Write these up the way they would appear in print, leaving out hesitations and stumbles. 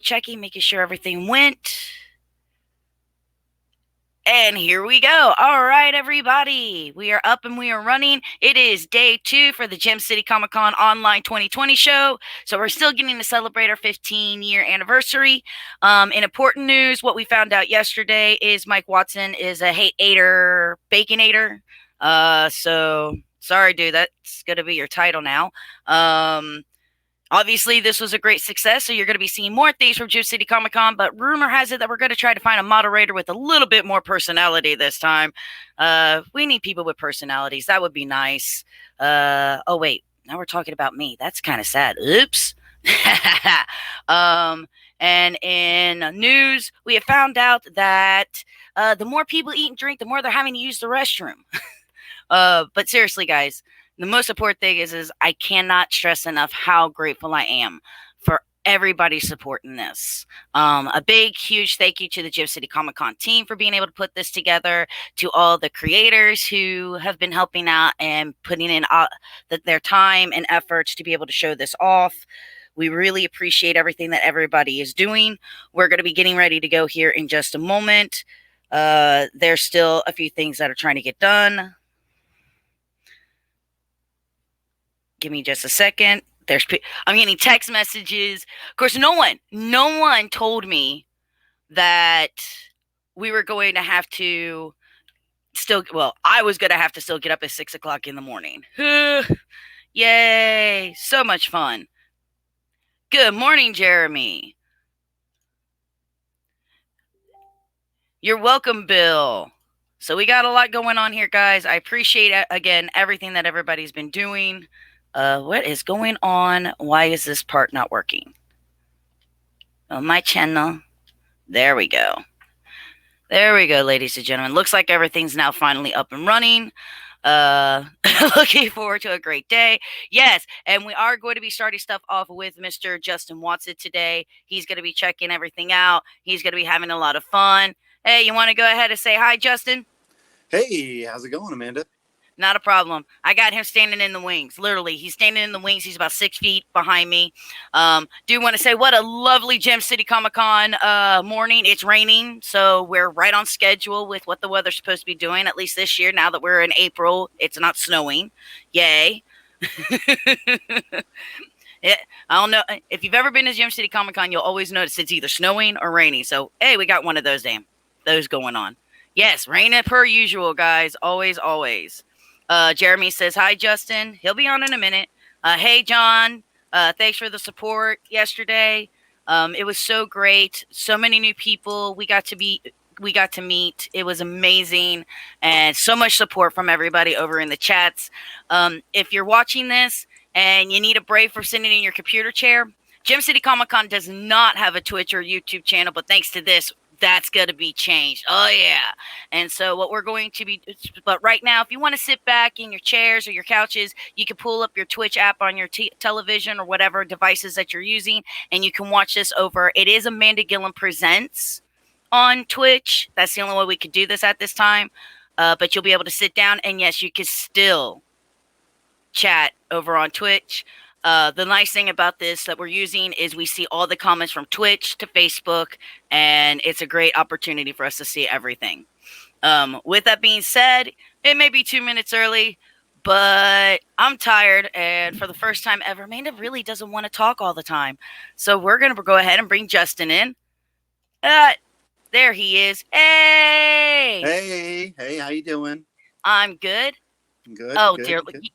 checking, making sure everything went. And here we go. All right, everybody. We are up and we are running. It is day 2 for the Gem City Comic Con Online 2020 show. So we're still getting to celebrate our 15-year anniversary. In important news, what we found out yesterday is Mike Wasson is a hate-ater, baconator. So sorry, dude. That's going to be your title now. Obviously, this was a great success, so you're going to be seeing more things from Gem City Comic Con, but rumor has it that we're going to try to find a moderator with a little bit more personality this time. We need people with personalities. That would be nice. Oh, wait. Now we're talking about me. That's kind of sad. Oops. And in news, we have found out that the more people eat and drink, the more they're having to use the restroom. But seriously, guys, the most important thing is I cannot stress enough how grateful I am for everybody supporting this. A big, huge thank you to the Gem City Comic Con team for being able to put this together, to all the creators who have been helping out and putting in their time and efforts to be able to show this off. We really appreciate everything that everybody is doing. We're going to be getting ready to go here in just a moment. There's still a few things that are trying to get done. Give me just a second. I'm getting text messages. Of course, no one told me that we were going to have to I was going to have to still get up at 6 o'clock in the morning. Yay. So much fun. Good morning, Jeremy. You're welcome, Bill. So we got a lot going on here, guys. I appreciate, again, everything that everybody's been doing. What is going on? Why is this part not working? Oh, my channel. There we go. There we go, ladies and gentlemen. Looks like everything's now finally up and running. Looking forward to a great day. Yes, and we are going to be starting stuff off with Mr. Justin Watson today. He's going to be checking everything out. He's going to be having a lot of fun. Hey, you want to go ahead and say hi, Justin? Hey, how's it going, Amanda? Not a problem. I got him standing in the wings. Literally, he's standing in the wings. He's about 6 feet behind me. Do want to say what a lovely Gem City Comic Con morning. It's raining, so we're right on schedule with what the weather's supposed to be doing, at least this year. Now that we're in April, it's not snowing. Yay. Yeah, I don't know. If you've ever been to Gem City Comic Con, you'll always notice it's either snowing or raining. So, hey, we got one of those going on. Yes, raining per usual, guys. Always, always. Jeremy says, hi, Justin. He'll be on in a minute. Hey, John. Thanks for the support yesterday. It was so great. So many new people we got to meet. It was amazing. And so much support from everybody over in the chats. If you're watching this and you need a break for sitting in your computer chair, Gem City Comic Con does not have a Twitch or YouTube channel, but thanks to this, that's going to be changed. Oh, yeah. And so what we're going to be, but right now, if you want to sit back in your chairs or your couches, you can pull up your Twitch app on your television or whatever devices that you're using, and you can watch this over. It is Amanda Gilliam Presents on Twitch. That's the only way we could do this at this time. But you'll be able to sit down, and yes, you can still chat over on Twitch. The nice thing about this that we're using is we see all the comments from Twitch to Facebook, and it's a great opportunity for us to see everything. With that being said, it may be 2 minutes early, but I'm tired, and for the first time ever, Amanda really doesn't want to talk all the time. So we're going to go ahead and bring Justin in. There he is. Hey, how you doing? I'm good. Good. Oh, good, dear. good.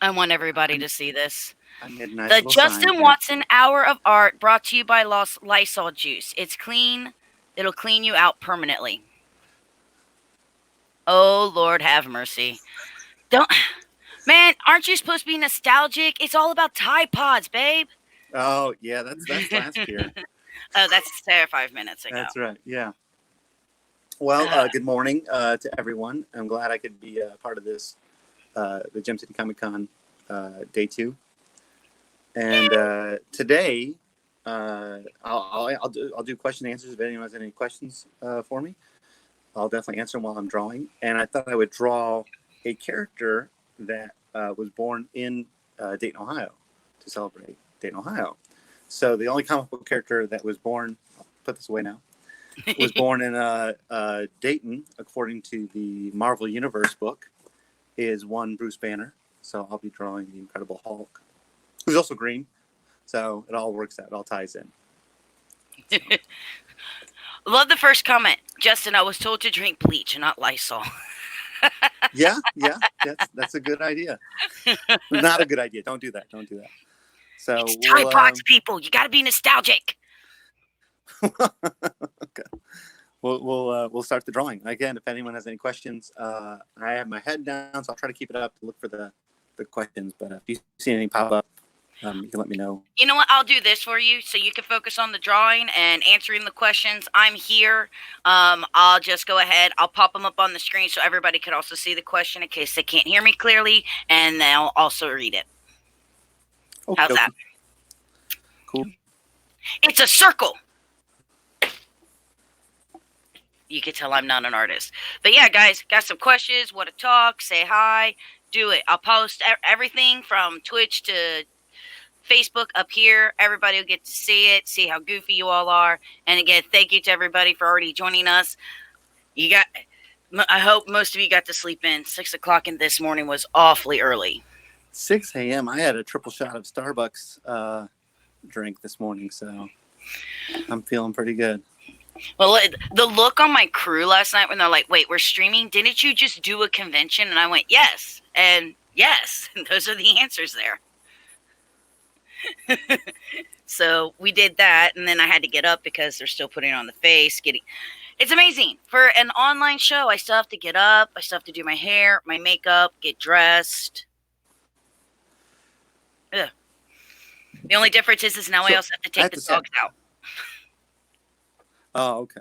I want everybody to see this. I made a nice The little Justin sign Watson Hour of Art brought to you by Lysol Juice. It's clean. It'll clean you out permanently. Oh, Lord, have mercy. Man, aren't you supposed to be nostalgic? It's all about Tide Pods, babe. Oh, yeah, that's last year. Oh, that's 5 minutes ago. That's right, yeah. Well, good morning to everyone. I'm glad I could be part of this, the Gem City Comic Con day 2. And today, I'll do question and answers. If anyone has any questions for me, I'll definitely answer them while I'm drawing. And I thought I would draw a character that was born in Dayton, Ohio, to celebrate Dayton, Ohio. So the only comic book character that was born, I'll put this away now, was born in Dayton, according to the Marvel Universe book, is one Bruce Banner. So I'll be drawing the Incredible Hulk, who's also green. So it all works out. It all ties in. So. Love the first comment. Justin, I was told to drink bleach and not Lysol. Yeah, that's a good idea. Not a good idea. Don't do that. So it's Tide Pods, people. You got to be nostalgic. Okay. We'll start the drawing again. If anyone has any questions, I have my head down, so I'll try to keep it up to look for the questions. But if you see anything pop up, you can let me know. You know what? I'll do this for you so you can focus on the drawing and answering the questions. I'm here. I'll just go ahead. I'll pop them up on the screen so everybody can also see the question in case they can't hear me clearly, and they'll also read it. Okay, how's that? Cool. It's a circle. You can tell I'm not an artist. But yeah, guys, got some questions, want to talk, say hi, do it. I'll post everything from Twitch to Facebook up here. Everybody will get to see it, see how goofy you all are. And again, thank you to everybody for already joining us. I hope most of you got to sleep in. 6 o'clock in this morning was awfully early. 6 a.m. I had a triple shot of Starbucks drink this morning, so I'm feeling pretty good. Well, the look on my crew last night when they're like, wait, we're streaming? Didn't you just do a convention? And I went, yes. And yes, those are the answers there. So we did that, and then I had to get up because they're still putting on the face. It's amazing. For an online show, I still have to get up. I still have to do my hair, my makeup, get dressed. Ugh. The only difference is now I also have to take the dogs out. Oh, okay.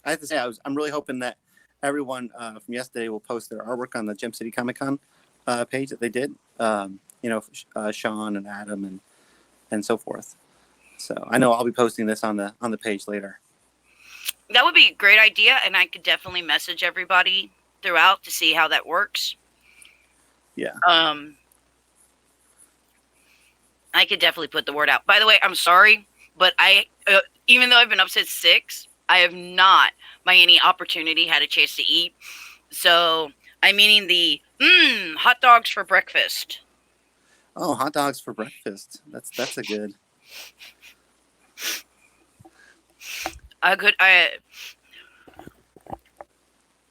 I have to say, I'm really hoping that everyone from yesterday will post their artwork on the Gem City Comic Con page that they did. Sean and Adam and so forth. So I know I'll be posting this on the page later. That would be a great idea, and I could definitely message everybody throughout to see how that works. Yeah. I could definitely put the word out. By the way, I'm sorry, but even though I've been up since 6, I have not, by any opportunity, had a chance to eat. So I'm eating the hot dogs for breakfast. Oh, hot dogs for breakfast. That's a good.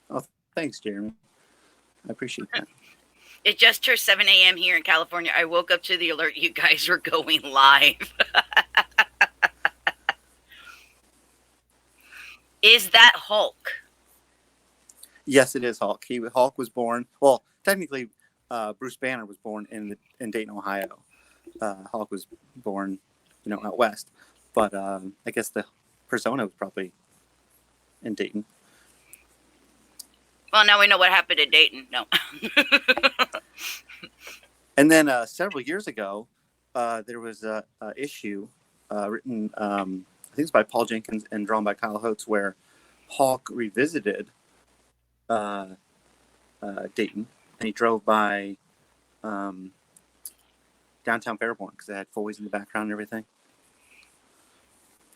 Oh, thanks, Jeremy. I appreciate that. It just turned 7 a.m. here in California. I woke up to the alert you guys were going live. Is that Hulk? Yes, it is Hulk. Hulk was born. Well, technically, Bruce Banner was born in Dayton, Ohio. Hulk was born, out west. But I guess the persona was probably in Dayton. Well, now we know what happened in Dayton. No. And then several years ago, there was a issue written, I think it's by Paul Jenkins and drawn by Kyle Holtz, where Hulk revisited Dayton, and he drove by downtown Fairborn because they had Foley's in the background and everything.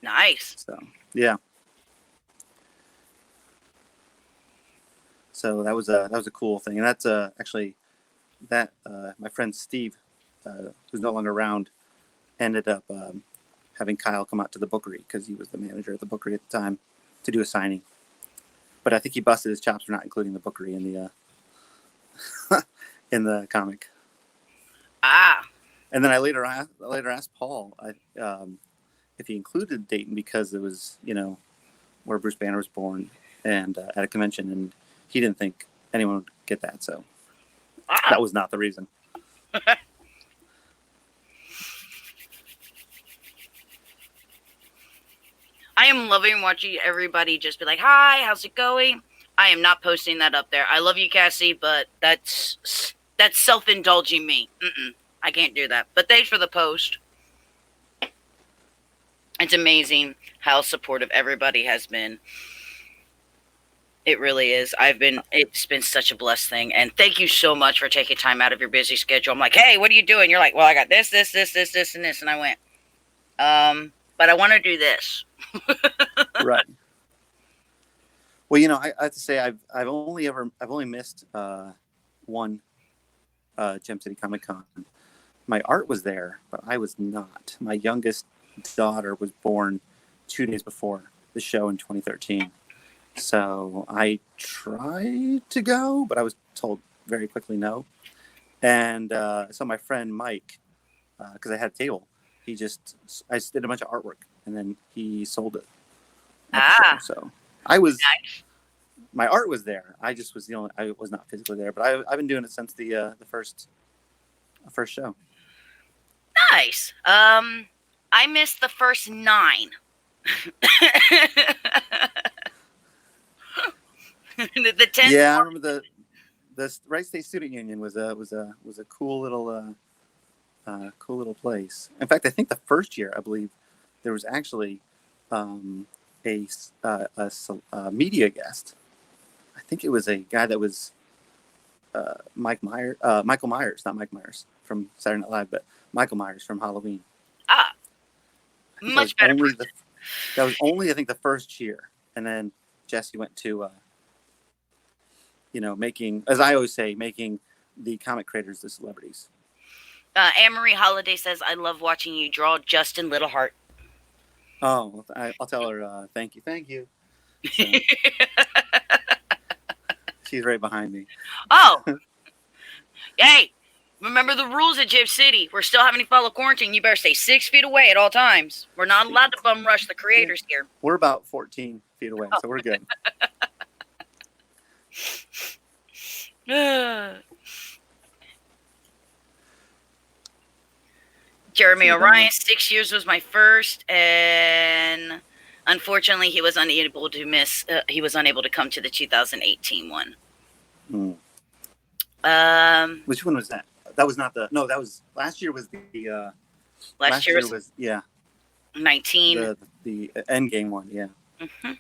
Nice. So yeah. So that was a cool thing, and that's actually that my friend Steve, who's no longer around, ended up having Kyle come out to the bookery because he was the manager at the bookery at the time to do a signing. But I think he busted his chops for not including the bookery in the in the comic. Ah. And then I later asked Paul if he included Dayton because it was where Bruce Banner was born and at a convention, and he didn't think anyone would get that, so that was not the reason. I am loving watching everybody just be like, hi, how's it going? I am not posting that up there. I love you, Cassie, but that's self-indulging me. I can't do that. But thanks for the post. It's amazing how supportive everybody has been. It really is. It's been such a blessed thing. And thank you so much for taking time out of your busy schedule. I'm like, hey, what are you doing? You're like, well, I got this, and this. And I went, But I want to do this. Right. Well, I have to say I've only missed one Gem City Comic Con. My art was there, but I was not. My youngest daughter was born 2 days before the show in 2013. So I tried to go, but I was told very quickly no. And so my friend Mike, because I had a table, I just did a bunch of artwork, and then he sold it at the show. So Nice. my art was there. I was not physically there, but I've been doing it since the first show. Nice. I missed the first 9. the 10th. Yeah, I remember the Wright State Student Union was a cool little place. In fact, I think the first year, I believe, there was actually a media guest. I think it was a guy that was Michael Myers, not Mike Myers from Saturday Night Live, but Michael Myers from Halloween. Much better. That was only, I think, the first year, and then Jesse went to, making, as I always say, making the comic creators the celebrities. Anne-Marie Holiday says, "I love watching you draw, Justin Littleheart." Oh, I'll tell her, thank you. So, she's right behind me. Oh, hey, remember the rules at Gym City. We're still having to follow quarantine. You better stay 6 feet away at all times. We're not allowed to bum rush the creators here. We're about 14 feet away, so we're good. Jeremy Orion, 6 years was my first, and unfortunately, he was unable to come to the 2018 one. Which one was that? That was not that was last year. Was the last year was 19. The end game one, yeah. Mm-hmm.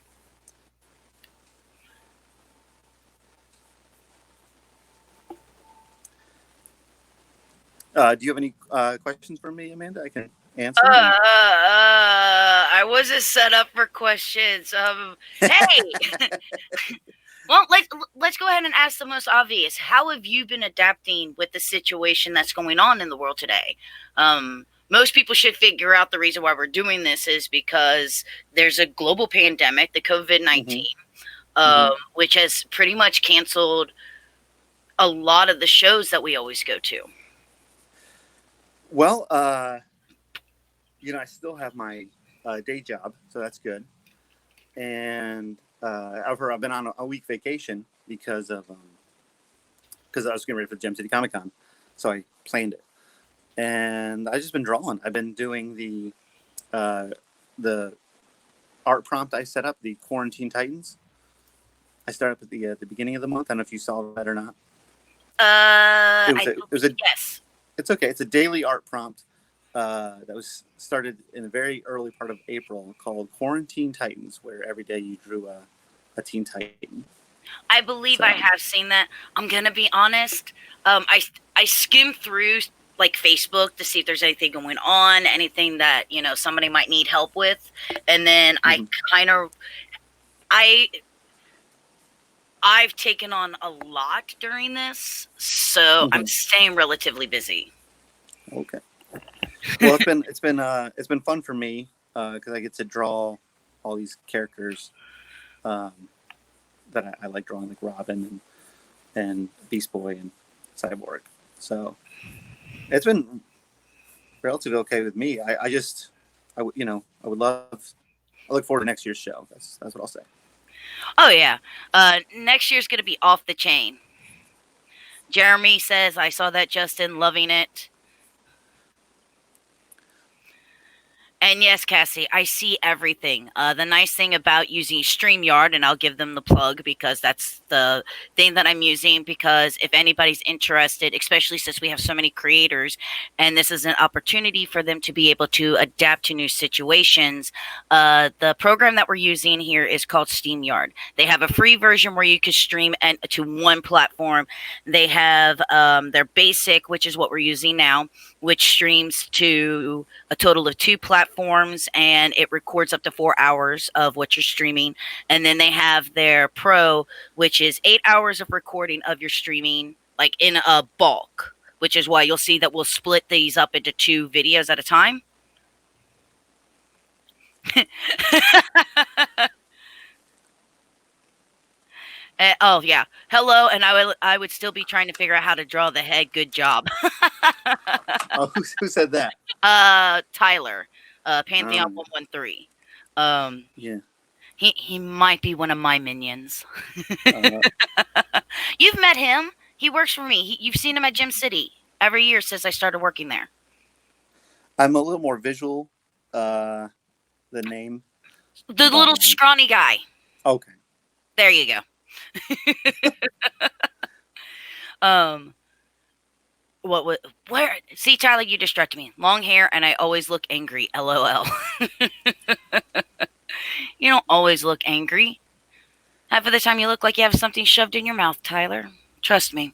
Do you have any questions for me, Amanda? I can answer. I wasn't set up for questions. Hey, well, let's go ahead and ask the most obvious. How have you been adapting with the situation that's going on in the world today? Most people should figure out the reason why we're doing this is because there's a global pandemic, the COVID-19, which has pretty much canceled a lot of the shows that we always go to. Well, I still have my day job, so that's good. And however, I've been on a week vacation because I was getting ready for the Gem City Comic Con, so I planned it. And I've just been drawing. I've been doing the art prompt I set up, the Quarantine Titans. I started up at the beginning of the month. I don't know if you saw that or not. Yes. It's okay. It's a daily art prompt that was started in the very early part of April called Quarantine Titans, where every day you drew a Teen Titan. I believe I have seen that. I'm going to be honest. I skimmed through like Facebook to see if there's anything going on, anything that, somebody might need help with. And then I've taken on a lot during this, so I'm staying relatively busy. Okay. Well, it's been fun for me because I get to draw all these characters that I like drawing, like Robin and Beast Boy and Cyborg. So it's been relatively okay with me. I look forward to next year's show. That's what I'll say. Oh, yeah. Next year's going to be off the chain. Jeremy says, I saw that, Justin, loving it. And yes, Cassie, I see everything. The nice thing about using StreamYard, and I'll give them the plug because that's the thing that I'm using, because if anybody's interested, especially since we have so many creators, and this is an opportunity for them to be able to adapt to new situations, the program that we're using here is called StreamYard. They have a free version where you can stream to one platform. They have their basic, which is what we're using now, which streams to a total of 2 platforms platforms, and it records up to 4 hours of what you're streaming. And then they have their Pro, which is 8 hours of recording of your streaming, like in a bulk, which is why you'll see that we'll split these up into 2 videos at a time. Oh yeah, hello, and I would still be trying to figure out how to draw the head. Good job. Oh, who said that? Tyler, Pantheon 113. Yeah. He might be one of my minions. Uh, You've met him. He works for me. You've seen him at Gym City every year since I started working there. I'm a little more visual. The name. The little scrawny guy. Okay. There you go. Where? See, Tyler, you distract me. Long hair, and I always look angry. LOL. You don't always look angry. Half of the time, you look like you have something shoved in your mouth, Tyler. Trust me.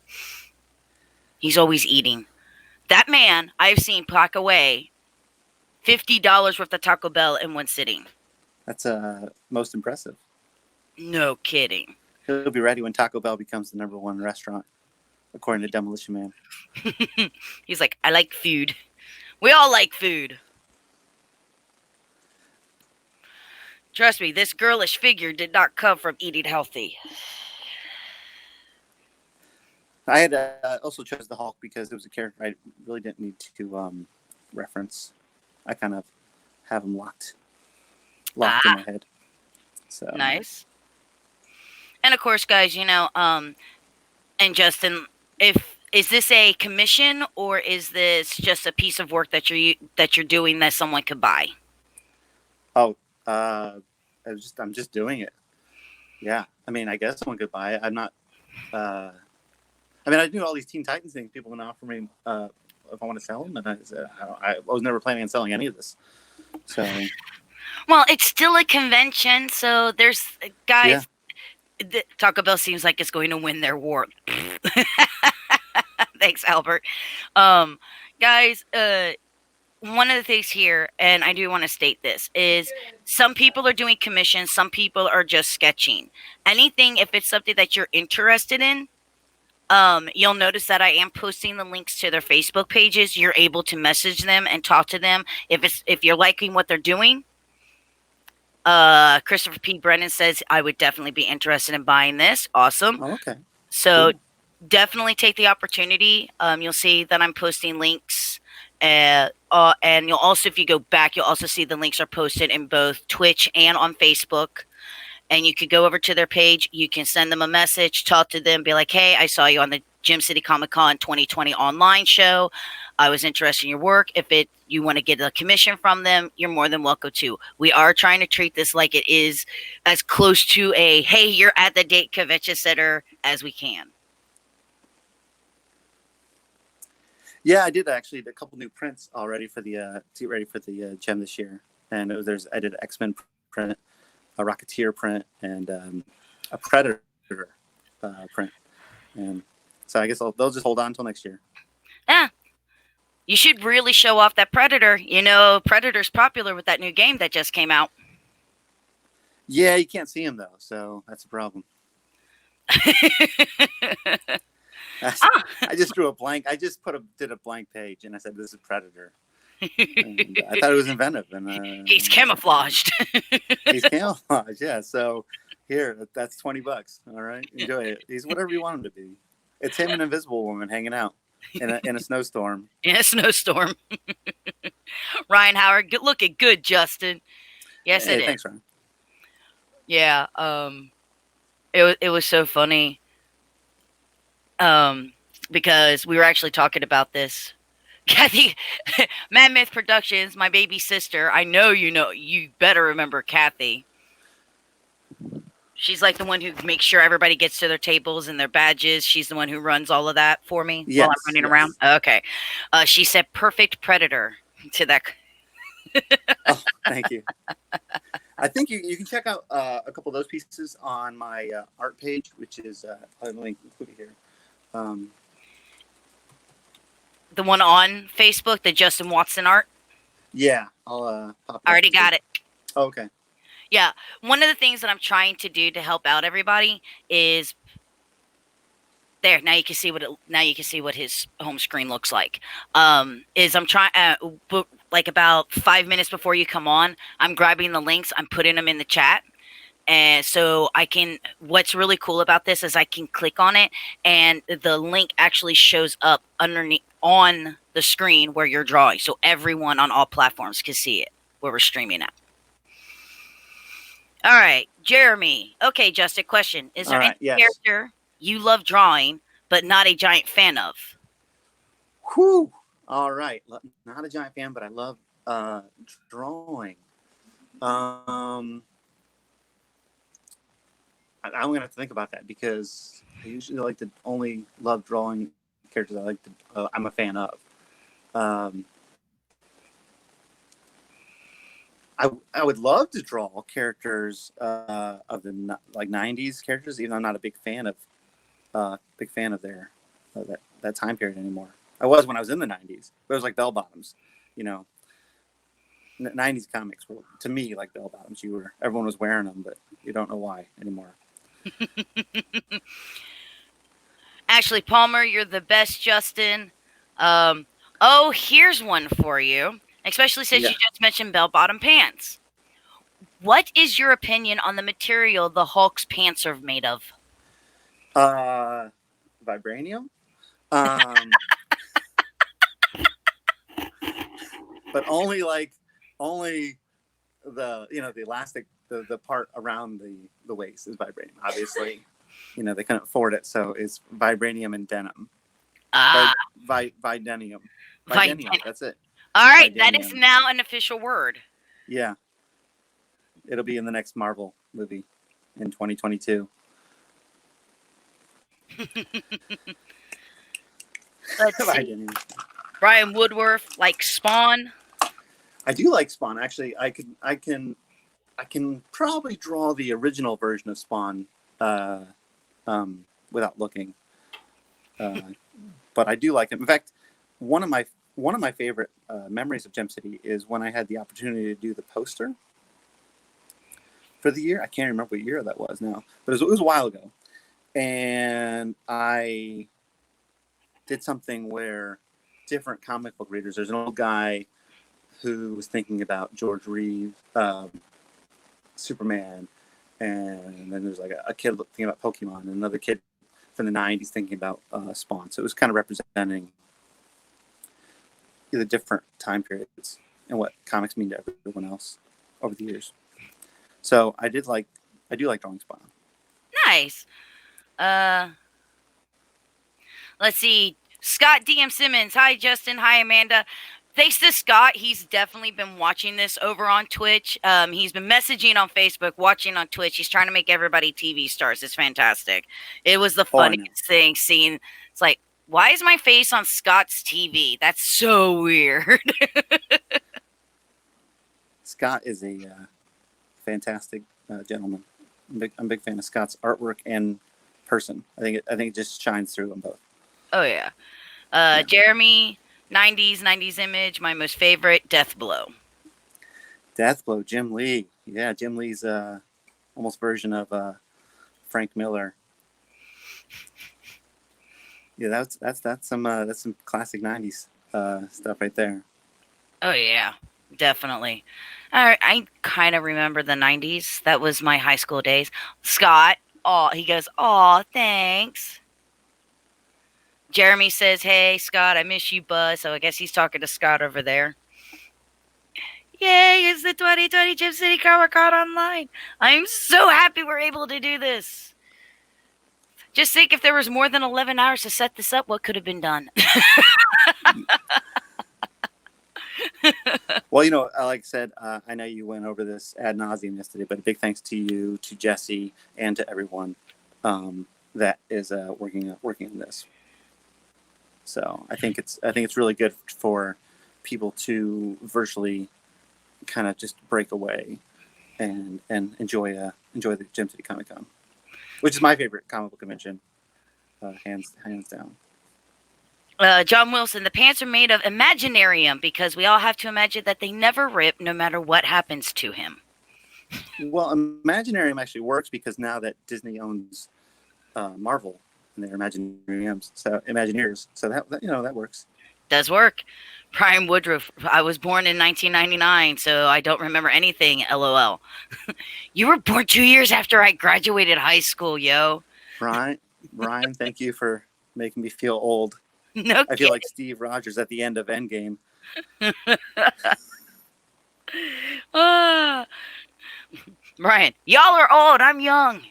He's always eating. That man, I've seen pack away $50 worth of Taco Bell in one sitting. That's most impressive. No kidding. He'll be ready when Taco Bell becomes the #1 restaurant, according to Demolition Man. He's like, I like food. We all like food. Trust me, this girlish figure did not come from eating healthy. I had also chose the Hulk because it was a character I really didn't need to reference. I kind of have him locked in my head. So nice. And of course, guys, and Justin, is this a commission or is this just a piece of work that you're doing that someone could buy? Oh, I'm just doing it. Yeah, I mean, I guess someone could buy it. I'm not. I mean, I do all these Teen Titans things. People can offer me if I want to sell them, and I was never planning on selling any of this. So, well, it's still a convention, so there's guys. Yeah. Taco Bell seems like it's going to win their war. Thanks, Albert. Guys, one of the things here, and I do want to state this, is some people are doing commissions, some people are just sketching. Anything, if it's something that you're interested in, you'll notice that I am posting the links to their Facebook pages. You're able to message them and talk to them if you're liking what they're doing. Christopher P. Brennan says, I would definitely be interested in buying this. Awesome. Oh, okay. So definitely take the opportunity. You'll see that I'm posting links. And you'll also, if you go back, you'll also see the links are posted in both Twitch and on Facebook. And you could go over to their page. You can send them a message, talk to them, be like, hey, I saw you on the Gym City Comic Con 2020 online show. I was interested in your work. If you want to get a commission from them, you're more than welcome to. We are trying to treat this like it is as close to a, hey, you're at the date convention center as we can. Yeah, I did actually a couple new prints already for the to get ready for the gem this year. And I did an X-Men print, a Rocketeer print, and a Predator print. And so I guess they'll just hold on until next year. Yeah. You should really show off that Predator. Predator's popular with that new game that just came out. Yeah, you can't see him, though, so that's a problem. I just drew a blank. I just did a blank page, and I said, this is Predator. And I thought it was inventive. And he's camouflaged. He's camouflaged, yeah. So here, that's $20. All right, enjoy it. He's whatever you want him to be. It's him and Invisible Woman hanging out in a snowstorm. In a snowstorm. Ryan Howard, looking good, Justin. Yes, it is. Thanks, Ryan. Yeah, it was so funny. Because we were actually talking about this. Kathy, Mad Myth Productions, my baby sister. I know you better remember Kathy. She's like the one who makes sure everybody gets to their tables and their badges. She's the one who runs all of that for me while I'm running around. Okay. She said perfect Predator to that. Oh, thank you. I think you can check out a couple of those pieces on my art page, which is let me put it here. The one on Facebook, the Justin Wasson art? Yeah, I'll pop it I up. already got it. Oh, okay. Yeah. One of the things that I'm trying to do to help out everybody is there. Now you can see what his home screen looks like. Is I'm trying like about 5 minutes before you come on, I'm grabbing the links, I'm putting them in the chat. And so I can, what's really cool about this is I can click on it and the link actually shows up underneath on the screen where you're drawing. So everyone on all platforms can see it where we're streaming at. All right, Jeremy. Okay, Justin, question. Is there any Yes. character you love drawing, but not a giant fan of? Whew. All right. Not a giant fan, but I love drawing. I'm going to have to think about that because I usually like to only love drawing characters I like to, I'm a fan of. I would love to draw characters of the like 90s characters, even though I'm not a big fan of their that time period anymore. I was when I was in the 90s. But it was like bell bottoms, you know. 90s comics were to me like bell bottoms. Everyone was wearing them, but you don't know why anymore. Ashley Palmer, you're the best, Justin. Here's one for you. Especially since you just mentioned bell-bottom pants. What is your opinion on the material the Hulk's pants are made of? Vibranium. But only the the elastic the part around the waist is vibranium. Obviously, they couldn't afford it, so it's vibranium and denim. Videnium. That's it. All right, Videnium. that is now an official word. Yeah, it'll be in the next Marvel movie in 2022. Let's see. Brian Woodworth, like Spawn. I do like Spawn. Actually, I can probably draw the original version of Spawn without looking. But I do like him. In fact, one of my favorite memories of Gem City is when I had the opportunity to do the poster for the year. I can't remember what year that was now, but it was a while ago. And I did something where different comic book readers, there's an old guy who was thinking about George Reeves, Superman, and then there's like a kid thinking about Pokemon, and another kid from the 90s thinking about Spawn. So it was kind of representing the different time periods and what comics mean to everyone else over the years. So I do like drawing Spawn. Nice. Let's see. Scott DM Simmons. Hi, Justin. Hi, Amanda. Thanks to Scott. He's definitely been watching this over on Twitch. He's been messaging on Facebook, watching on Twitch. He's trying to make everybody TV stars. It's fantastic. It was the funniest thing seeing. It's like, why is my face on Scott's TV? That's so weird. Scott is a fantastic gentleman. I'm a big fan of Scott's artwork and person. I think it just shines through them both. Oh yeah. Jeremy, 90s image, my most favorite, Death Blow. Death Blow, Jim Lee. Yeah, Jim Lee's almost version of Frank Miller. Yeah, that's some classic 90s stuff right there. Oh yeah, definitely. All right, I kind of remember the 90s. That was my high school days. Scott, he goes, thanks. Jeremy says, hey, Scott, I miss you, bud. So I guess he's talking to Scott over there. Yay, it's the 2020 Gem City Comic Con online. I'm so happy we're able to do this. Just think if there was more than 11 hours to set this up, what could have been done? Well, like I said, I know you went over this ad nauseum yesterday, but a big thanks to you, to Jesse, and to everyone that is working on this. So I think it's really good for people to virtually kind of just break away and enjoy the Gem City Comic Con, which is my favorite comic book convention, hands down. John Wilson, the pants are made of Imaginarium because we all have to imagine that they never rip no matter what happens to him. Well, Imaginarium actually works because now that Disney owns Marvel and their Imaginariums, so Imagineers, so that works. Does work. Brian Woodruff, I was born in 1999, so I don't remember anything, lol. You were born 2 years after I graduated high school, yo. Brian, thank you for making me feel old. No I feel like Steve Rogers at the end of Endgame. Ah. Brian, y'all are old, I'm young.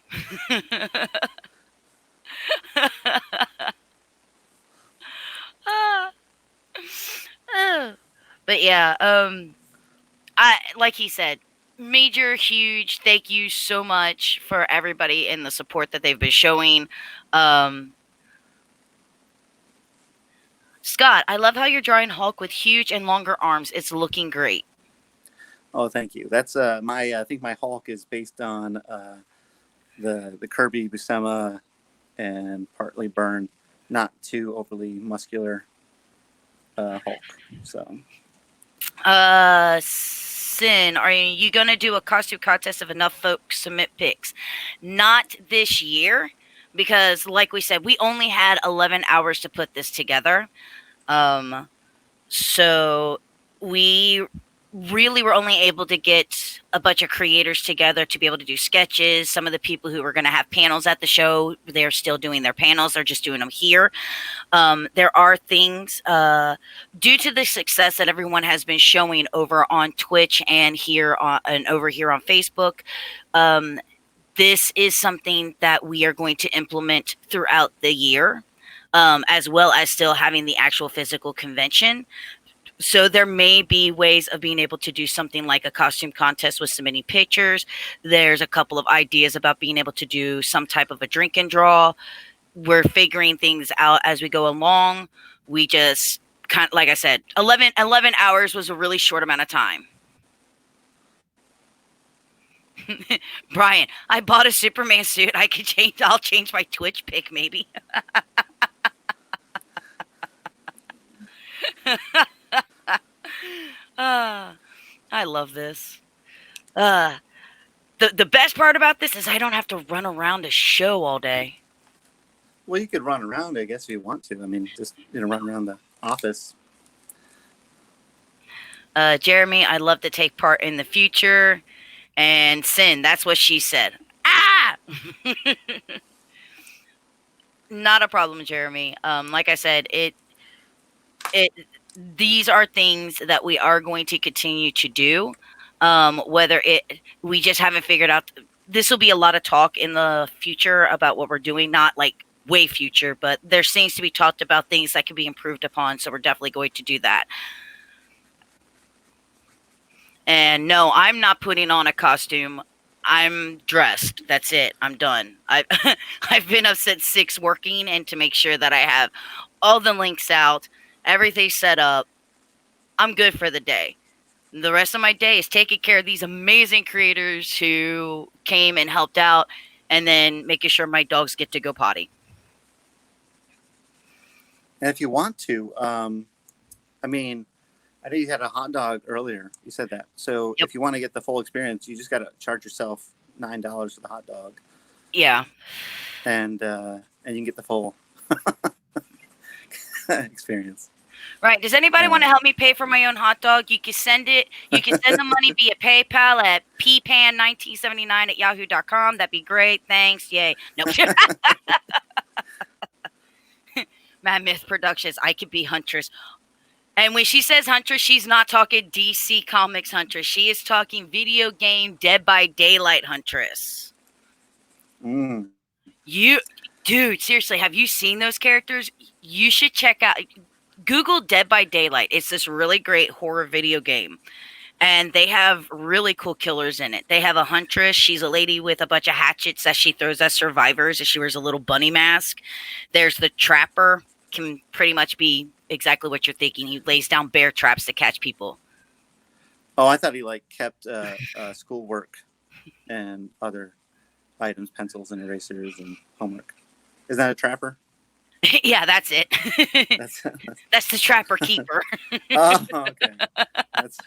Ah. Oh. But yeah, I like he said, major, huge thank you so much for everybody and the support that they've been showing. Scott, I love how you're drawing Hulk with huge and longer arms. It's looking great. Oh, thank you. That's I think my Hulk is based on the Kirby Buscema and partly Byrne, not too overly muscular Hulk. So, Sin, are you gonna do a costume contest if enough folks submit pics? Not this year, because like we said, we only had 11 hours to put this together. So we really were only able to get a bunch of creators together to be able to do sketches. Some of the people who were going to have panels at the show, they're still doing their panels. They're just doing them here. There are things due to the success that everyone has been showing over on Twitch and over here on Facebook. This is something that we are going to implement throughout the year, as well as still having the actual physical convention. So there may be ways of being able to do something like a costume contest with submitting pictures. There's a couple of ideas about being able to do some type of a drink and draw. We're figuring things out as we go along. We just like I said, 11 hours was a really short amount of time. Brian, I bought a Superman suit. I'll change my Twitch pic maybe. I love this. The best part about this is I don't have to run around a show all day. Well, you could run around, I guess, if you want to. I mean, just run around the office. Jeremy, I'd love to take part in the future. And Sin, that's what she said. Ah! Not a problem, Jeremy. Like I said, these are things that we are going to continue to do. We just haven't figured out. This will be a lot of talk in the future about what we're doing, not like way future, but there seems to be talked about things that can be improved upon. So we're definitely going to do that. And no, I'm not putting on a costume. I'm dressed. That's it. I'm done. I've been up since 6 working and to make sure that I have all the links out, everything set up. I'm good for the day. The rest of my day is taking care of these amazing creators who came and helped out, and then making sure my dogs get to go potty. And if you want to, I mean, I know you had a hot dog earlier. You said that. So Yep. If you want to get the full experience, you just got to charge yourself $9 for the hot dog. Yeah. And you can get the full experience. Right. Does anybody want to help me pay for my own hot dog? You can send it. You can send the money via PayPal at ppan1979@yahoo.com. That'd be great. Thanks. Yay. No. Mad Myth Productions. I could be Huntress. And when she says Huntress, she's not talking DC Comics Huntress. She is talking video game Dead by Daylight Huntress. Mm. Dude, seriously, have you seen those characters? You should check out. Google Dead by Daylight. It's this really great horror video game. And they have really cool killers in it. They have a Huntress. She's a lady with a bunch of hatchets that she throws at survivors, and she wears a little bunny mask. There's the Trapper. Can pretty much be exactly what you're thinking. He lays down bear traps to catch people. Oh, I thought he kept schoolwork and other items, pencils and erasers and homework. Is that a trapper? Yeah, that's it. That's the trapper keeper. Oh, okay. That's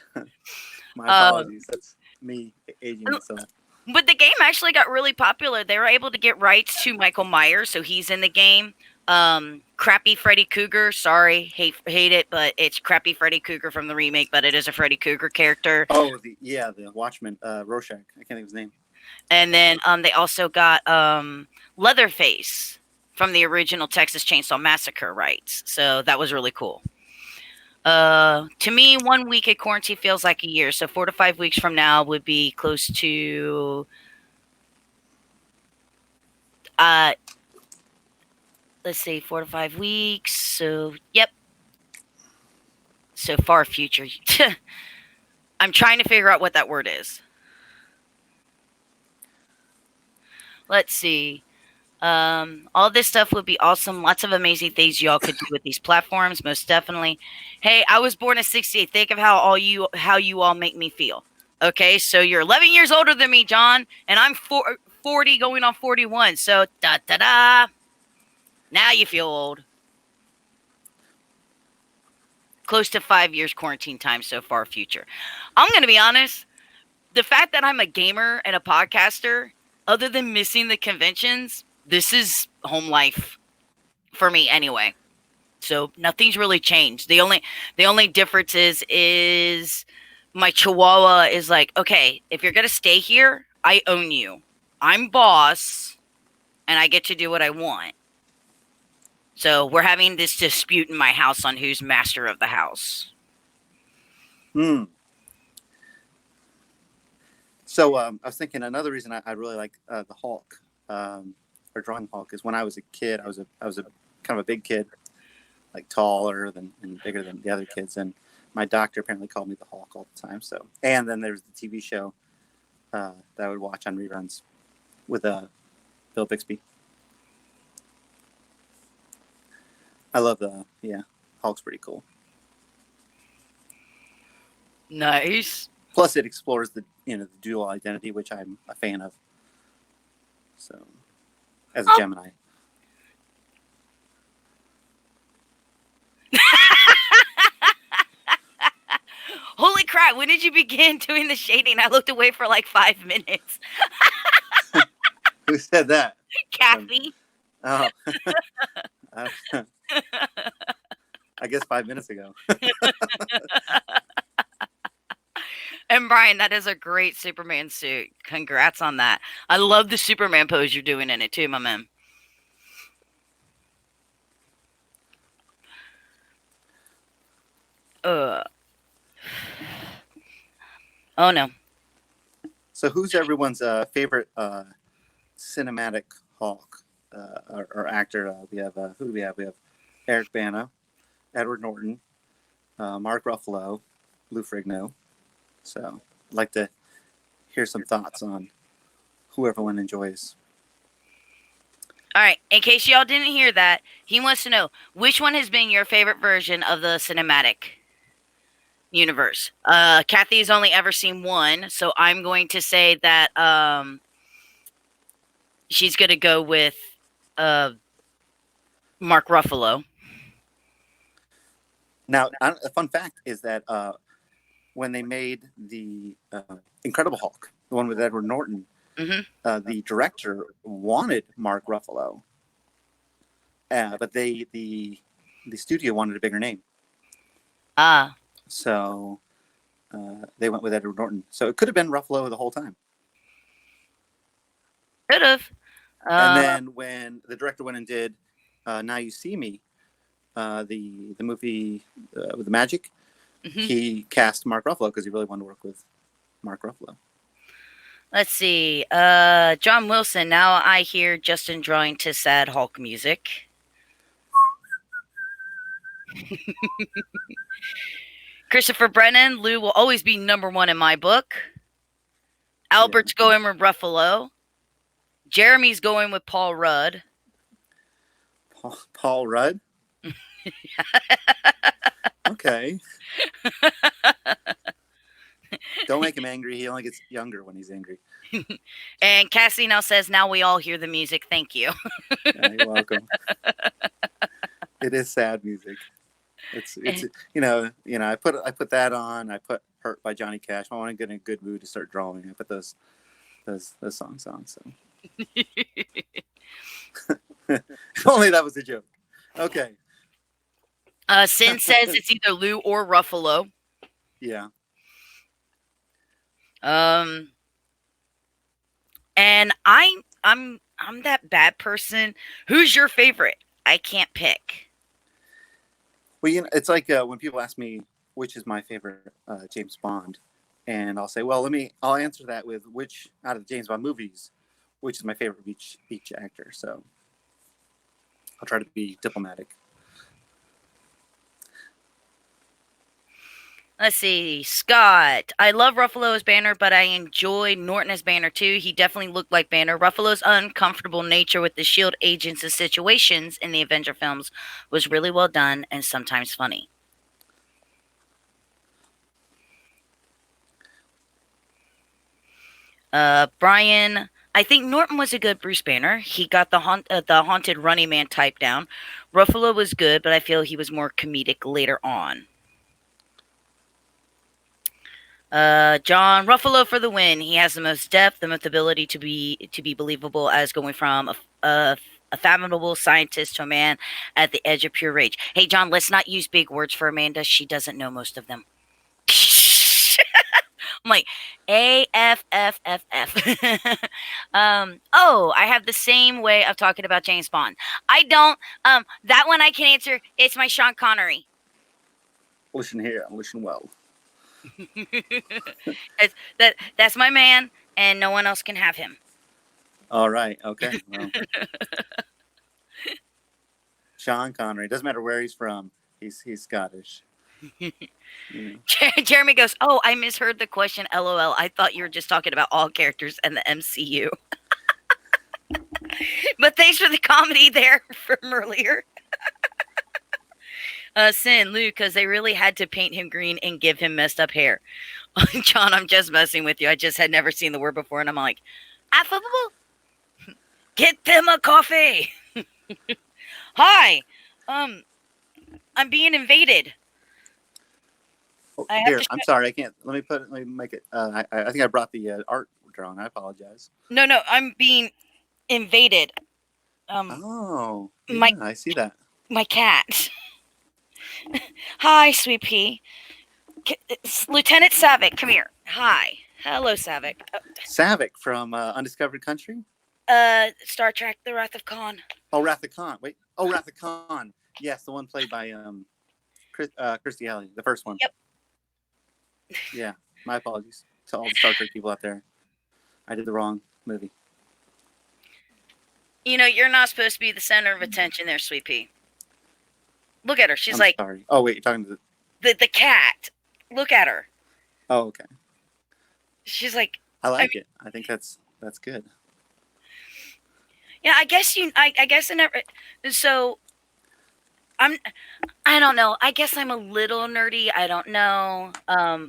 my Um, apologies. That's me aging myself. but the game actually got really popular. They were able to get rights to Michael Myers, so he's in the game. Crappy Freddy Krueger. Sorry, hate it, but it's crappy Freddy Krueger from the remake, but it is a Freddy Krueger character. Oh, the Watchman, Rorschach. I can't think of his name. And then they also got Leatherface from the original Texas Chainsaw Massacre rights. So that was really cool. To me, 1 week at quarantine feels like a year. So 4 to 5 weeks from now would be close to let's see, 4 to 5 weeks. So yep. So far future. I'm trying to figure out what that word is. Let's see. All this stuff would be awesome. Lots of amazing things y'all could do with these platforms, most definitely. Hey, I was born in '68. Think of how you all make me feel. Okay, so you're 11 years older than me, John, and I'm 40 going on 41. So da da da. Now you feel old. Close to 5 years quarantine time so far, future. I'm gonna be honest. The fact that I'm a gamer and a podcaster, other than missing the conventions, this is home life for me anyway. So nothing's really changed. The only difference is my chihuahua is like, okay, if you're gonna stay here, I own you. I'm boss and I get to do what I want. So we're having this dispute in my house on who's master of the house. So I was thinking another reason I really like the Hulk, or drawing Hulk, is when I was a kid. I was a kind of a big kid, like taller and bigger than the other kids, and my doctor apparently called me the Hulk all the time. So, and then there's the TV show that I would watch on reruns with Bill Bixby. I love Hulk's pretty cool. Nice. Plus, it explores the dual identity, which I'm a fan of. So, as a Gemini. Holy crap, when did you begin doing the shading? I looked away for like 5 minutes. Who said that? Kathy. Oh. I guess 5 minutes ago. And Brian, that is a great Superman suit. Congrats on that. I love the Superman pose you're doing in it too, my man. Oh no. So who's everyone's favorite cinematic Hulk or actor? We have who do we have? We have Eric Bana, Edward Norton, Mark Ruffalo, Lou Ferrigno. So I'd like to hear some thoughts on who everyone enjoys. All right. In case y'all didn't hear that, he wants to know which one has been your favorite version of the cinematic universe. Kathy's only ever seen one, so I'm going to say that she's going to go with Mark Ruffalo. Now, a fun fact is that when they made the Incredible Hulk, the one with Edward Norton, the director wanted Mark Ruffalo, but the studio wanted a bigger name. So they went with Edward Norton. So it could have been Ruffalo the whole time. Could have. And then when the director went and did Now You See Me, the movie with the magic, he cast Mark Ruffalo because he really wanted to work with Mark Ruffalo. Let's see. John Wilson. Now I hear Justin drawing to sad Hulk music. Christopher Brennan. Lou will always be number one in my book. Albert's going with Ruffalo. Jeremy's going with Paul Rudd. Paul Rudd? Okay. Don't make him angry. He only gets younger when he's angry. And Cassie now says, now we all hear the music. Thank you. Yeah, you're welcome. It is sad music. It's I put that on. I put "Hurt" by Johnny Cash. I want to get in a good mood to start drawing. I put those songs on. So only that was a joke. Okay. Sin says it's either Lou or Ruffalo. Yeah. And I'm that bad person. Who's your favorite? I can't pick. Well, it's like when people ask me which is my favorite James Bond, and I'll say, well, I'll answer that with which out of the James Bond movies, which is my favorite of each actor. So I'll try to be diplomatic. Let's see. Scott. I love Ruffalo as Banner, but I enjoyed Norton as Banner too. He definitely looked like Banner. Ruffalo's uncomfortable nature with the S.H.I.E.L.D. agents and situations in the Avenger films was really well done and sometimes funny. Brian. I think Norton was a good Bruce Banner. He got the haunted running man type down. Ruffalo was good, but I feel he was more comedic later on. John Ruffalo for the win. He has the most depth, the most ability to be believable as going from a fathomable scientist to a man at the edge of pure rage. Hey, John, let's not use big words for Amanda. She doesn't know most of them. I'm like, A-F-F-F-F. I have the same way of talking about James Bond. I don't. That one I can answer. It's my Sean Connery. Listen here. Listen well. That's my man, and no one else can have him. All right. Okay. Well. Sean Connery. Doesn't matter where he's from. He's Scottish. Jeremy goes, "Oh, I misheard the question. LOL. I thought you were just talking about all characters in the MCU." But thanks for the comedy there from earlier. Sin, Lou, because they really had to paint him green and give him messed up hair. John, I'm just messing with you. I just had never seen the word before, and I'm like, affable? Get them a coffee. Hi. I'm being invaded. Here, I'm sorry. I can't. Let me make it. I think I brought the art drawing. I apologize. No, I'm being invaded. Oh, yeah, I see that. My cat. Hi, sweet pea. Lieutenant Savick, come here. Hi. Hello, Savick. Savick from Undiscovered Country? Star Trek, The Wrath of Khan. Oh, Wrath of Khan. Wait. Oh, Wrath of Khan. Yes, the one played by Kirstie Alley, the first one. Yep. Yeah, my apologies to all the Star Trek people out there. I did the wrong movie. You're not supposed to be the center of attention there, sweet pea. Look at her. She's I'm sorry. Oh, wait, you're talking to the cat. Look at her. Oh, okay. She's like. I like it. I think that's good. Yeah, I guess I never. So. I don't know. I guess I'm a little nerdy. I don't know.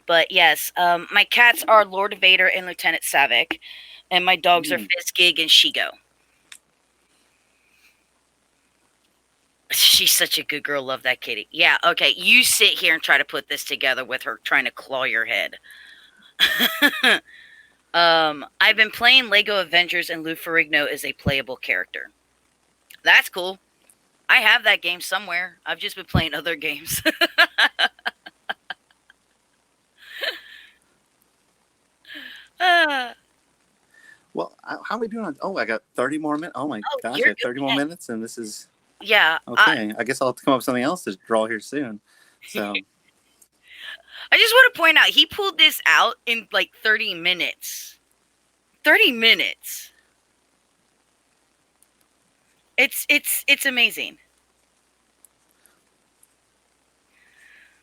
But yes. My cats are Lord Vader and Lieutenant Savick, and my dogs are Fizzgig and Shigo. She's such a good girl. Love that kitty. Yeah, okay. You sit here and try to put this together with her trying to claw your head. I've been playing Lego Avengers, and Lou Ferrigno is a playable character. That's cool. I have that game somewhere. I've just been playing other games. Well, how are we doing? I got 30 more minutes. Oh, my gosh, I have 30 more minutes, and this is... Yeah. Okay, I guess I'll have to come up with something else to draw here soon. So, I just want to point out he pulled this out in like 30 minutes. 30 minutes. It's amazing.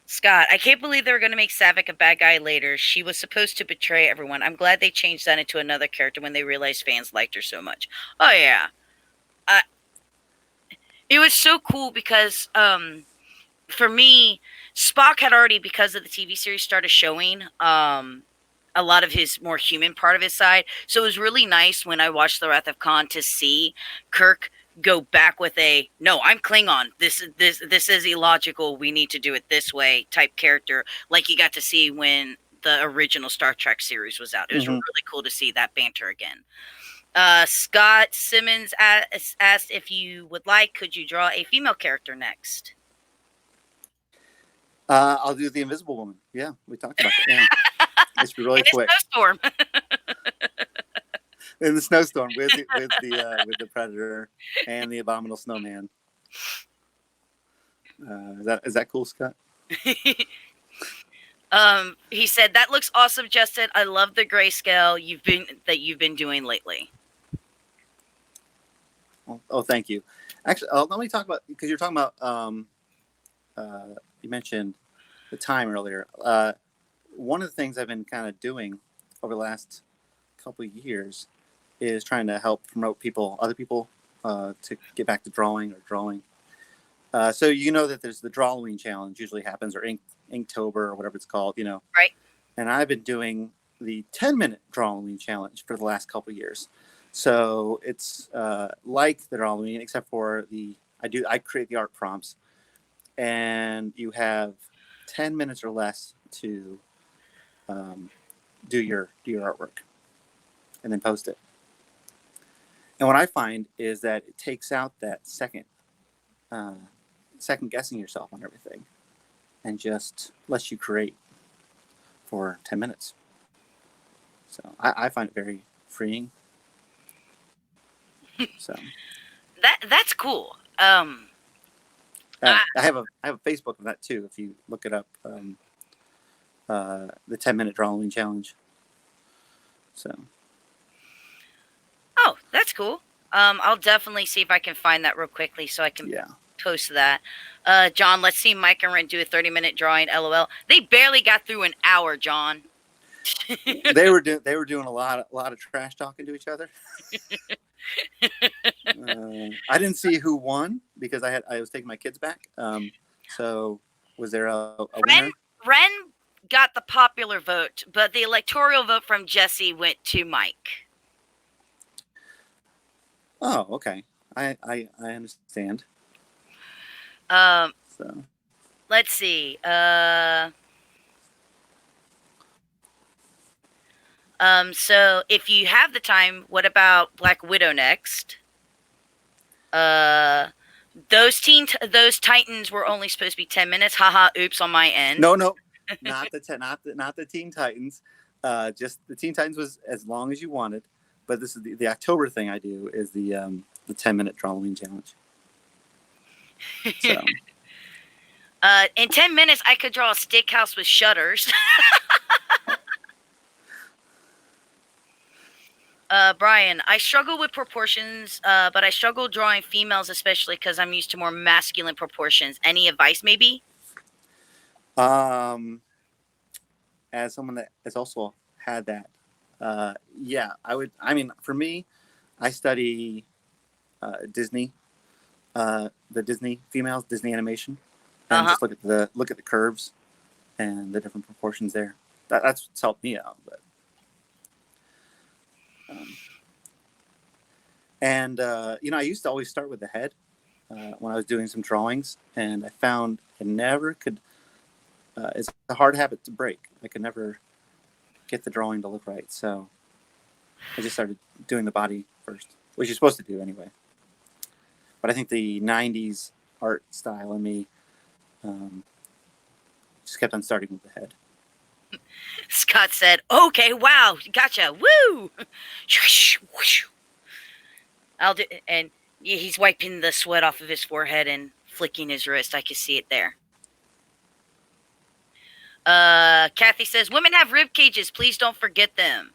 Scott, I can't believe they were going to make Savick a bad guy later. She was supposed to betray everyone. I'm glad they changed that into another character when they realized fans liked her so much. Oh yeah. It was so cool because, for me, Spock had already, because of the TV series, started showing a lot of his more human part of his side. So it was really nice when I watched The Wrath of Khan to see Kirk go back with a no, I'm Klingon. This is illogical. We need to do it this way type character, like you got to see when the original Star Trek series was out. It was really cool to see that banter again. Scott Simmons asked if you would like, could you draw a female character next? I'll do the Invisible Woman. Yeah, we talked about that. Yeah. It should be really quick. Snowstorm. In the snowstorm with the Predator and the Abominable Snowman. Is that cool, Scott? He said that looks awesome, Justin. I love the grayscale you've been doing lately. Oh, thank you. Actually, let me talk about, because you're talking about you mentioned the time earlier. One of the things I've been kind of doing over the last couple of years is trying to help promote other people to get back to drawing. So you know that there's the Drawing Challenge usually happens, or Inktober or whatever it's called, Right. And I've been doing the 10-minute Drawing Challenge for the last couple of years. So it's like the Drawing, except for I create the art prompts, and you have 10 minutes or less to do your artwork and then post it. And what I find is that it takes out that second guessing yourself on everything and just lets you create for 10 minutes. So I find it very freeing. So that's cool. I have a Facebook of that too. If you look it up, the 10-minute Drawing Challenge. So. Oh, that's cool. I'll definitely see if I can find that real quickly so I can post that. John, let's see Mike and Ren do a 30-minute drawing. LOL. They barely got through an hour, John. they were doing a lot of trash talking to each other. I didn't see who won because I was taking my kids back. So was there a winner? Ren got the popular vote, but the electoral vote from Jesse went to Mike. Oh, okay. I understand. So let's see. So if you have the time, what about Black Widow next? Those Titans were only supposed to be 10 minutes. Haha, oops on my end. No, not the Teen Titans. Just the Teen Titans was as long as you wanted. But this is the October thing I do is the 10-minute Drawing Challenge. So. In 10 minutes, I could draw a steakhouse with shutters. Brian, I struggle with proportions, but I struggle drawing females, especially because I'm used to more masculine proportions. Any advice, maybe? As someone that has also had that, yeah, I would. I mean, for me, I study Disney, the Disney females, Disney animation, and just look at the curves and the different proportions there. That's what's helped me out. But I used to always start with the head when I was doing some drawings, and I found I never could. It's a hard habit to break. I could never get the drawing to look right, so I just started doing the body first, which you're supposed to do anyway. But I think the 90s art style in me just kept on starting with the head. Scott said, okay, wow, gotcha, woo! I'll do, and he's wiping the sweat off of his forehead and flicking his wrist. I can see it there. Kathy says, women have rib cages. Please don't forget them.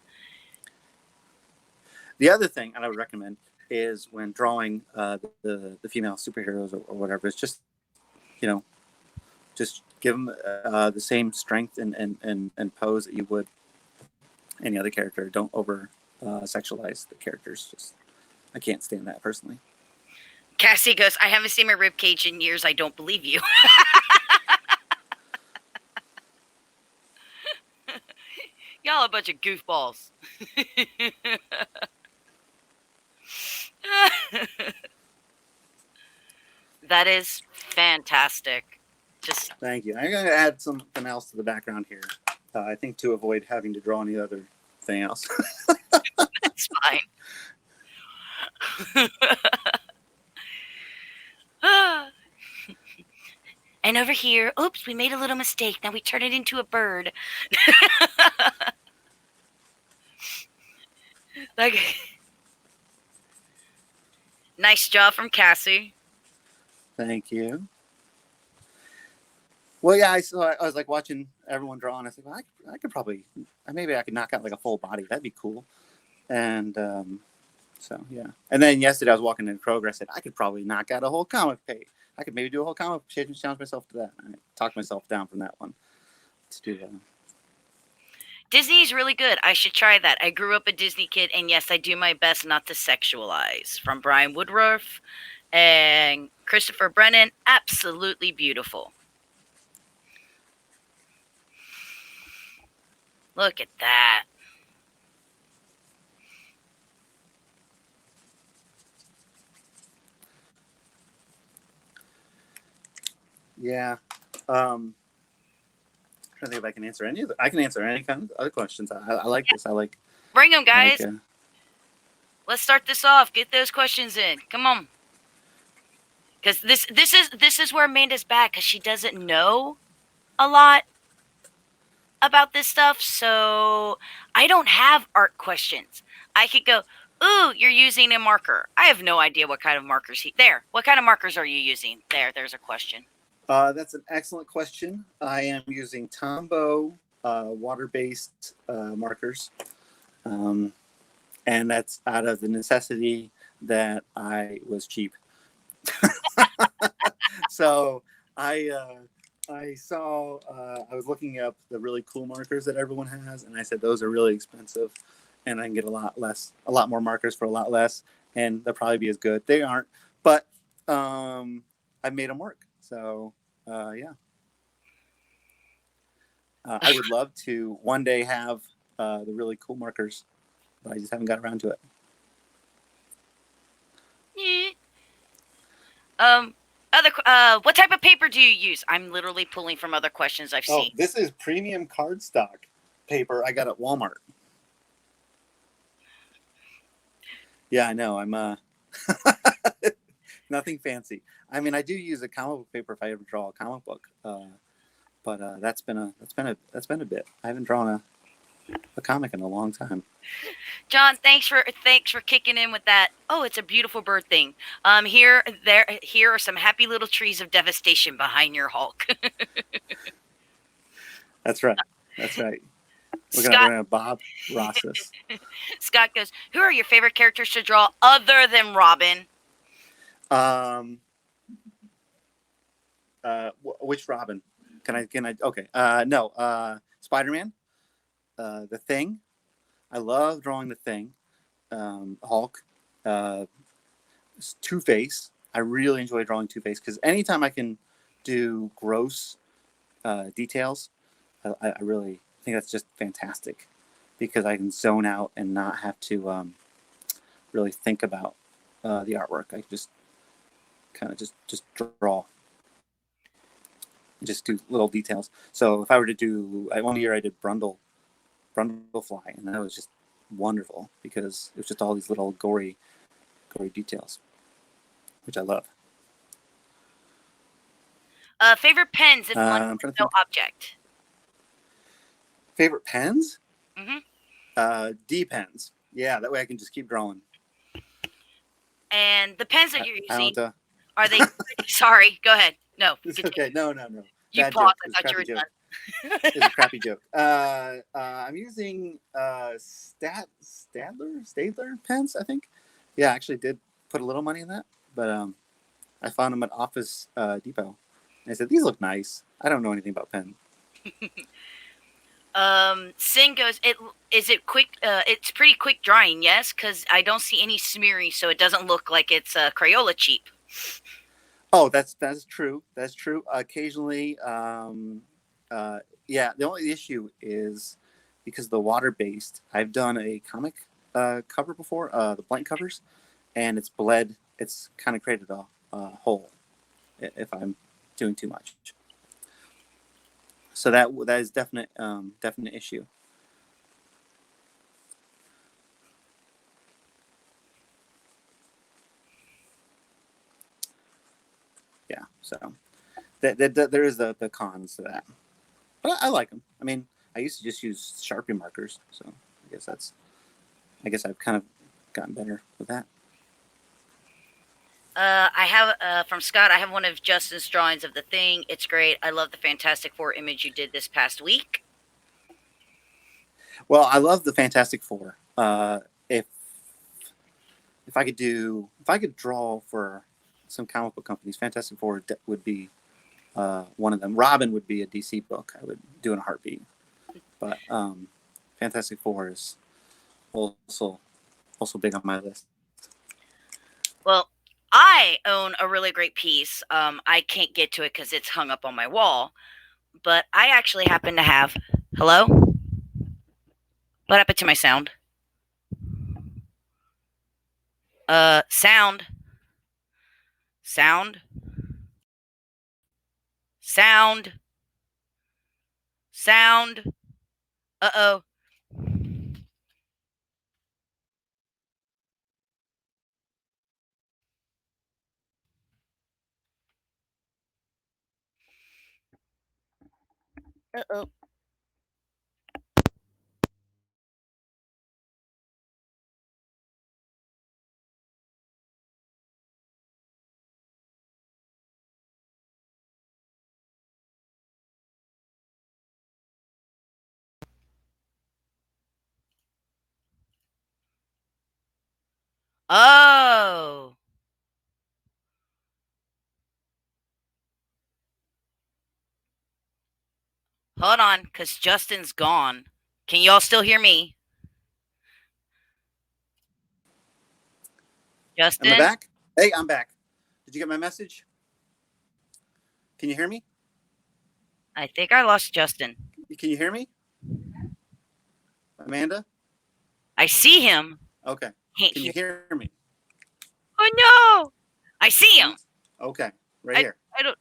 The other thing I would recommend is when drawing the female superheroes or whatever, it's just, just give them the same strength and pose that you would any other character. Don't over sexualize the characters. I can't stand that personally. Cassie goes, I haven't seen my rib cage in years. I don't believe you. Y'all a bunch of goofballs. That is fantastic. Just Thank you. I'm going to add something else to the background here. I think to avoid having to draw any other thing else. it's fine. And over here, oops, we made a little mistake. Now we turn it into a bird. Like, nice job from Cassie. Thank you. Well, yeah, I was like watching everyone draw, and I said, well, I could probably, maybe I could knock out like a full body. That'd be cool. And so, yeah. And then yesterday I was walking in Kroger. I said, I could probably knock out a whole comic page. I could maybe do a whole comic page and challenge myself to that. I talked myself down from that one to do that. Disney's really good. I should try that. I grew up a Disney kid, and yes, I do my best not to sexualize. From Brian Woodruff and Christopher Brennan, absolutely beautiful. Look at that. Yeah. I'm trying to think if I can answer any of the, I can answer any kind of other questions. I like this. I like. Bring them, guys. Like, Let's start this off. Get those questions in. Come on. Because this is where Amanda's bad, because she doesn't know a lot about this stuff. So I don't have art questions. I could go, ooh, you're using a marker. I have no idea what kind of markers there. What kind of markers are you using? There's a question. That's an excellent question. I am using Tombow water-based markers. And that's out of the necessity that I was cheap. So I saw, I was looking up the really cool markers that everyone has, and I said, those are really expensive, and I can get a lot more markers for a lot less, and they'll probably be as good. They aren't, but I made them work. So yeah. I would love to one day have the really cool markers, but I just haven't got around to it. What type of paper do you use? I'm literally pulling from other questions I've seen. This is premium cardstock paper I got at Walmart. Yeah, I know. I'm nothing fancy. I mean, I do use a comic book paper if I ever draw a comic book, but that's been a bit. I haven't drawn a comic in a long time. John, thanks for kicking in with that. Oh, it's a beautiful bird thing. Here are some happy little trees of devastation behind your Hulk. That's right. That's right. We're gonna Bob Ross this. Scott goes, who are your favorite characters to draw other than Robin? Which Robin? Can I? Okay. No. Spider-Man. The Thing. I love drawing the Thing. Hulk. Two-Face. I really enjoy drawing Two-Face because anytime I can do gross details, I really think that's just fantastic because I can zone out and not have to really think about the artwork. I just kind of just draw. Just do little details. So if I were to do, one year I did Brundlefly, and that was just wonderful because it was just all these little gory details, which I love. Favorite pens and one no object. Favorite pens? Mm-hmm. D pens. Yeah, that way I can just keep drawing. And the pens that you're using, are they? Sorry, go ahead. No, it's okay. No. You paused. I thought you were done. It's a crappy joke. I'm using Stadler pens, I think. Yeah, I actually did put a little money in that, but I found them at Office Depot. And I said, these look nice. I don't know anything about pen. Singh goes, is it quick? It's pretty quick drying, yes, because I don't see any smearing, so it doesn't look like it's Crayola cheap. Oh, that's true. That's true. Occasionally, yeah. The only issue is because the water-based. I've done a comic cover before, the blank covers, and it's bled. It's kind of created a hole. if I'm doing too much. So that is definite issue. Yeah, so there is the cons to that, but I like them. I mean, I used to just use Sharpie markers, so I guess I've kind of gotten better with that. I have from Scott. I have one of Justin's drawings of the Thing. It's great. I love the Fantastic Four image you did this past week. Well, I love the Fantastic Four. If I could draw for some comic book companies, Fantastic Four would be one of them. Robin would be a DC book I would do in a heartbeat. But Fantastic Four is also big on my list. Well, I own a really great piece. I can't get to it because it's hung up on my wall. But I actually happen to have... Hello? What happened to my sound? Sound. Sound. Sound. Sound. Uh-oh. Uh-oh. Oh. Hold on, because Justin's gone. Can y'all still hear me? Justin? Am I back? Hey, I'm back. Did you get my message? Can you hear me? I think I lost Justin. Can you hear me? Amanda? I see him. Okay. Can you hear me? Oh, no. I see him. Okay. Right here. I don't...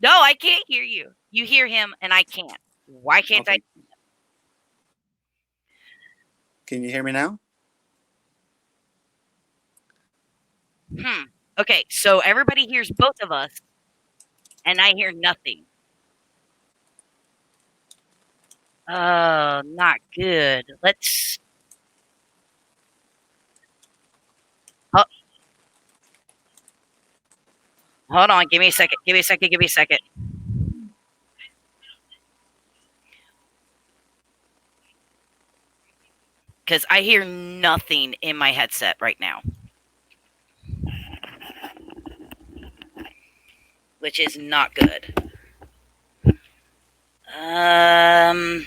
No, I can't hear you. You hear him, and I can't. Why can't I? Can you hear me now? Okay, so everybody hears both of us, and I hear nothing. Oh, not good. Let's... Oh. Hold on. Give me a second. Give me a second. Give me a second. Because I hear nothing in my headset right now. Which is not good. I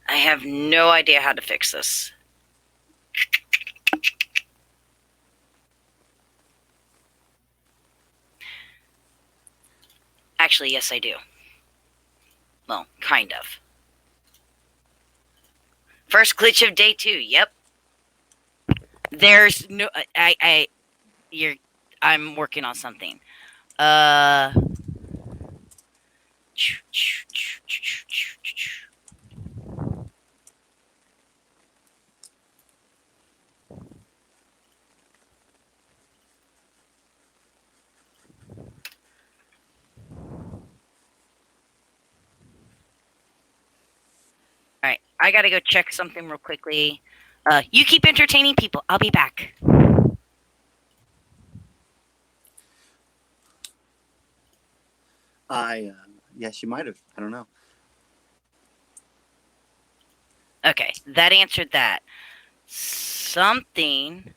have no idea how to fix this. Actually, yes, I do. Well, kind of. First glitch of day 2. Yep. There's no... I'm working on something. Alright, I gotta go check something real quickly. You keep entertaining people. I'll be back. Yes, you might have. I don't know. Okay, that answered that. Something.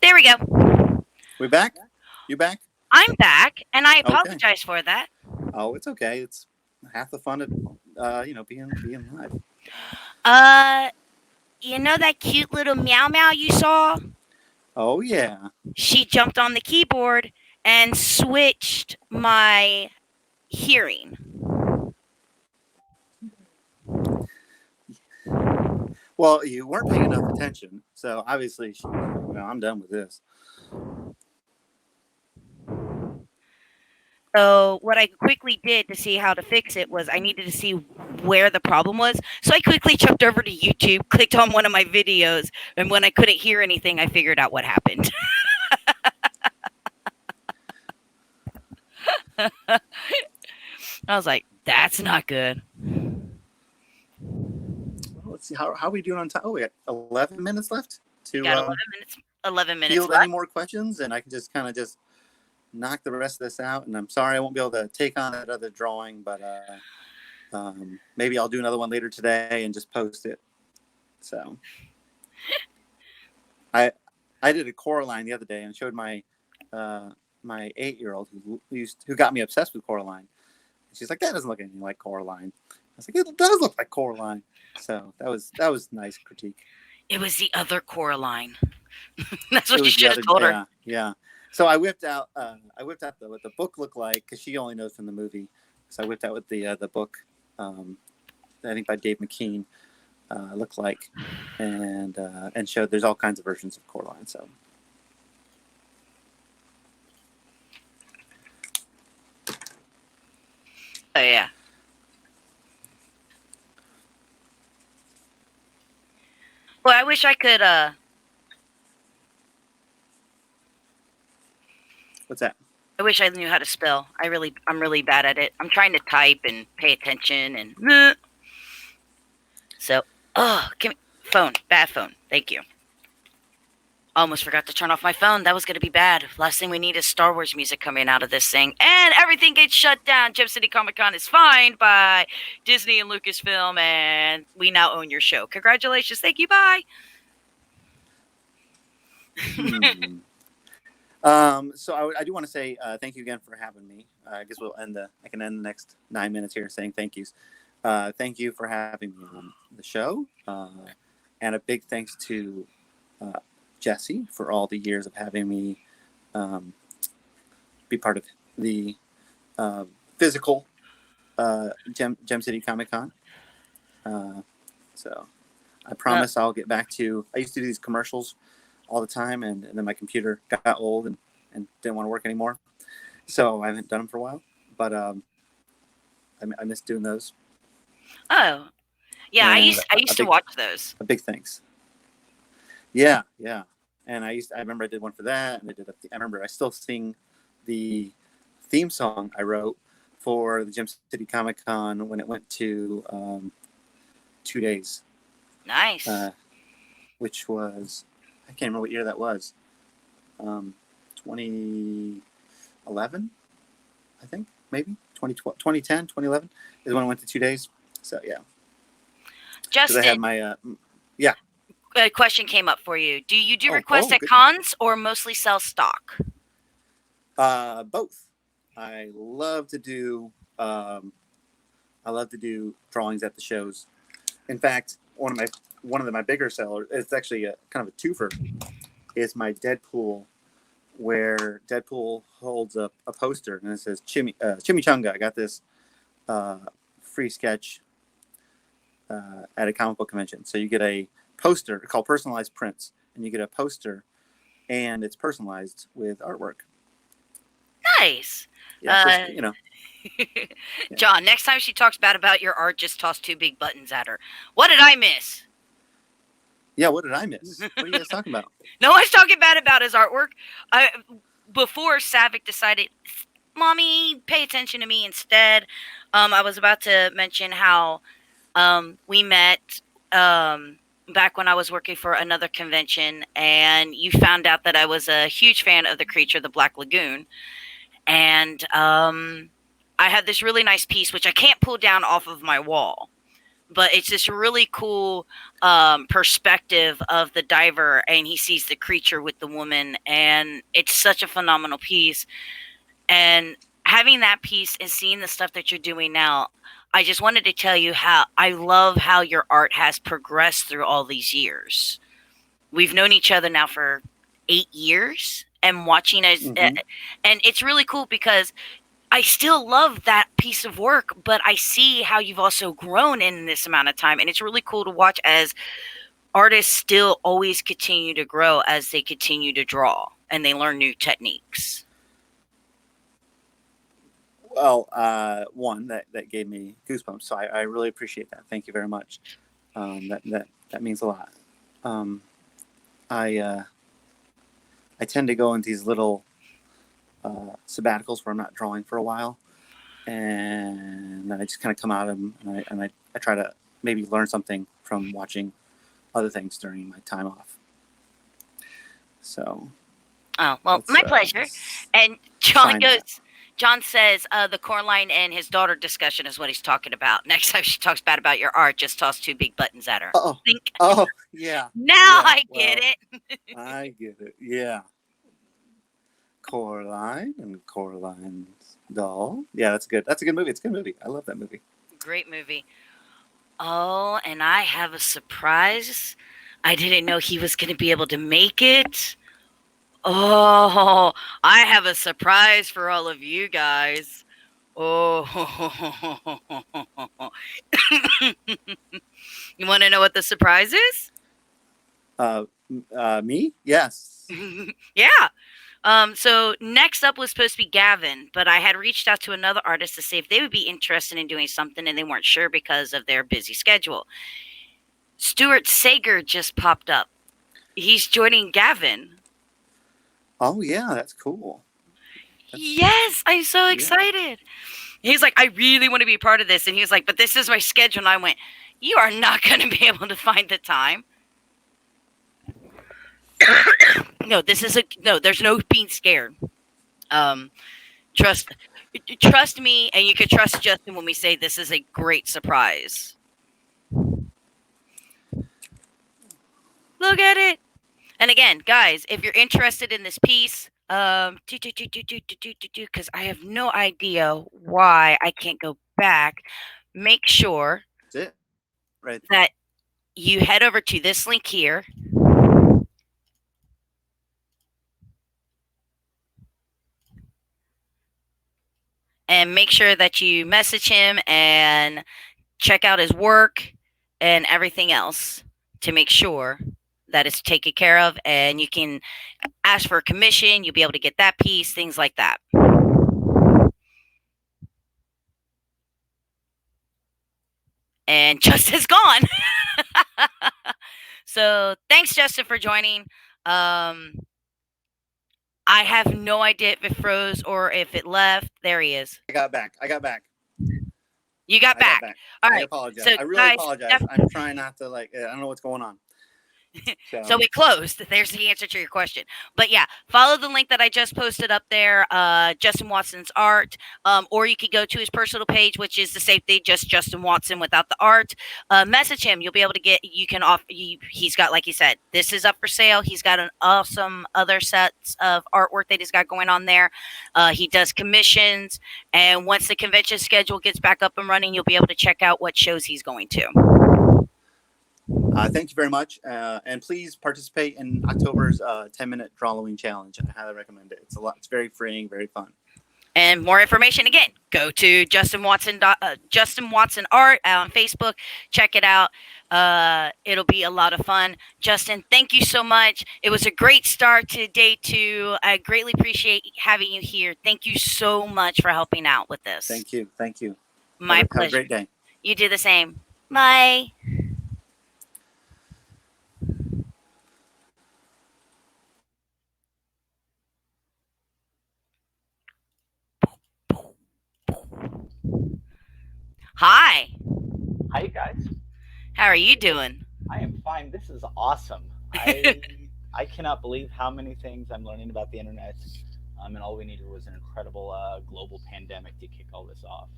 There we go. We back? You back? I'm back, and I apologize for that. Oh, it's okay. It's half the fun of being live. You know that cute little meow meow you saw? Oh yeah. She jumped on the keyboard and switched my hearing. Well, you weren't paying enough attention, so obviously well, I'm done with this. So what I quickly did to see how to fix it was I needed to see where the problem was. So I quickly jumped over to YouTube, clicked on one of my videos, and when I couldn't hear anything, I figured out what happened. I was like, that's not good. Well, let's see, how are we doing on time? Oh, we got 11 minutes left to Got 11 minutes field left. any more questions, and I can just kind of just knock the rest of this out. And I'm sorry I won't be able to take on that other drawing, but maybe I'll do another one later today and just post it. So I did a Coraline the other day and showed my my 8-year-old who got me obsessed with Coraline. She's like, that doesn't look anything like Coraline. I was like, it does look like Coraline. So that was nice critique. It was the other Coraline. That's what you should have told her. Yeah. So I whipped out what the book looked like, because she only knows from the movie. So I whipped out what the book, I think by Dave McKean, looked like, and showed there's all kinds of versions of Coraline. So. Oh yeah. Well, I wish I could. What's that? I wish I knew how to spell. I'm really bad at it. I'm trying to type and pay attention and. So, give me phone. Bad phone. Thank you. Almost forgot to turn off my phone. That was going to be bad. Last thing we need is Star Wars music coming out of this thing. And everything gets shut down. Gem City Comic Con is fined by Disney and Lucasfilm, and we now own your show. Congratulations. Thank you. Bye. So I do want to say thank you again for having me. I guess I can end the next 9 minutes here saying thank yous. Thank you for having me on the show. And a big thanks to Jesse for all the years of having me be part of the physical Gem City Comic Con. So I promise I'll get back to. I used to do these commercials all the time, and then my computer got old and didn't want to work anymore. So I haven't done them for a while, but I miss doing those. Oh, yeah. And I used to watch those. A big thanks. Yeah. And I remember I did one for that, and I remember I still sing the theme song I wrote for the Gem City Comic Con when it went to 2 days. Nice. Which was, I can't remember what year that was. 2011, I think, maybe 2010, 2011 is when I went to 2 days. So yeah. Justin, I had my yeah. A question came up for you. Do you do requests at cons or mostly sell stock? Both. I love to do drawings at the shows. In fact, one of my bigger sellers, it's actually a kind of a twofer, is my Deadpool, where Deadpool holds up a poster and it says Chimichanga. I got this free sketch at a comic book convention. So you get a poster called Personalized Prints, and you get a poster, and it's personalized with artwork. Nice. Yeah, just, Yeah. John, next time she talks bad about your art, just toss 2 big buttons at her. What did I miss? Yeah, what did I miss? What are you guys talking about? No one's talking bad about his artwork. Before Savick decided, Mommy, pay attention to me instead, I was about to mention how we met back when I was working for another convention, and you found out that I was a huge fan of the creature, the Black Lagoon. And I had this really nice piece, which I can't pull down off of my wall, but it's this really cool perspective of the diver, and he sees the creature with the woman, and it's such a phenomenal piece. And having that piece and seeing the stuff that you're doing now, I just wanted to tell you how I love how your art has progressed through all these years. We've known each other now for 8 years, and watching us, and it's really cool because I still love that piece of work, but I see how you've also grown in this amount of time, and it's really cool to watch as artists still always continue to grow as they continue to draw and they learn new techniques? Well, one that gave me goosebumps, so I really appreciate that. Thank you very much. That means a lot. Um, I I tend to go into these little sabbaticals where I'm not drawing for a while, and then I just kind of come out of them, and I try to maybe learn something from watching other things during my time off. So. Oh, well, my pleasure. And John goes. John says the core line and his daughter discussion is what he's talking about. Next time she talks bad about your art, just toss two big buttons at her. Oh, Think. Oh, yeah. Now Yeah, I get it. I get it. Yeah. Coraline and Coraline's doll. Yeah, that's good. That's a good movie. It's a good movie. I love that movie. Great movie. Oh, and I have a surprise. I didn't know he was going to be able to make it. Oh, I have a surprise for all of you guys. Oh, you want to know what the surprise is? Me? Yes. Yeah. So next up was supposed to be Gavin, but I had reached out to another artist to see if they would be interested in doing something, and they weren't sure because of their busy schedule. Stuart Sayger just popped up. He's joining Gavin. Oh, yeah, that's cool. Yes, I'm so excited. Yeah. He's like, I really want to be part of this. And he was like, but this is my schedule. And I went, you are not going to be able to find the time. No, there's no being scared. Trust me, and you can trust Justin when we say this is a great surprise. Look at it. And again, guys, if you're interested in this piece, because I have no idea why I can't go back, make sure That's it. Right. that you head over to this link here. And make sure that you message him and check out his work and everything else to make sure that it's taken care of, and you can ask for a commission. You'll be able to get that piece, things like that. And Justin's gone. So thanks, Justin, for joining. I have no idea if it froze or if it left. There he is. I got back. You got back. All right. I apologize. So, I really guys, apologize. I'm trying not to I don't know what's going on. So we closed. There's the answer to your question. But yeah, follow the link that I just posted up there, Justin Watson's art, or you could go to his personal page, which is the same thing, just Justin Watson without the art. Message him. You'll be able to get. You can off. He's got, like he said, this is up for sale. He's got an awesome other sets of artwork that he's got going on there. He does commissions, and once the convention schedule gets back up and running, you'll be able to check out what shows he's going to. Thank you very much. And please participate in October's 10-minute Drawing Challenge. I highly recommend it. It's very freeing, very fun. And more information, again, go to Justin Watson Art on Facebook. Check it out. It'll be a lot of fun. Justin, thank you so much. It was a great start to day 2. I greatly appreciate having you here. Thank you so much for helping out with this. Thank you. My pleasure. Have a great day. You do the same. Bye. Hi. Hi, you guys. How are you doing? I am fine. This is awesome. I cannot believe how many things I'm learning about the internet. And all we needed was an incredible global pandemic to kick all this off.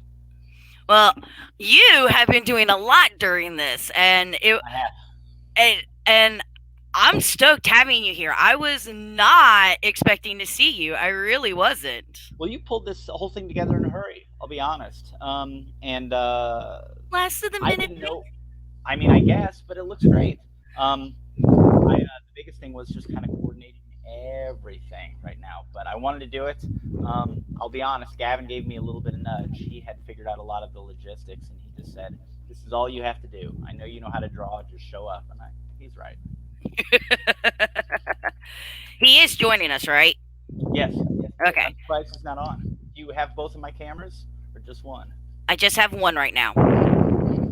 Well, you have been doing a lot during this, and I'm stoked having you here. I was not expecting to see you. I really wasn't. Well, you pulled this whole thing together in a hurry. I'll be honest. Last of the minute. I didn't know. I mean, I guess, but it looks great. The biggest thing was just kind of coordinating everything right now, but I wanted to do it. I'll be honest. Gavin gave me a little bit of nudge. He had figured out a lot of the logistics, and he just said, "This is all you have to do. I know you know how to draw. Just show up." And He's right. He is joining us, right? Yes. Okay. I'm surprised he's not on. Do you have both of my cameras or just one? I just have one right now.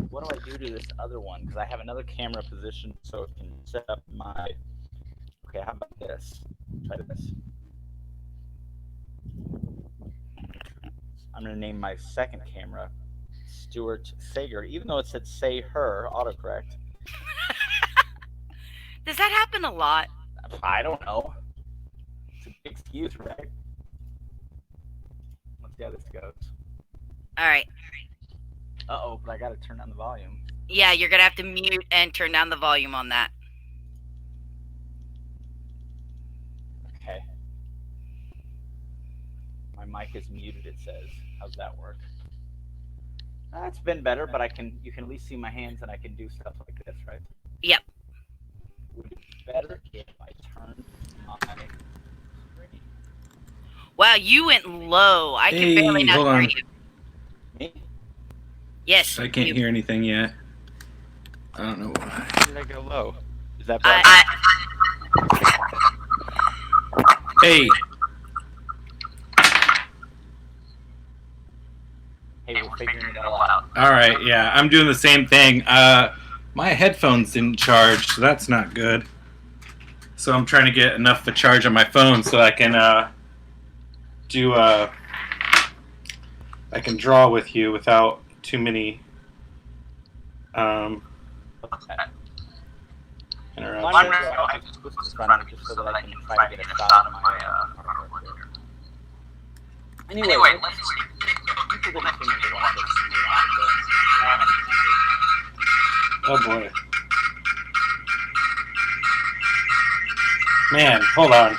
What do I do to this other one? Because I have another camera positioned so it can set up my... Okay, how about this? Try this. I'm going to name my second camera Stuart Sayger, even though it said say her autocorrect. Does that happen a lot? I don't know. It's a big excuse, right? Let's see how this goes. All right. Uh-oh, but I got to turn down the volume. Yeah, you're going to have to mute and turn down the volume on that. Okay. My mic is muted, it says. How's that work? It's been better, but you can at least see my hands and I can do stuff like this, right? Yep. Would it be better if I turned my screen? Wow, you went low. I can barely not hold hear on. you. Me? Yes. I can't hear anything yet. I don't know why. Why did I go low? Is that better? Hey, Hey, we're figuring it all out. all right, yeah, I'm doing the same thing. My headphones didn't charge, so that's not good. So I'm trying to get enough to charge on my phone so I can I can draw with you without too many interruptions. I just put this running just so that I can try to get a shot of my artwork there. Anyway, let's see. People didn't seem to want this. Oh boy. Man, hold on.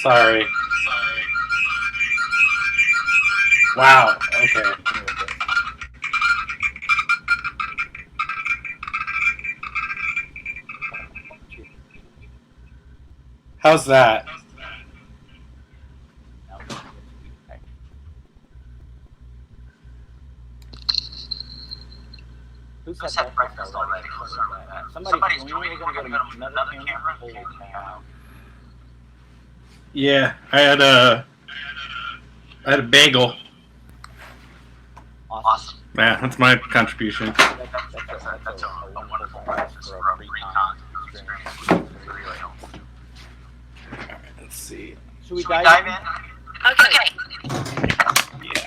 Sorry. Wow, okay. How's that? Who's had breakfast already? Somebody's joining. We're going to go to another camera. Holy cow. Yeah, I had a bagel. Awesome. Yeah, that's my contribution. That's a wonderful price for a pre-con experience. Let's see. Should we dive in? Okay. Yeah.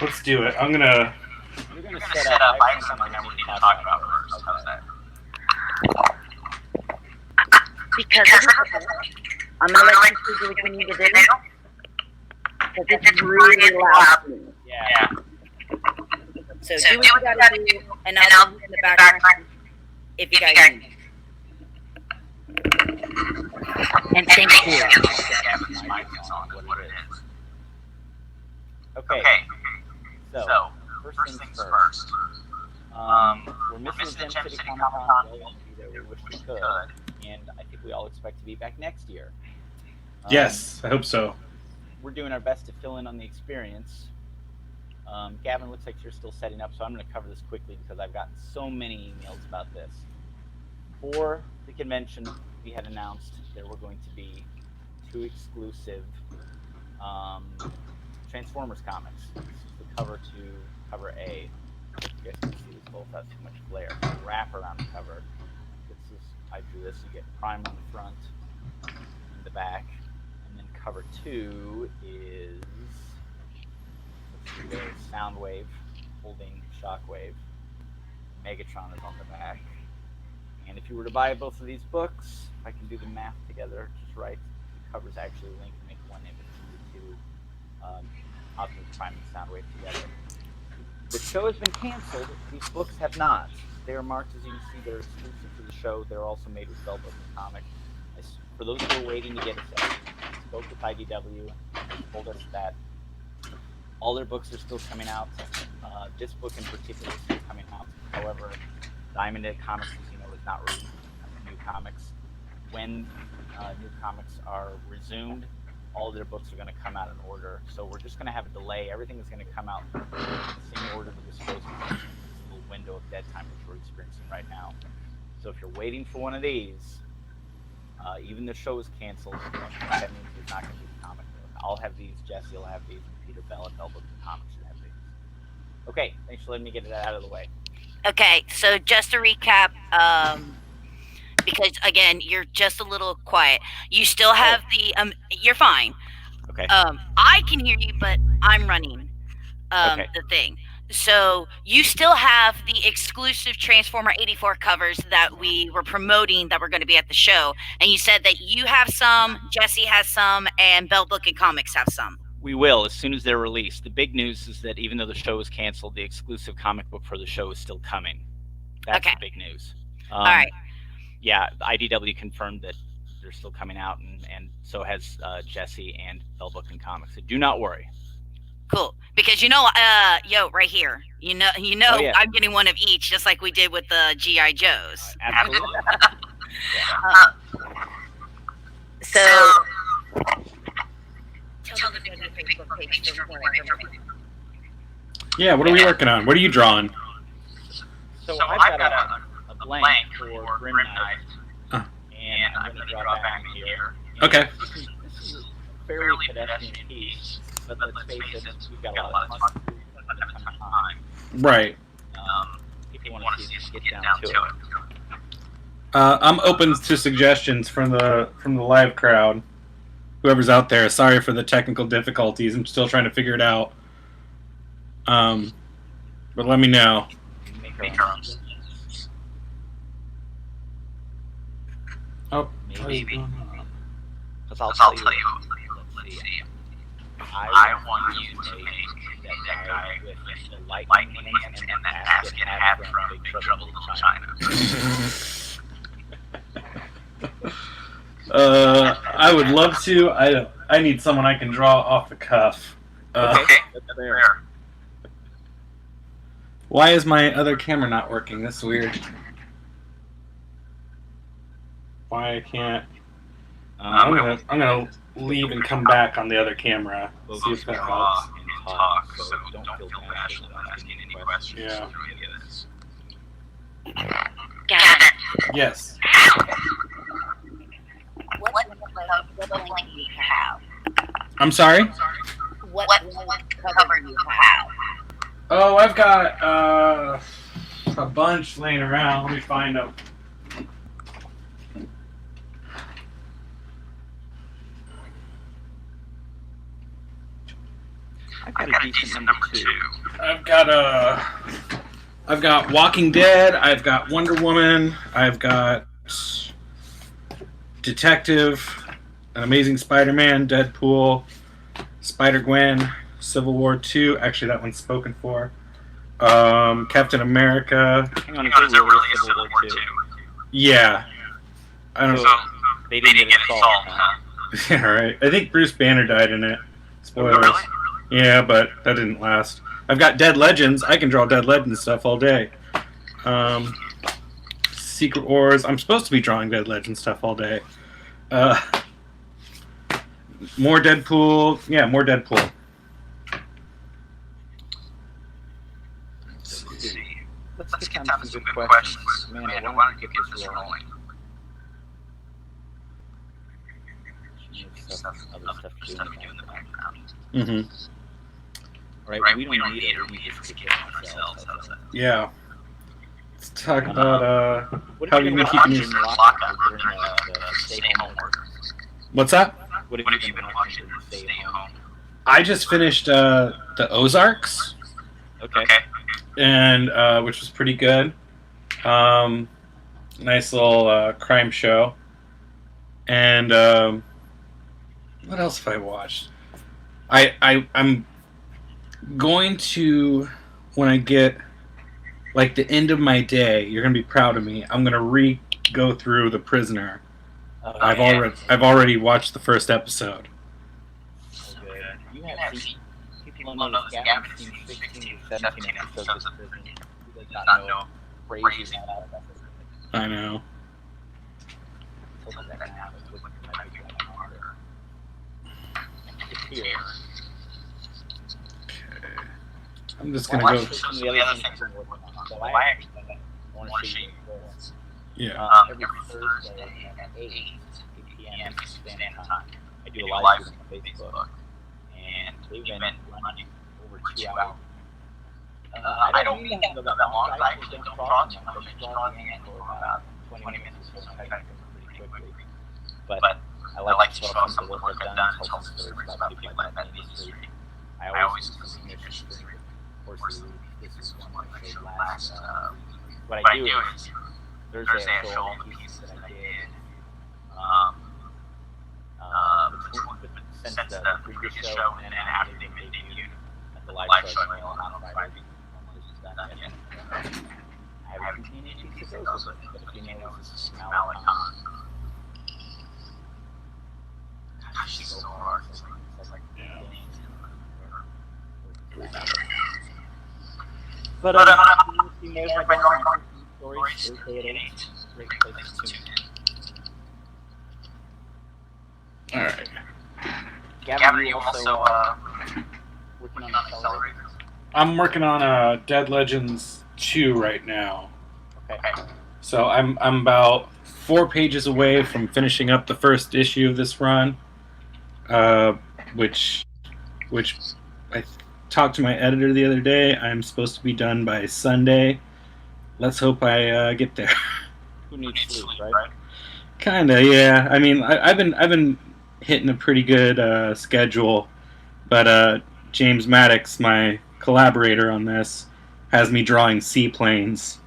Let's do it. I'm gonna. You're going to set up. I have something that we need to talk about first. How's that? Because I'm going to let you do what you need to do. Because it's really loud for me. Yeah. So do what you got to do, and I'll do in the background if you guys need. And thank you. Okay. So, first things first. We're missing the Gem City Comic-Con. We wish we could. And I think we all expect to be back next year. Yes, I hope so. We're doing our best to fill in on the experience. Gavin, looks like you're still setting up, so I'm going to cover this quickly because I've gotten so many emails about this. For the convention, we had announced there were going to be 2 exclusive Transformers comics. This is the cover to cover A. You guys can see this both without too much glare. Wrap around the cover. I drew this. You get Prime on the front and the back, and then cover 2 is Soundwave holding Shockwave. Megatron is on the back. And if you were to buy both of these books, if I can do the math together just right, the covers actually link to make one image to Optimus Prime and Soundwave together. The show has been canceled. These books have not. They are marked, as you can see, they're exclusive to the show. They're also made with Velvet Comics. For those who are waiting to get us out, I spoke with IDW and they told us that all their books are still coming out. This book in particular is still coming out. However, Diamond Comics, as you know, is not releasing new comics. When new comics are resumed, all of their books are going to come out in order. So we're just going to have a delay. Everything is going to come out in the same order that we're supposed to. This little window of dead time which we're experiencing right now. So if you're waiting for one of these, even the show is canceled. That means there's not going to be the comic book. I'll have these. Jesse will have these. And Peter Bell at Bell Books and Comics should have these. Okay, thanks for letting me get that out of the way. Okay, so just to recap, because again, you're just a little quiet. You still have the you're fine. Okay. I can hear you, but I'm running Okay. the thing. So you still have the exclusive Transformer 84 covers that we were promoting that were going to be at the show, and you said that you have some, Jesse has some, and Bell Book and Comics have some. We will as soon as they're released. The big news is that even though the show is canceled, the exclusive comic book for the show is still coming. That's Okay. the big news. All right. Yeah, IDW confirmed that they're still coming out, and so has Jesse and Bell Book and Comics. So do not worry. Cool. Because right here, Oh, yeah. I'm getting one of each, just like we did with the G.I. Joes. Absolutely. So, tell them to go to the Facebook page for more information. Yeah, what are we working on? What are you drawing? So I've got a blank for Grim Knight, and I'm going to draw back here. Okay. This is a fairly pedestrian piece, but let's face it, we've got a lot of time. Right. People want to see us get down to it. I'm open to suggestions from the live crowd. Whoever's out there, sorry for the technical difficulties. I'm still trying to figure it out. But let me know. Make our own. Oh, Maybe. Because I'll tell you. Let's see. I want you to make that guy with the lightning hands and the asket hat from Big Trouble in Little China. I would love to. I need someone I can draw off the cuff. Okay, that's fair. Why is my other camera not working? That's weird. Why I can't? I'm gonna leave and come back on the other camera. See if that helps. Talk, so don't feel bashful about asking any questions. Yeah. Gavin, Yes. what blank do you have? I'm sorry? What cover do you have? Oh, I've got a bunch laying around. Let me find them. I've got a decent number 2. I've got Walking Dead. I've got Wonder Woman. I've got Detective, An Amazing Spider-Man, Deadpool, Spider-Gwen, Civil War 2. Actually, that one's spoken for. Captain America. Hang on, is there really a Civil War 2? Yeah. I don't know. So they didn't get it solved, huh? Yeah, right. I think Bruce Banner died in it. Spoilers. Really? Yeah, but that didn't last. I've got Dead Legends. I can draw Dead Legends stuff all day. Secret Wars. I'm supposed to be drawing Dead Legends stuff all day. More Deadpool. Yeah, more Deadpool. Let's see. Let's get down to some good questions. Amanda, why don't you get this rolling? Other stuff to do in the background. Mm-hmm. Right, we don't need it. We just take care of ourselves. Yeah. Let's talk about What how have you you been been keeping watching your... in your lockup during the stay-home order? What's that? What have you been watching during the stay-home? I just finished the Ozarks, Okay. and which was pretty good. Nice little crime show. And what else have I watched? I'm going to, when I get like the end of my day, you're gonna be proud of me. I'm gonna go through The Prisoner. I've already watched the first episode. Okay. You have seen, people don't know this. Gavin's seen 16 or 17 episodes of The Prisoner. He does not know crazy about it. I know. Here. I'm just gonna go. Some of the other things I'm working on. So I actually want to see Yeah. Every Thursday at 8 p.m. Eastern Standard Time. I do a live stream on Facebook, and they've been running over 2 hours. I don't mean to go that long. I actually don't talk too much. I just draw the end for about 20 minutes or so. I type pretty quickly. But I like to show some of the work I've done, tell some stories about people I've met in the industry. I always do some commissions. Of course, this is one I showed last. What I do is Thursday I show all the pieces that I did. Since the previous show and then after they debuted at the live show on Friday. I haven't seen any pieces of those, but if you know, it's Malicon. Gosh, she's so hard. It's like But you see more of my drawing stories Thursday at 8. Great place to tune in. All right. Gavin, you also working on accelerators? I'm working on Dead Legends 2 right now. Okay. So I'm about 4 pages away from finishing up the first issue of this run, which I talked to my editor the other day. I'm supposed to be done by Sunday. Let's hope I get there. Who needs sleep, right? Kinda, yeah. I mean, I've been hitting a pretty good schedule, but James Maddox, my collaborator on this, has me drawing seaplanes.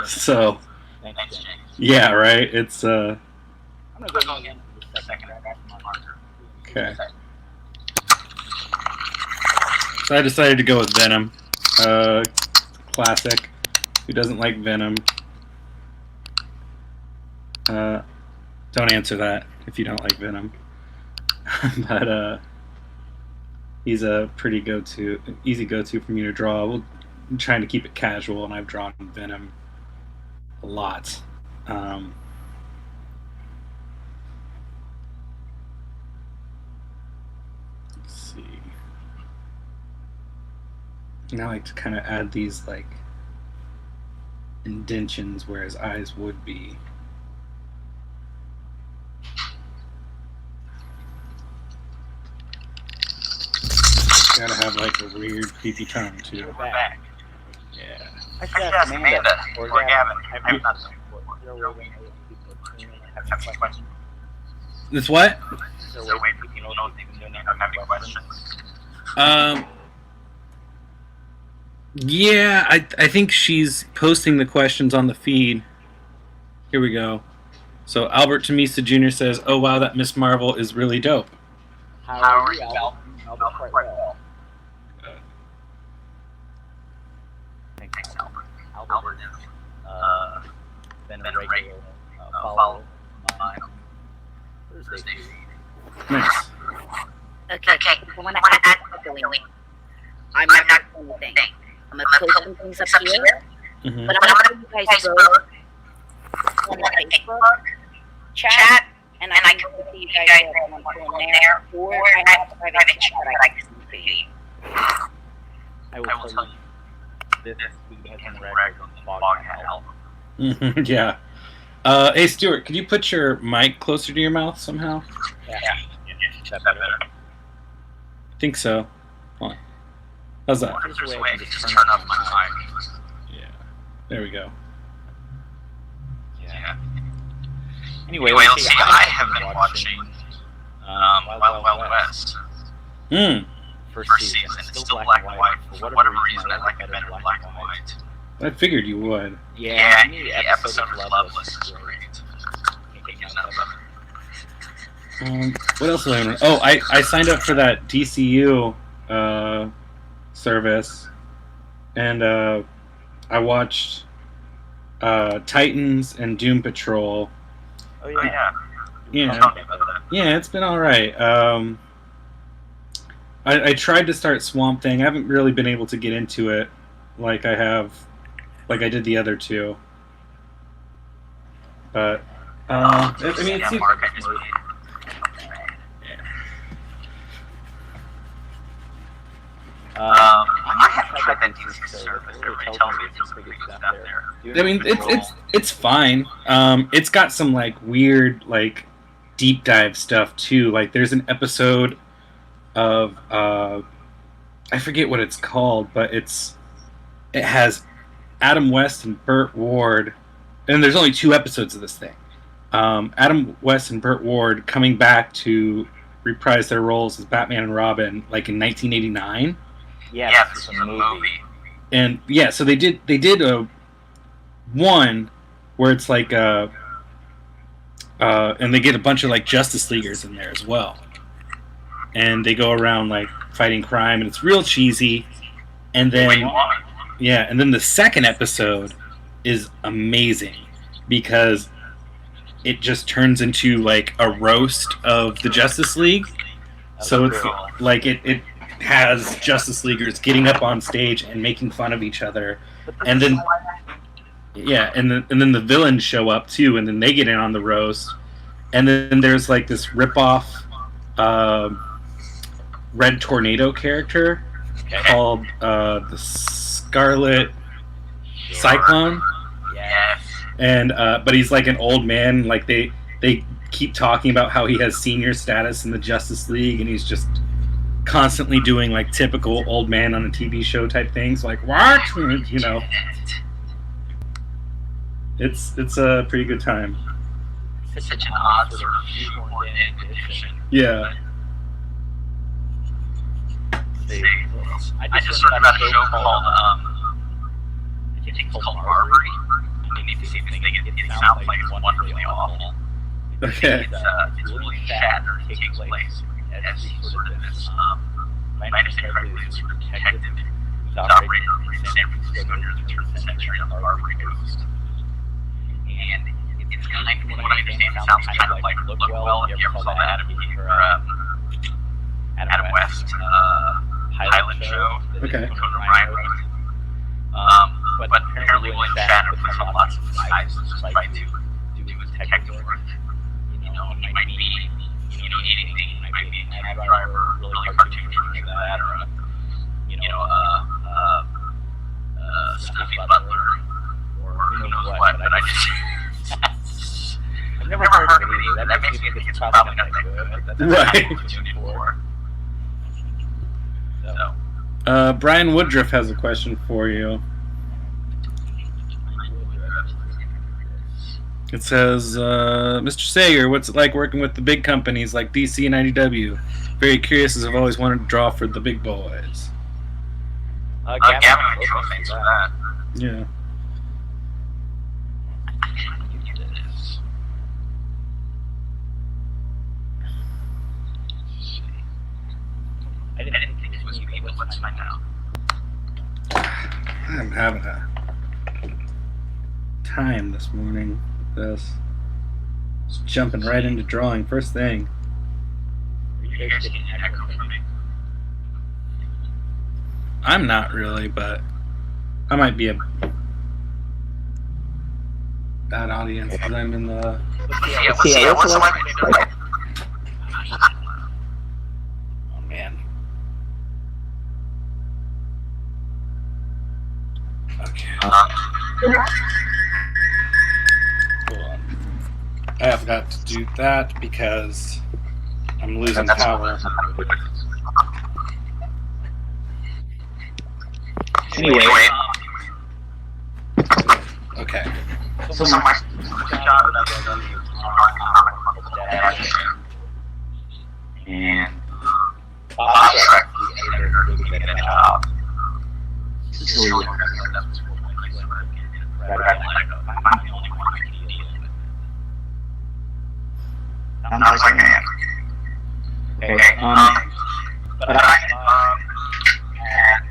So, Thanks, James. yeah, right. It's I'm gonna go again for the second marker. okay. So I decided to go with Venom. Classic. Who doesn't like Venom? Don't answer that if you don't like Venom. But he's a pretty easy go-to for me to draw. I'm trying to keep it casual, and I've drawn Venom a lot. Let's see. And I like to kind of add these like indentions where his eyes would be. Gotta have like a weird creepy tongue too. We're back. Yeah. I should ask Amanda or Gavin. I've not done before. Have some questions. This what? Is there a way for people to know if they've been doing it or having questions? Yeah, I think she's posting the questions on the feed. Here we go. So Albert Tamisa Jr. says, "Oh wow, that Miss Marvel is really dope." How are you, Albert? Albert, quite well. Thanks, Albert. Albert has been a regular follower of mine on Thursday feed. Nice. Okay, I want to add something. I'm not doing anything. I'm going to post some things up here, Mm-hmm. but I'm going to have you guys vote on the Facebook chat, and I can see you guys on there, or I have a private chat that I can see. I will tell you, this feed has been record on the Foghat album. Mm-hmm. Yeah. Hey Stuart, could you put your mic closer to your mouth somehow? Yeah. Is that better? I think so. Hold on. How's that? There's a way I can just turn up my mic. Yeah. There we go. Yeah. Anyway, let's see. I have been watching Wild Wild West. First season. It's still black and white. For whatever reason, I like it better black and white. I figured you would. Yeah, the episode of Loveless is great. Can't get enough of it. What else did I learn? Oh, I signed up for that DCU service, and I watched Titans and Doom Patrol. Oh yeah. Yeah. Yeah, it's been all right. I tried to start Swamp Thing. I haven't really been able to get into it like I did the other two. But I mean, it seems. I have check that DC service. Everybody tells me it's some pretty good stuff there. I mean, it's fine. It's got some like weird like deep dive stuff too. Like there's an episode of I forget what it's called, but it has Adam West and Burt Ward, and there's only 2 episodes of this thing. Adam West and Burt Ward coming back to reprise their roles as Batman and Robin, like in 1989. Yeah, this is a movie. And yeah, so they did a one where it's like and they get a bunch of like Justice Leaguers in there as well, and they go around like fighting crime, and it's real cheesy. And then and then the second episode is amazing because it just turns into like a roast of the Justice League. So it's like it has Justice Leaguers getting up on stage and making fun of each other, and then and then the villains show up too, and then they get in on the roast, and then there's like this rip-off Red Tornado character called the Scarlet Cyclone. Yes. And but he's like an old man. Like they keep talking about how he has senior status in the Justice League, and he's just constantly doing like typical old man on a TV show type things. Like what? You know, it's a pretty good time. Such an odd sort of shoehorned in addition. Yeah. I just heard about a show called I think it's called Marbury. I mean, if you see the thing, it sounds like it's wonderfully awful. Okay. It's really Shatner taking place as sort of this, my understanding correctly, this sort of detective who's operating in San Francisco during the turn of the century on the Barbary Coast. And it's kind of, from what I understand, it sounds kind of like Look Well, if you ever saw that, Adam West Highland show. Okay. Ryan wrote. But apparently William Shatner puts on lots of sizes to try to do detective work. You know, it might be, anything. It might be a cab driver, really cartoon version of that, or a stuffy butler, or who knows what. But I just I've never heard of it either. That makes me think it's probably not that good. But that's Right. what I'm tuning for. Brian Woodruff has a question for you. It says, Mr. Sayger, what's it like working with the big companies like DC and IDW? Very curious, as I've always wanted to draw for the big boys. Gavin, thanks for that. Yeah. I didn't think it was you. Let's find out. I'm having a time this morning with this. Just jumping right into drawing. First thing. Are you guys getting an echo from me? I'm not really, but I might be a bad audience because I'm in the... What's the mic? Oh, man. Okay. Hold on. I have got to do that because I'm losing power. Anyway, Okay. so my job and Bob's the editor who did that job. So we were I'm the only one who can deal with it. Sounds like I am. Okay. But I had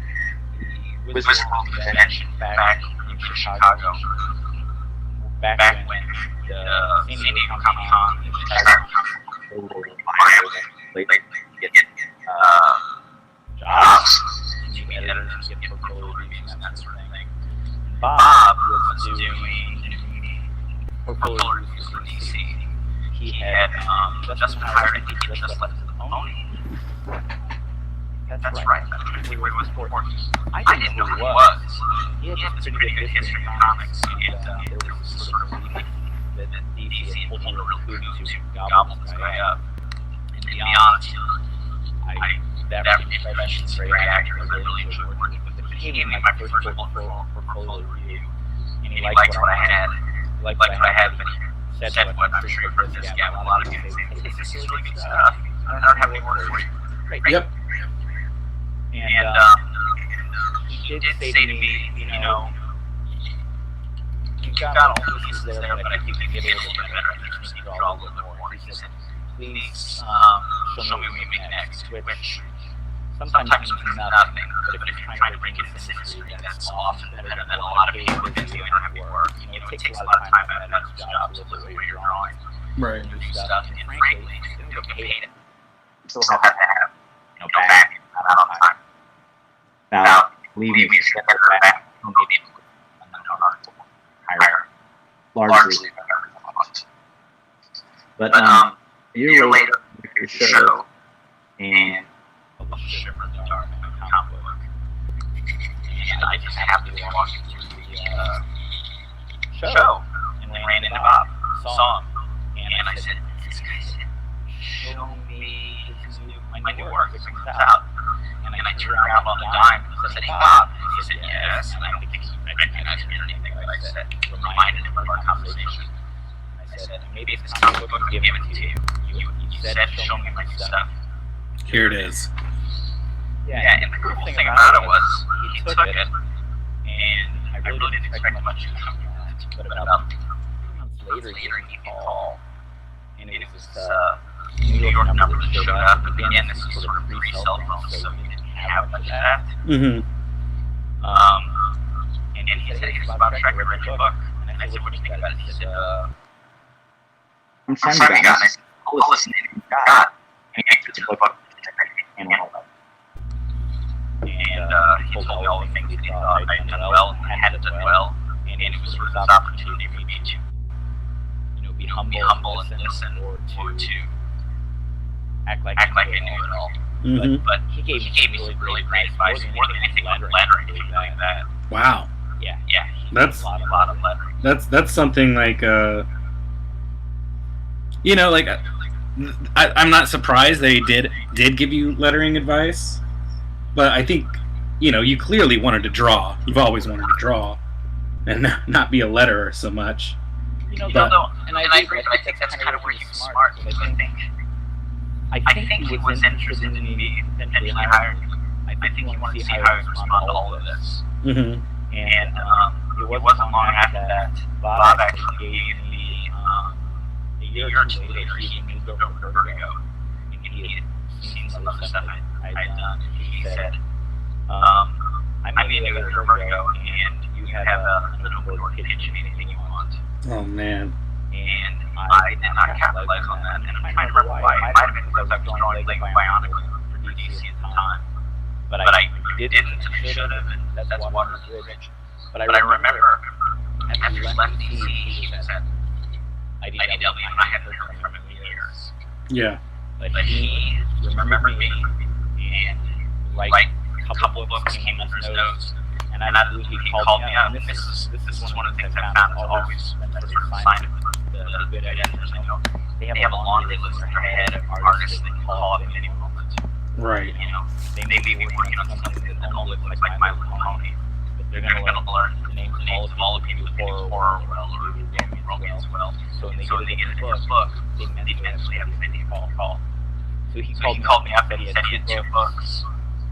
the Wizard World Convention back in Chicago. Back when the San Diego Comic-Con in Chicago they get jobs, new editors, get portfolio reviews, and that sort of thing. Bob was doing portfolio reviews for DC. He had just been hired, and he just left the pony. That's right. That's where he was born. I didn't know who he was. He had this pretty good history in comics, and there was this sort of belief that DC had pulled a real coup to gobble this guy up. And to be honest, that profession's very active. I really enjoyed working with him. But he gave me my first portfolio review, and he liked what I had. He liked what I had, but he said what I'm sure you've heard this, Gavin. A lot of people say, hey, this is really good stuff. I don't have any work for you. Great. Yep. And he did say to me, you know, you've got all the pieces there, but I think you can get a little bit better. I think you need to draw a little bit more. He said, please show me what we make next, which sometimes means nothing, but if you're trying to bring this industry, that's often better than a lot of people do and don't have to work. You know, it takes a lot of time at that job to look at what you're drawing. Right. Do stuff, and frankly, you don't get paid. You still have to have, you know, back out on time. Now, believe me, if you get her back, you'll need to hire largely. But a year later, your show, and published from the dark comic book, and I just happened to be walking through the show and ran into Bob, saw him, and I said, this guy said, show me my new work that comes out. And I turned around on the dime and said, hey, Bob. And he said, yes. And I don't think he recognized me or anything, but I said, reminded him of our conversation. And I said, maybe if this comic book was given to you, you said, show me my stuff. Here it is. Yeah, and the cool thing about it was, he took it, and I really didn't expect much from that. But about 3 months later, he called, and it was this New York number that showed up. Again, this is sort of free cell phone, so you didn't have much of that. Mm-hmm. And he said, hey, it's about Trek, I read your book. And I said, what do you think about it? He said, I'm sorry, God. I said, I'll listen to anything you got. And he answered the book, and all that. And he told me all the things he thought I'd done well and hadn't done well. And it was sort of this opportunity for me to, you know, be humble and listen, or to act like I knew it all. Mm-hmm. But he gave me really great advice, more than anything lettering, like that. Wow. Yeah. That's a lot of lettering. That's something like you know, like I'm not surprised they did give you lettering advice, but I think, you know, you clearly wanted to draw. You've always wanted to draw, and not be a letterer so much. You know, and I agree. But I think that's kind of where he was smart. I think he was interested in me potentially hiring me. I think he wanted to see how I would respond to all of this. Mm-hmm. And it wasn't long after that, Bob actually gave me a year or two later, he moved over to Vertigo, and he had seen some of the stuff I'd done. He said, I'm in the other Vertigo, and you have an open door kitchen, anything you want. Oh man. And I did not capitalize on that, and I'm trying to remember why. It might have been because I was drawing Lego Bionicle for DC at the time. But I didn't, and I should have, and that's Water's Bridge. But I remember, after he left DC, he was at IDW, and I hadn't heard from him in years. Yeah. But he remembered me, and like a couple of books came under his nose, and I believe he called me up. And this is one of the things I found has always been sort of a sign of the good editors. You know, they have a laundry list in their head of artists that they call up at any moment. Right. You know, they may be working on something that only looks like My Little Pony, but they're going to learn the names of all the people who horror well, or romance well. So when they get into his book, they mentally have to call. So he called me up and he said he had 2 books,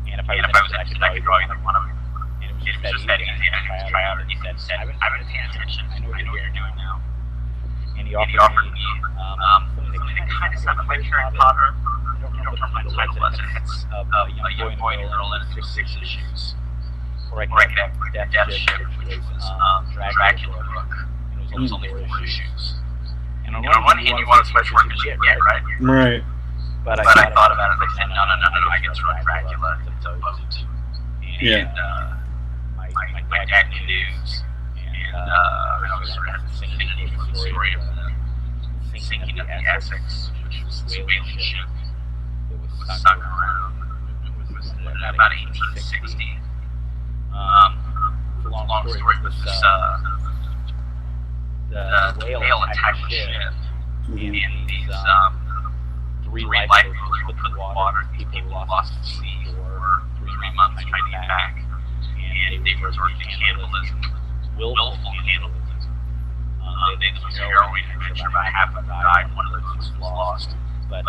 and if I was interested, I could draw either one of them. And it was just that easy. I could try out, and he said, I've been paying attention. I know what you're doing now. And he offered me something that kind of sounded like Harry Potter. I don't remember what the title was. It's a young boy and a girl in 6 issues. Or I could have Death Ship, which was Dracula book. And it was only 4 issues. And on one hand, you want to switch work as you get, right? Right. But I thought about it. I said, no, I get to run Dracula to boat. And my dad knew news. And I was sort of thinking the story of the sinking of the Essex, which was the whaling ship that was stuck around. It was 1960. It's a long story. The whale attacked the ship, and these three lifeboats were put in the water. People lost at sea for 3 months trying to get back, and they resorted to cannibalism, willful cannibalism. They was a harrowing adventure. About half of them died. One of them was lost, but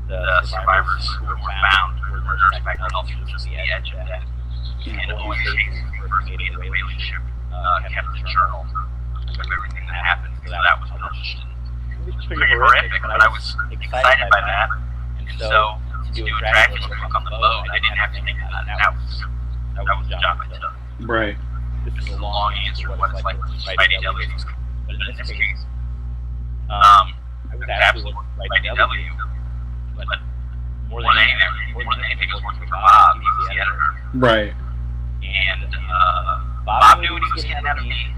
the survivors who were found were nursed back to health just the edge of that. And always first made a whaling ship kept a journal of everything that happened. So that was published. It was pretty horrific, but I was excited by that. And so to do a Dracula book on the boat, I didn't have to think about that. That was a job I took. Right. This is a long answer to what it's like to write IDWs. But in this case, I was absolutely writing IDW. But more than anything, I was working for Bob. He was the editor. Right. And Bob knew what he was getting out of me.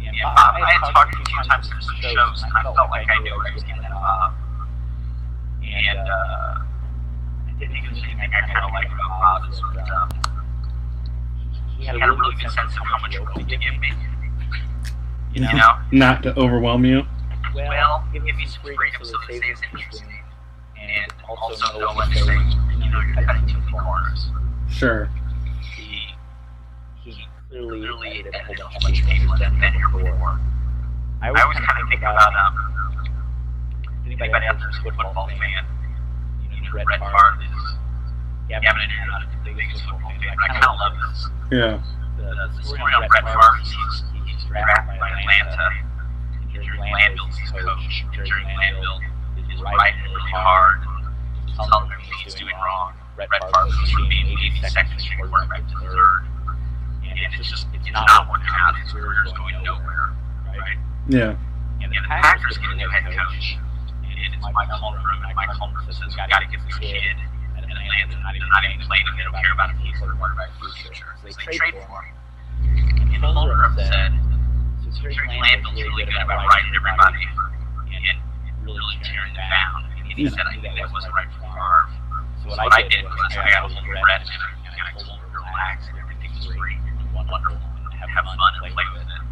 And Bob, I had talked to him a few times for some shows, and I felt like I knew what I was getting out of Bob. And I think the thing I kind of liked about Bob is that he had a really good sense of how much rope to give me. You know? Not to overwhelm you. Well, give me some freedom so that it stays interesting. And also know when to say, you're cutting too many corners. Sure. He clearly edited a whole bunch of people that have been here before. I always kind of think about anybody else who's a football fan. Red Favre is Gavin and Aaron are the biggest football fan. I kind of love this. Yeah. The story on Red Favre is he's drafted by Atlanta. And Jerry Landville's his coach. Jerry Landville is riding really hard, telling him he's doing wrong. Red Favre is being 82nd string quarterback to third. And it's not working out. His career is going nowhere, right? Yeah. And the Packers get a new head coach. And it's Mike Holmgren. Mike Holmgren says, we've got to get this kid at Atlanta. They're not even playing him. They don't care about him. He's the quarterback future. So they trade for him. And Holmgren said, so Jerry Landville's really good about writing everybody and really tearing them down. And he said, I knew that wasn't right for Favre. So what I did was I got a hold of Brett and I told him to relax and everything's great and wonderful and have fun and play with it.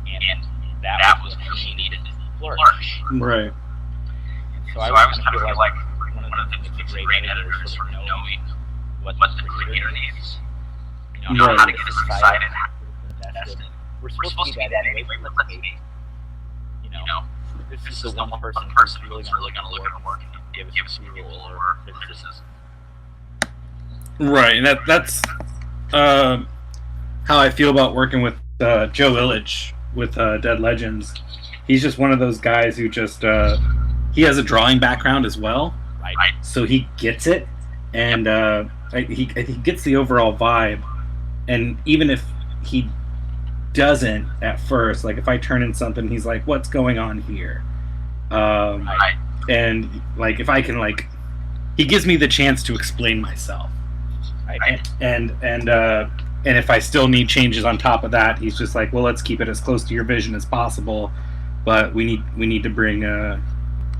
And that was what he needed to flourish. Right. So I always kind of feel like one of the things that's a great editor is sort of knowing what the reader needs. How to get us excited, how to invest it. We're supposed to be that anyway, but let's be. This is the one person who's really going to look at our work and give us approval or criticism. Right, and that's how I feel about working with Joe Illich with Dead Legends. He's just one of those guys who just he has a drawing background as well, right? So he gets it, and he gets the overall vibe. And even if he doesn't at first, like if I turn in something, he's like, "What's going on here?" And like if I can he gives me the chance to explain myself. Right. And if I still need changes on top of that, he's just like, well, let's keep it as close to your vision as possible, but we need to bring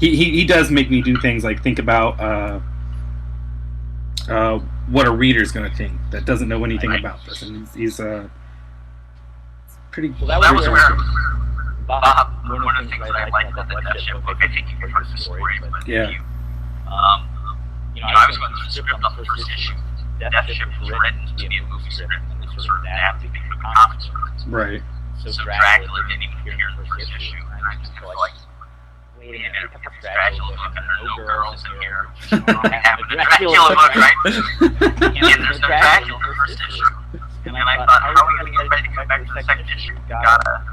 he does make me do things like think about what a reader's going to think that doesn't know anything about this, and he's pretty. Well, that was where Bob. One of the things that I liked about that ship book, I think you heard the story, but yeah. I was going through the script on the first issue. Death Ship was written to be a movie script, and they sort of adapted it to a comic script. Right. So Dracula didn't even appear in the first issue, and I just feel like, wait a minute, we got this Dracula book, and there are no girls in here. I have a Dracula book, right? And there's no Dracula in the first issue. And I thought, how are we going to get ready to come back to the second issue? We gotta.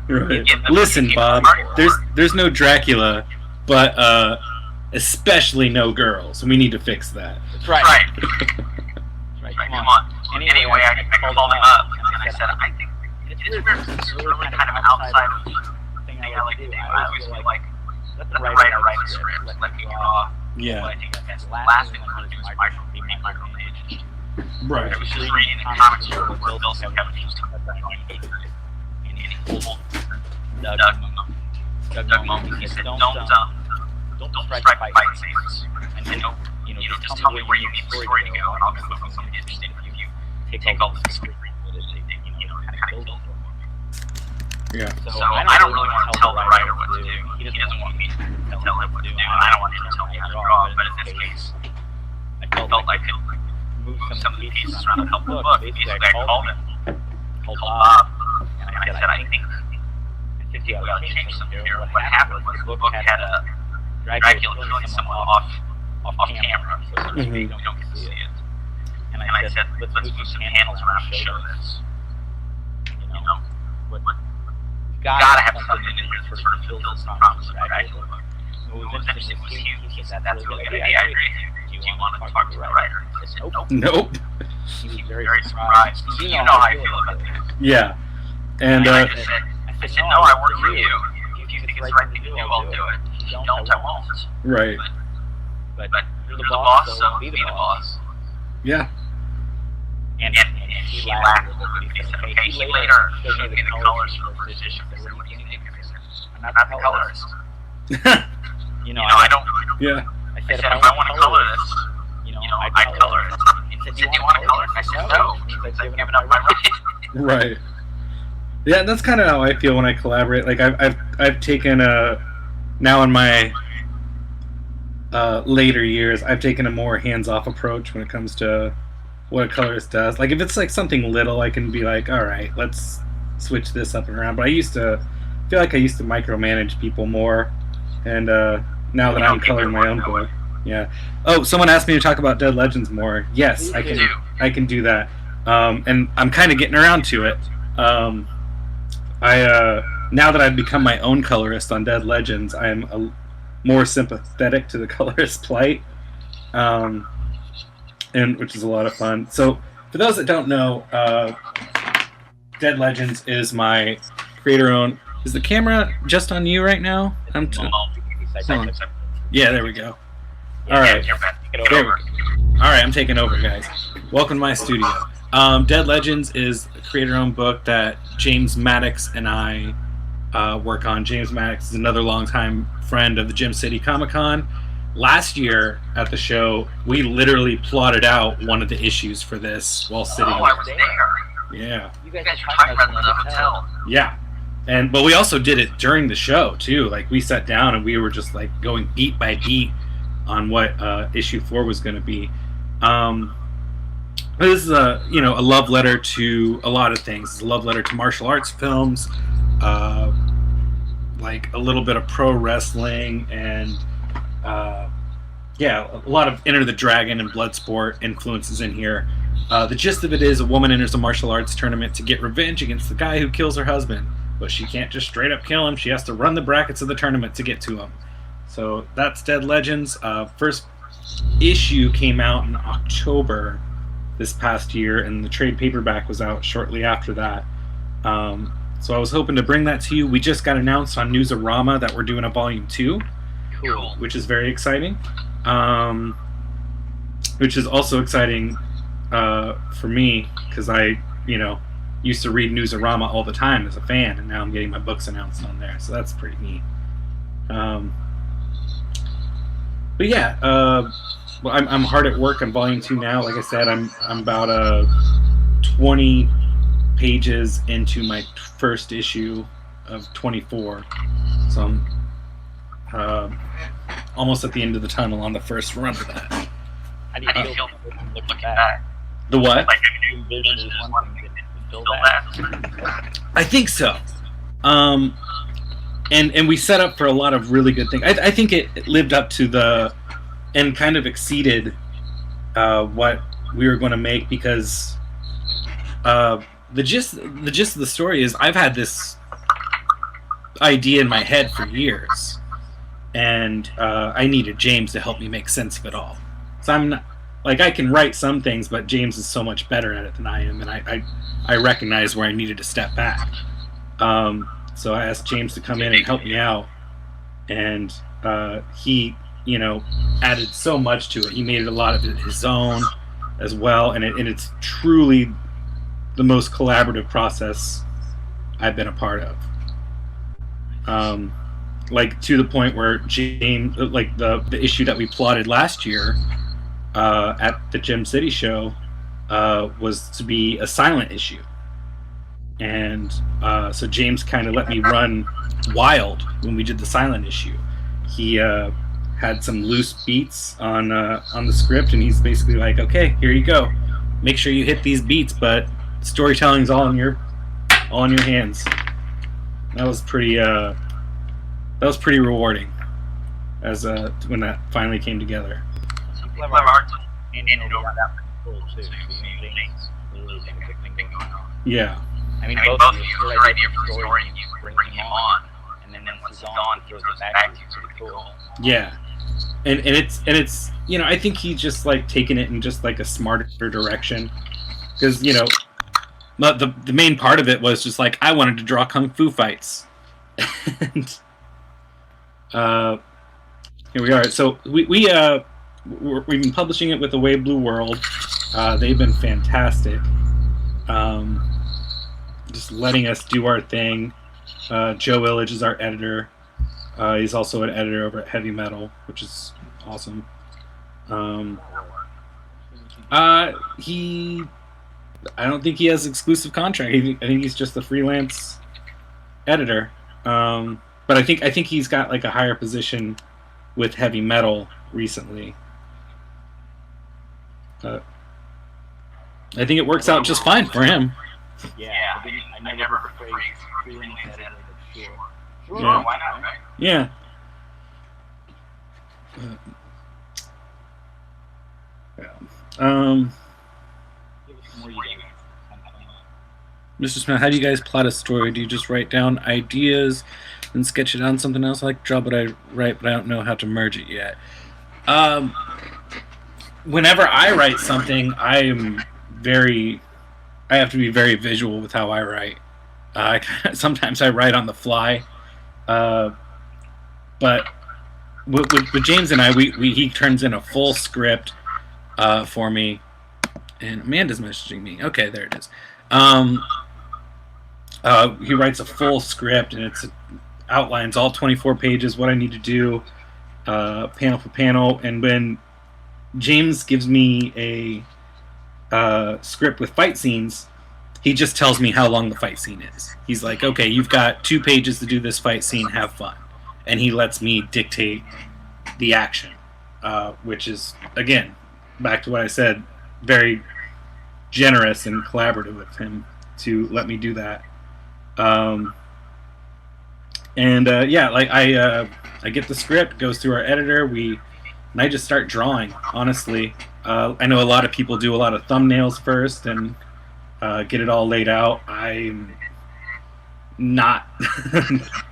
Right. Listen, Bob. There's no Dracula, but especially no girls. We need to fix that. That's right. That's right. Come on. Anyway, I called them up and I said, I think it's weird. This is really kind of outside of the thing I like to do. I always feel like let the writer write a script. Let me draw. Yeah. I think that's the last thing I want to do is micromanage. Right. I was just reading the comics where Bill Kevin used to cut that on and he pulled Doug Monkey. He said, don't strike fight scenes. And just tell me where you need the story to go, and I'll come up with something interesting if you take all the pictures that kind of build it. Yeah. So I don't really want to tell the writer what to do. He doesn't want me to tell him what to do, and I don't want him to tell me how to draw. But in this case, I felt like I could move some of the pieces around to help the book. Basically, I called Bob, and I said, I think you ought to change something here. What happened was the book had a Dracula killing someone off camera, so to speak, you don't get to see it. And I said, let's move some panels around to show this. Gotta have something in here that sort of fills the promise of the Dracula book. What was interesting was he said, that's a really good idea. I agree with you. Do you want to talk to the writer? I said, Nope. He was very surprised. You know how I feel about that. Yeah. And I said, no, I work for you. If you think it's the right thing to do, I'll do it. If you don't, I won't. Right. But you're the boss, so be the boss. Yeah. And he laughed a little bit. He said, okay, he later showed me the colors for the first issue. I said, what do you think? I'm not the colorist. I don't. Yeah. I said, if I want to color this, I'd color it. He said, do you want to color it? I said, no. He's like, giving up my right. Right. Yeah, that's kind of how I feel when I collaborate. Like I've taken now in my later years, I've taken a more hands-off approach when it comes to what a colorist does. Like if it's like something little, I can be like, all right, let's switch this up and around. But I feel like I used to micromanage people more, and now that I'm coloring my own book, yeah. Oh, someone asked me to talk about Dead Legends more. Yes, I can do that, and I'm kind of getting around to it. Now that I've become my own colorist on Dead Legends, I am more sympathetic to the colorist's plight, and which is a lot of fun. So, for those that don't know, Dead Legends is my creator-owned. Is the camera just on you right now? Yeah, there we go. All right. All right, I'm taking over, guys. Welcome to my studio. Dead Legends is a creator-owned book that James Maddox and I work on. James Maddox is another longtime friend of the Gem City Comic-Con. Last year at the show, we literally plotted out one of the issues for this while sitting. Oh, I was there. Yeah. You guys were talking about it in the hotel. Yeah. But we also did it during the show too. Like we sat down and we were just like going beat by beat on what issue 4 was going to be. This is a love letter to a lot of things. It's a love letter to martial arts films, like a little bit of pro wrestling, and a lot of Enter the Dragon and Bloodsport influences in here. The gist of it is a woman enters a martial arts tournament to get revenge against the guy who kills her husband, but she can't just straight up kill him. She has to run the brackets of the tournament to get to him. So that's Dead Legends. First issue came out in October this past year, and the trade paperback was out shortly after that. So I was hoping to bring that to you. We just got announced on Newsarama that we're doing a volume 2, Cool. which is very exciting. Which is also exciting for me because I, used to read Newsarama all the time as a fan, and now I'm getting my books announced on there, so that's pretty neat. But yeah, well, I'm hard at work on volume 2 now. Like I said, I'm about 20 pages into my first issue of 24, so I'm almost at the end of the tunnel on the first run of that. How do you feel looking back? The what? Like a new vision is one thing that build that. I think so. And we set up for a lot of really good things. I think it lived up to and kind of exceeded what we were going to make, because the gist of the story is I've had this idea in my head for years, and I needed James to help me make sense of it all. So I'm not, like, I can write some things, but James is so much better at it than I am, and I recognize where I needed to step back. So I asked James to come in and help me out, and he, added so much to it. He made it a lot of it his own as well, and it's truly the most collaborative process I've been a part of. Like, to the point where James, like the issue that we plotted last year, at the Gem City show was to be a silent issue. And so James kind of let me run wild when we did the silent issue. He had some loose beats on the script, and he's basically like, okay, here you go. Make sure you hit these beats, but storytelling's all in your hands. That was pretty rewarding as when that finally came together. Clever art and over that cool too. Yeah. I mean, both of you, your idea for the story, and you bring him on, and then once he's on, he throws it back to you. It's pretty cool. Yeah. And it's you know, I think he just like taken it in just like a smarter direction, because you know, the main part of it was just like I wanted to draw kung fu fights, and here we are. So we've been publishing it with Away Blue World. They've been fantastic. Just letting us do our thing. Joe Illidge is our editor. He's also an editor over at Heavy Metal, which is awesome. I don't think he has exclusive contract. I think he's just a freelance editor. But I think he's got like a higher position with Heavy Metal recently. I think it works out just fine for him. Yeah, I never heard the phrase freelance editor, but sure. Sure, Yeah. why not, right? Yeah. Give us some more you think. Mr. Smith, how do you guys plot a story? Do you just write down ideas and sketch it on something else? I like to draw, but I write, but I don't know how to merge it yet. Whenever I write something, I have to be very visual with how I write. Sometimes I write on the fly, but with James and I, he turns in a full script for me, and Amanda's messaging me. Okay, there it is. He writes a full script, and it outlines all 24 pages, what I need to do, panel for panel, and when James gives me a script with fight scenes, he just tells me how long the fight scene is. He's like, okay, you've got 2 pages to do this fight scene, have fun. And he lets me dictate the action, which is, again, back to what I said, very generous and collaborative with him to let me do that. Yeah, like I get the script, goes through our editor, and I just start drawing, honestly. I know a lot of people do a lot of thumbnails first and get it all laid out. I'm not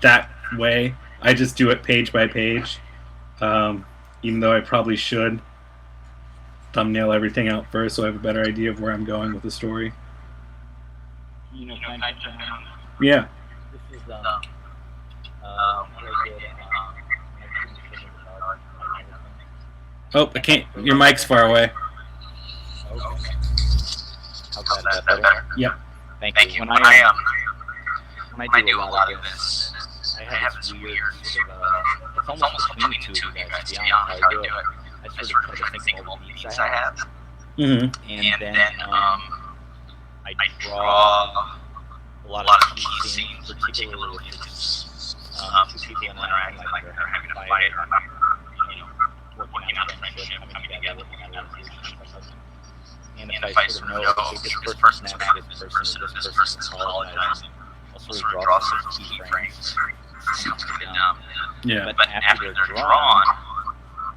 that way. I just do it page by page, even though I probably should thumbnail everything out first so I have a better idea of where I'm going with the story. You know, can I jump in? Yeah. This is what I did. Oh, I can't. Your mic's far away. Okay. How's that better? Yep. Thank you. When I do a lot of this, I have this weird sort of, it's almost between the two of you guys, to be honest, how I do it. I sort of try to think of all the beats I have. Mm-hmm. And then I draw a lot of key scenes, particularly if it's 2 people interacting, like they're having a fight, or working on a friendship, coming together, looking at resolution. And if I sort of know, okay, this person's mad at this person, or this person's apologizing, I'll sort of draw some key frames. Sounds pretty dumb. Yeah. But after they're drawn,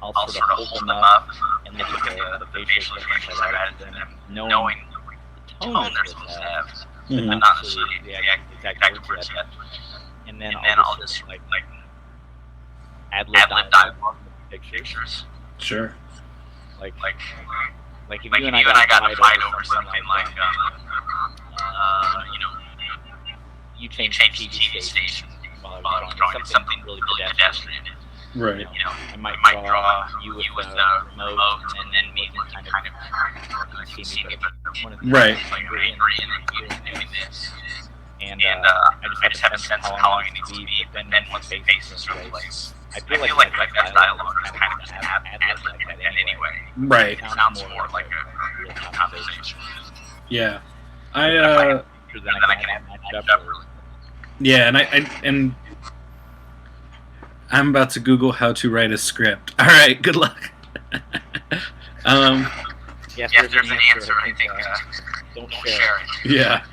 I'll sort of hold them up and look at the facial expressions I've added to them, knowing the tone they're supposed to have, but not necessarily the exact words yet. And then I'll just like ad-lib dialogue with pictures. Sure. Like if you and I got a fight over something like you changed the TV station while I was drawing something really pedestrian. Right. I might draw you with the remote, and then me kind of see me, but one of the Right. like green and doing this. And I just have to sense how long it needs to be, but then once the face is in place, I I feel like my best dialogue is kind of just ad-lib like that anyway. Right. It sounds more like a real conversation. Yeah. Then I can match up. Yeah, and I'm about to Google how to write a script. All right, good luck. Yes, there's an answer. I think don't share it. Yeah.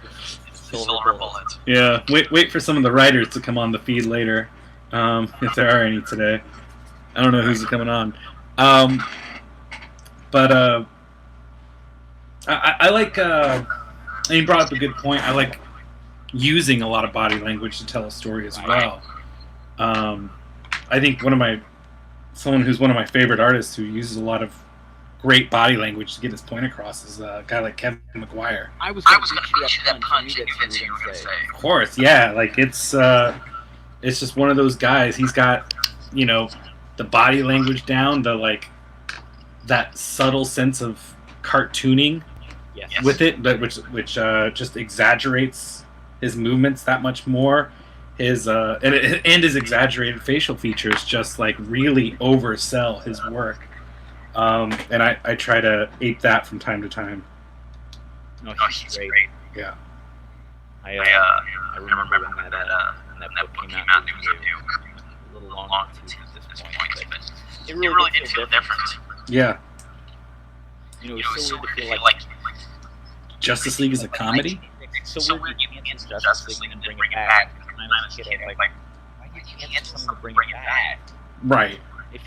Silver bullet. Yeah. Wait for some of the writers to come on the feed later, if there are any today. I don't know who's coming on. But I like. And you brought up a good point. I like using a lot of body language to tell a story as well. I think someone who's one of my favorite artists who uses a lot of great body language to get his point across is a guy like Kevin McGuire. I was going to reach you that punch and convince you were going to say. Of course, yeah. Like it's just one of those guys. He's got, the body language down, that subtle sense of cartooning with it, but which just exaggerates his movements that much more. His and his exaggerated facial features just really oversell his work. And I try to ape that from time to time. No, he's great. Yeah. I remember when that book came out, and it was a little long to at this point, but it really did feel different. Yeah. It's so weird to feel like Justice League is a comedy? It's so weird you can't take Justice League and bring it back. When I was a kid, I was like, why can't you get someone to bring it back? Right. If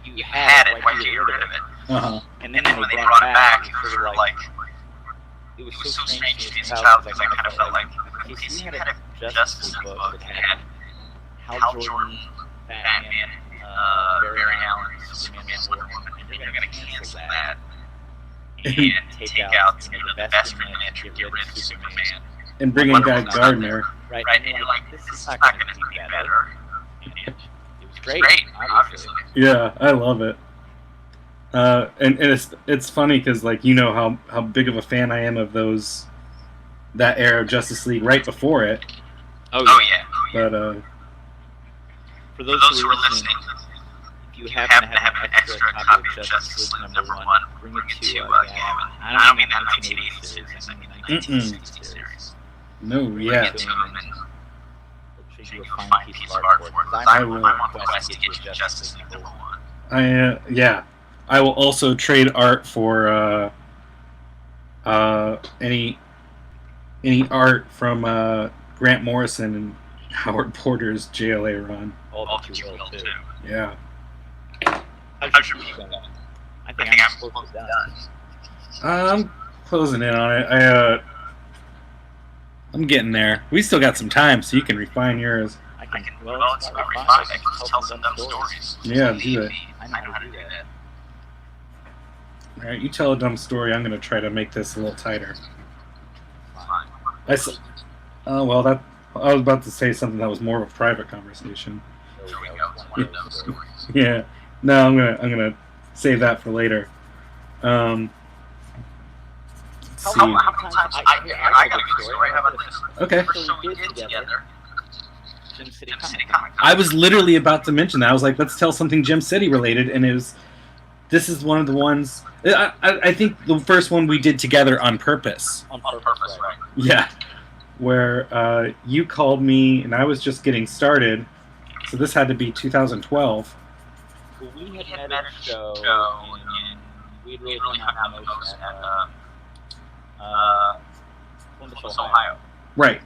you had it, why'd you get rid of it? Uh-huh. And then when they brought it back, it was sort of like, it was so strange to me as a child because I kind of felt like, if you had a Justice League book that had Hal Jordan, Batman, Barry Allen, Superman, Wonder Woman, and you're going to cancel that and take out the best in it and get rid of Superman. And bring in Guy Gardner. Right, and you're like, this is not going to be better. It was great, obviously. Yeah, I love it. And it's funny because how big of a fan I am of that era of Justice League right before it. Oh yeah. But for those who are listening, if you happen to have an extra copy of Justice League #1, bring it to Gavin. I don't mean that 1980 series. I mean the 1960 series. No, Bring yeah. it to him and he'll show you a fine piece of art for it. I'm on a quest to get to Justice League #1. Yeah. I will also trade art for any art from Grant Morrison and Howard Porter's JLA run. All that you will too. Yeah. How's your week going? I think I'm close to done. I'm closing in on it. I'm getting there. We still got some time, so you can refine yours. I can. Well, it's not refined. I can just tell some dumb stories. Yeah, do it. I know how to do that. All right, you tell a dumb story. I'm going to try to make this a little tighter. Fine. Oh well, I was about to say something that was more of a private conversation. There we go. One of those stories. Yeah. No, I'm gonna save that for later. Let's see. How many times I got a good story. How about this? Okay. So we did together Gym City Comic Con. I was literally about to mention that. I was like, let's tell something Gym City related, and this is one of the ones. I think the first one we did together on purpose. On purpose, right? Yeah. Where you called me, and I was just getting started. So this had to be 2012. Well, we had met at a show, and we'd really come out the most at Columbus, Ohio. Right.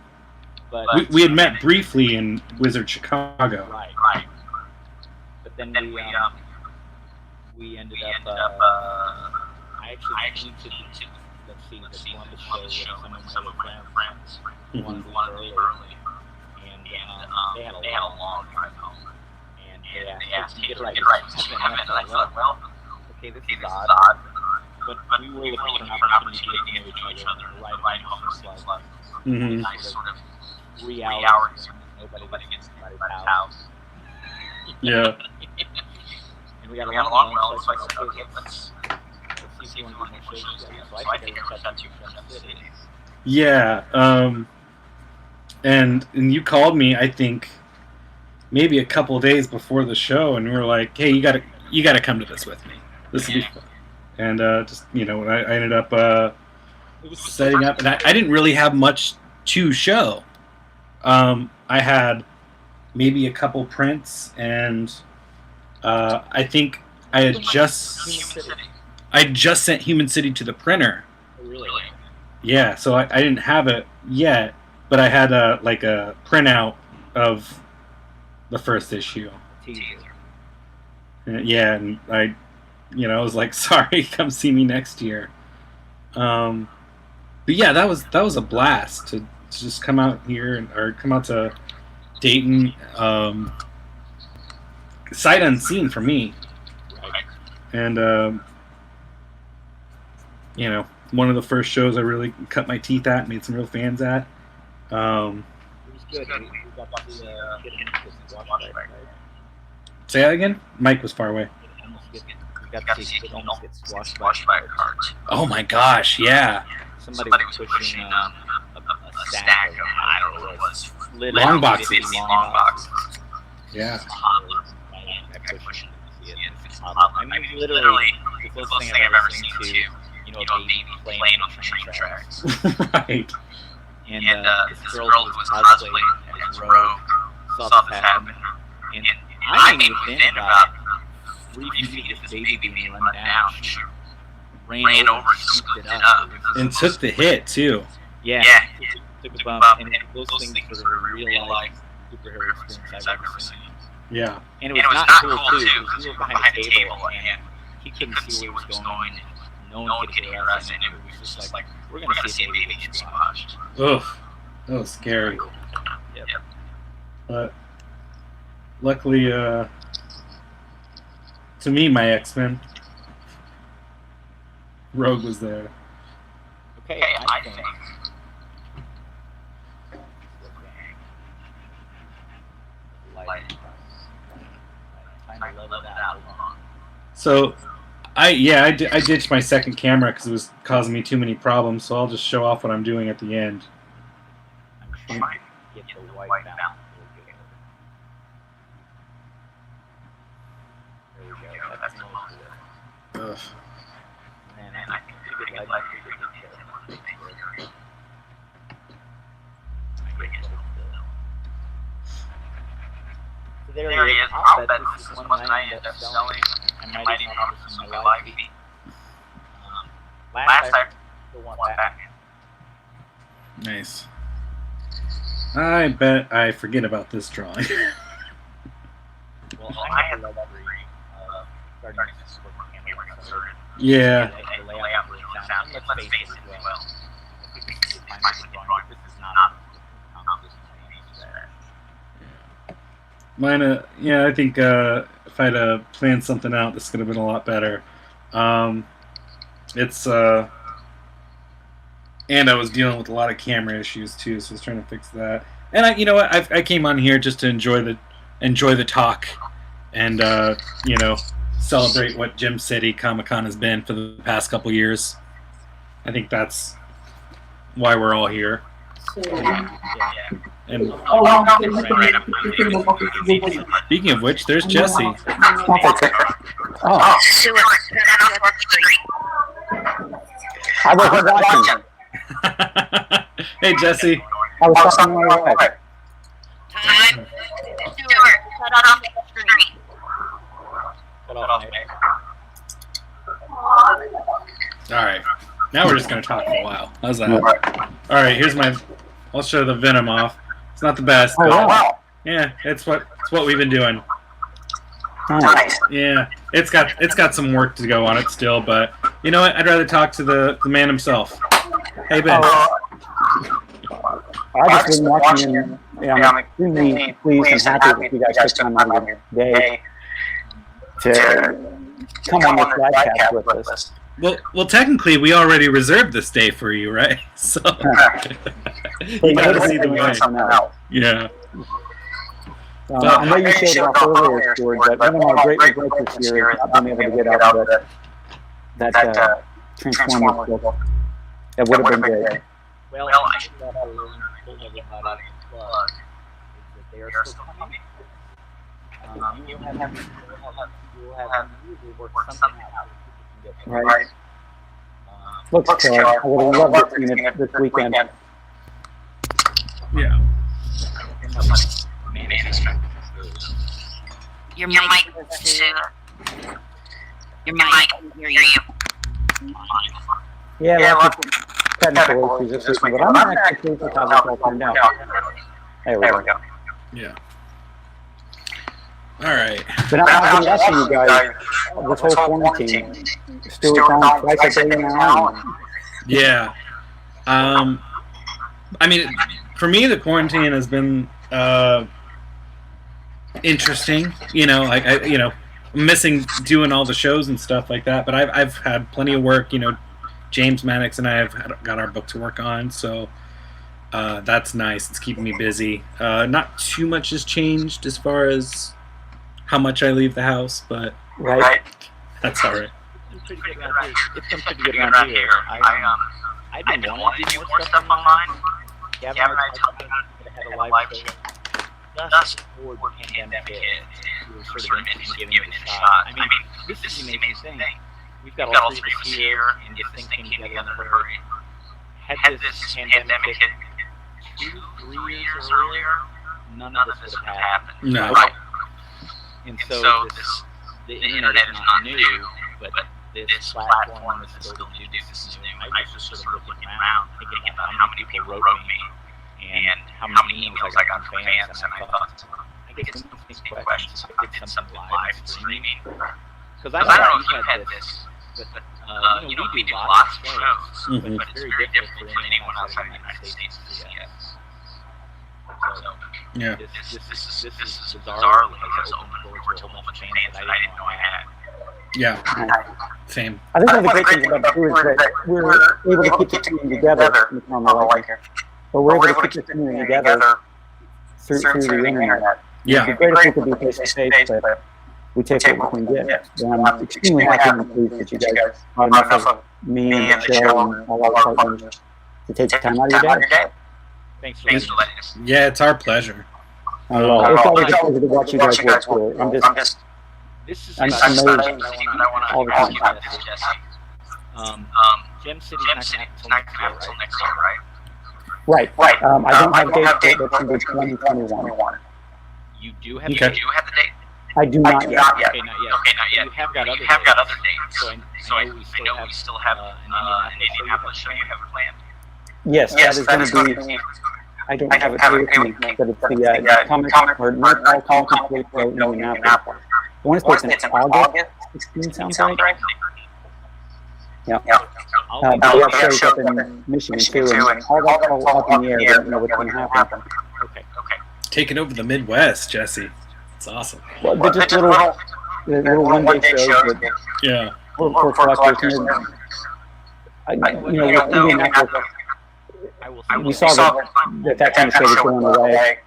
But We had met briefly in Wizard Chicago. Right. But then we ended up. I actually came to the Columbus show with some of my other friends. One early, and they had a long drive home. And they asked me to get right. And I thought, well, okay, this is odd. But we were looking for an opportunity to get to know each other. Right home was like nice sort of 3 hours. Nobody gets anybody's house. Yeah. And we got along well. So I said, okay, let's see if you want to do more shows together. So I think I reached out to you from the city. Yeah. And you called me, I think, maybe a couple days before the show, and we were like, "Hey, you gotta come to this with me. This will be fun." And just I ended up setting up, and I didn't really have much to show. I had maybe a couple prints, and I think I had just sent Human City to the printer. Really? Yeah, so I didn't have it yet, but I had a printout of the first issue. Yeah, and I was like, sorry, come see me next year. But yeah, that was a blast to just come out here or come out to Dayton, sight unseen for me. And one of the first shows I really cut my teeth at, made some real fans at. It was good. We got to get him to watch that, right? Say that again? Mike was far away. We got to see it almost get squashed by a cart. Oh my gosh, yeah. Somebody was pushing a stack of, I don't know what it was. Long boxes. Long boxes. Yeah. I mean, literally, the closest thing I've ever seen to, a baby playing on the train tracks. Right. And this girl who was cosplaying as Rogue saw this happen. And I mean, within about 3 feet of this baby being run down, she ran over and scooped it up. And took the hit, too. Yeah. Took a bump. And those things were a real-life superhero experience I've ever seen. Yeah. And it was not cool, too, because we were behind a table, and he couldn't see where he was going. No one could hear us, and it was just like, we're going to see a baby get squashed. Ugh. That was scary. Yep. But luckily, to me, my X-Men, Rogue was there. Okay, I think. So, I ditched my second camera because it was causing me too many problems. So I'll just show off what I'm doing at the end. I'm trying to get the white balance. There we go. That's most of it. Ugh. Man, I can see the light. So there he is. I'll bet this is one that I end up selling. I might even have this in my live feed. Last I still want that. Nice. I bet I forget about this drawing. Well, I have a luxury of starting this work camera started. Yeah. The layout really sounds. Let's face it as well. If we can find this drawing, this is not a composition that. Mine, yeah, I think if I'd planned something out, this could have been a lot better. It's and I was dealing with a lot of camera issues too, so I was trying to fix that. And I came on here just to enjoy the talk, and celebrate what Gem City Comic-Con has been for the past couple years. I think that's why we're all here. And speaking of which, there's Jesse. Oh. I wasn't watching. Hey, Jesse. I was talking my way. Time. Stuart, shut off the screen. All right. Now we're just going to talk for a while. How's that? All right, here's I'll show the Venom off. It's not the best, but yeah, it's what we've been doing. Nice. Yeah, it's got some work to go on it still, but you know what? I'd rather talk to the man himself. Hey, Ben. I've just been watching and I'm extremely pleased and happy that you guys took time out of your day to come on this podcast with us. Well, technically, we already reserved this day for you, right? So you got to see the way. Yeah. I know you showed off earlier, Stuart, but one of my great regrets this year is not being able to get out that Transformers book. That would have been good. Well, I should have told everybody in the plug is that they are still coming. you'll have usually worked something out. Right. Looks killer. I would have loved to see it this weekend. Yeah. Your mic. Your mic. I can hear you. Yeah, lots of technical issues this weekend, but I'm not actually pleased with how this all turned out. There we go. Yeah. All right. But I've been watching you guys this whole quarantine. Stuart on twice a day now. Yeah. I mean, for me, the quarantine has been interesting. You know, like I'm missing doing all the shows and stuff like that. But I've had plenty of work. You know, James Maddox and I have got our book to work on, so that's nice. It's keeping me busy. Not too much has changed as far as how much I leave the house, but that's all right. It's pretty good around here. I've been wanting to do more stuff online. Gavin and I talked about it, had a live show. Thus, before the pandemic hit, we were sort of interested in giving it a shot. I mean, this is the amazing thing. We've got all three of us here, and if things came together in a hurry. Had this pandemic hit 2-3 years earlier, none of this would have happened. No. And so the internet is not new, but this platform, this ability to do this is new. I was just sort of looking around, thinking about how many people wrote me, and how many emails I got from fans, and I thought, I get some interesting questions. I did something live streaming. Because I don't know if you had this, but we do lots of shows, but it's very difficult for anyone outside the United States to see us. Yeah. This is bizarrely has opened doors to a whole bunch of fans that I didn't know I had. Yeah. Same. I think one of the great things about it is that we're able to keep the team together on the mic, but we're able to keep the team together through the internet. Yeah. It'd be great if we could be face to face, but we take what we can get. And I'm extremely happy and pleased that you guys brought enough of me and the show and all our partners to take the time out of your day. Thanks for letting us. Yeah, it's our pleasure. It's always a pleasure to watch you guys work through it. I'm amazed all the time. Gem City's not coming out until next year, right? Right. I don't have dates for it, but it's 2021. You do have the date? I do not yet. Okay, not yet. You have got other dates. So I know we still have an Indianapolis show you have planned. Yes, that is going to be. I don't have it here with me, but it's the comic or North Pole Comic Show in Indianapolis. I want to say it's in August 16, sounds right? Yeah. We have shows up in Michigan too, and all that's all up in the air. We don't know what's going to happen. Okay. Taking over the Midwest, Jesse. It's awesome. Well, they're just little one-day shows that for collectors. With Indianapolis, we saw that kind of show was going away,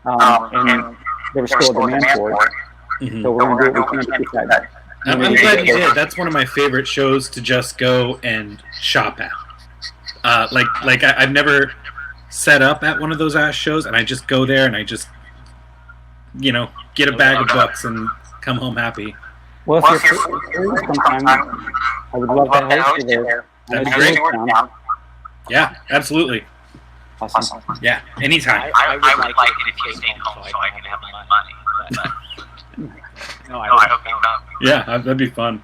and there was still a demand for it. Mm-hmm. So we're going to do what we can to keep that. I'm glad you did. That's one of my favorite shows to just go and shop at. I've never set up at one of those ass shows, and I just go there and I just, get a bag of books and come home happy. Well, if you're free sometime, I would love to host you there. That'd be great. Yeah, absolutely. Awesome. Yeah, anytime. I would like it if you stayed home so I can have money. No, I hope you come. Yeah, that'd be fun.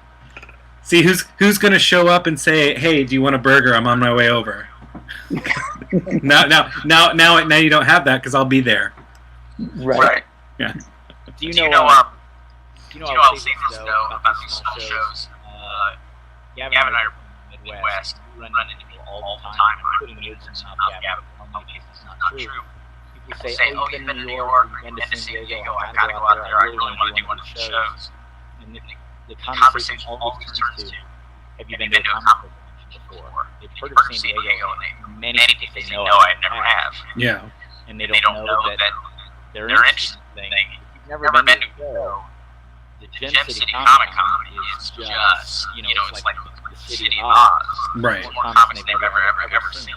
See who's gonna show up and say, "Hey, do you want a burger? I'm on my way over." now you don't have that because I'll be there. Right. Yeah. Do you know I'll say this though about these small shows. Gavin and I are from the Midwest. We run into people all the time, including you and Gavin. This is not true. People say, "Oh, you've been to New York, you've been to San Diego. I gotta go out there. I really want to do one of the shows." And the conversation always turns to, "Have you been to a comic convention before?" They've heard of San Diego, and many people say, "No, I never have." Yeah. And they don't know that they're interested in thing. If you've never been to a show, the Gem City Comic Con is just, it's like the city of Oz. Right. More comics they've ever seen.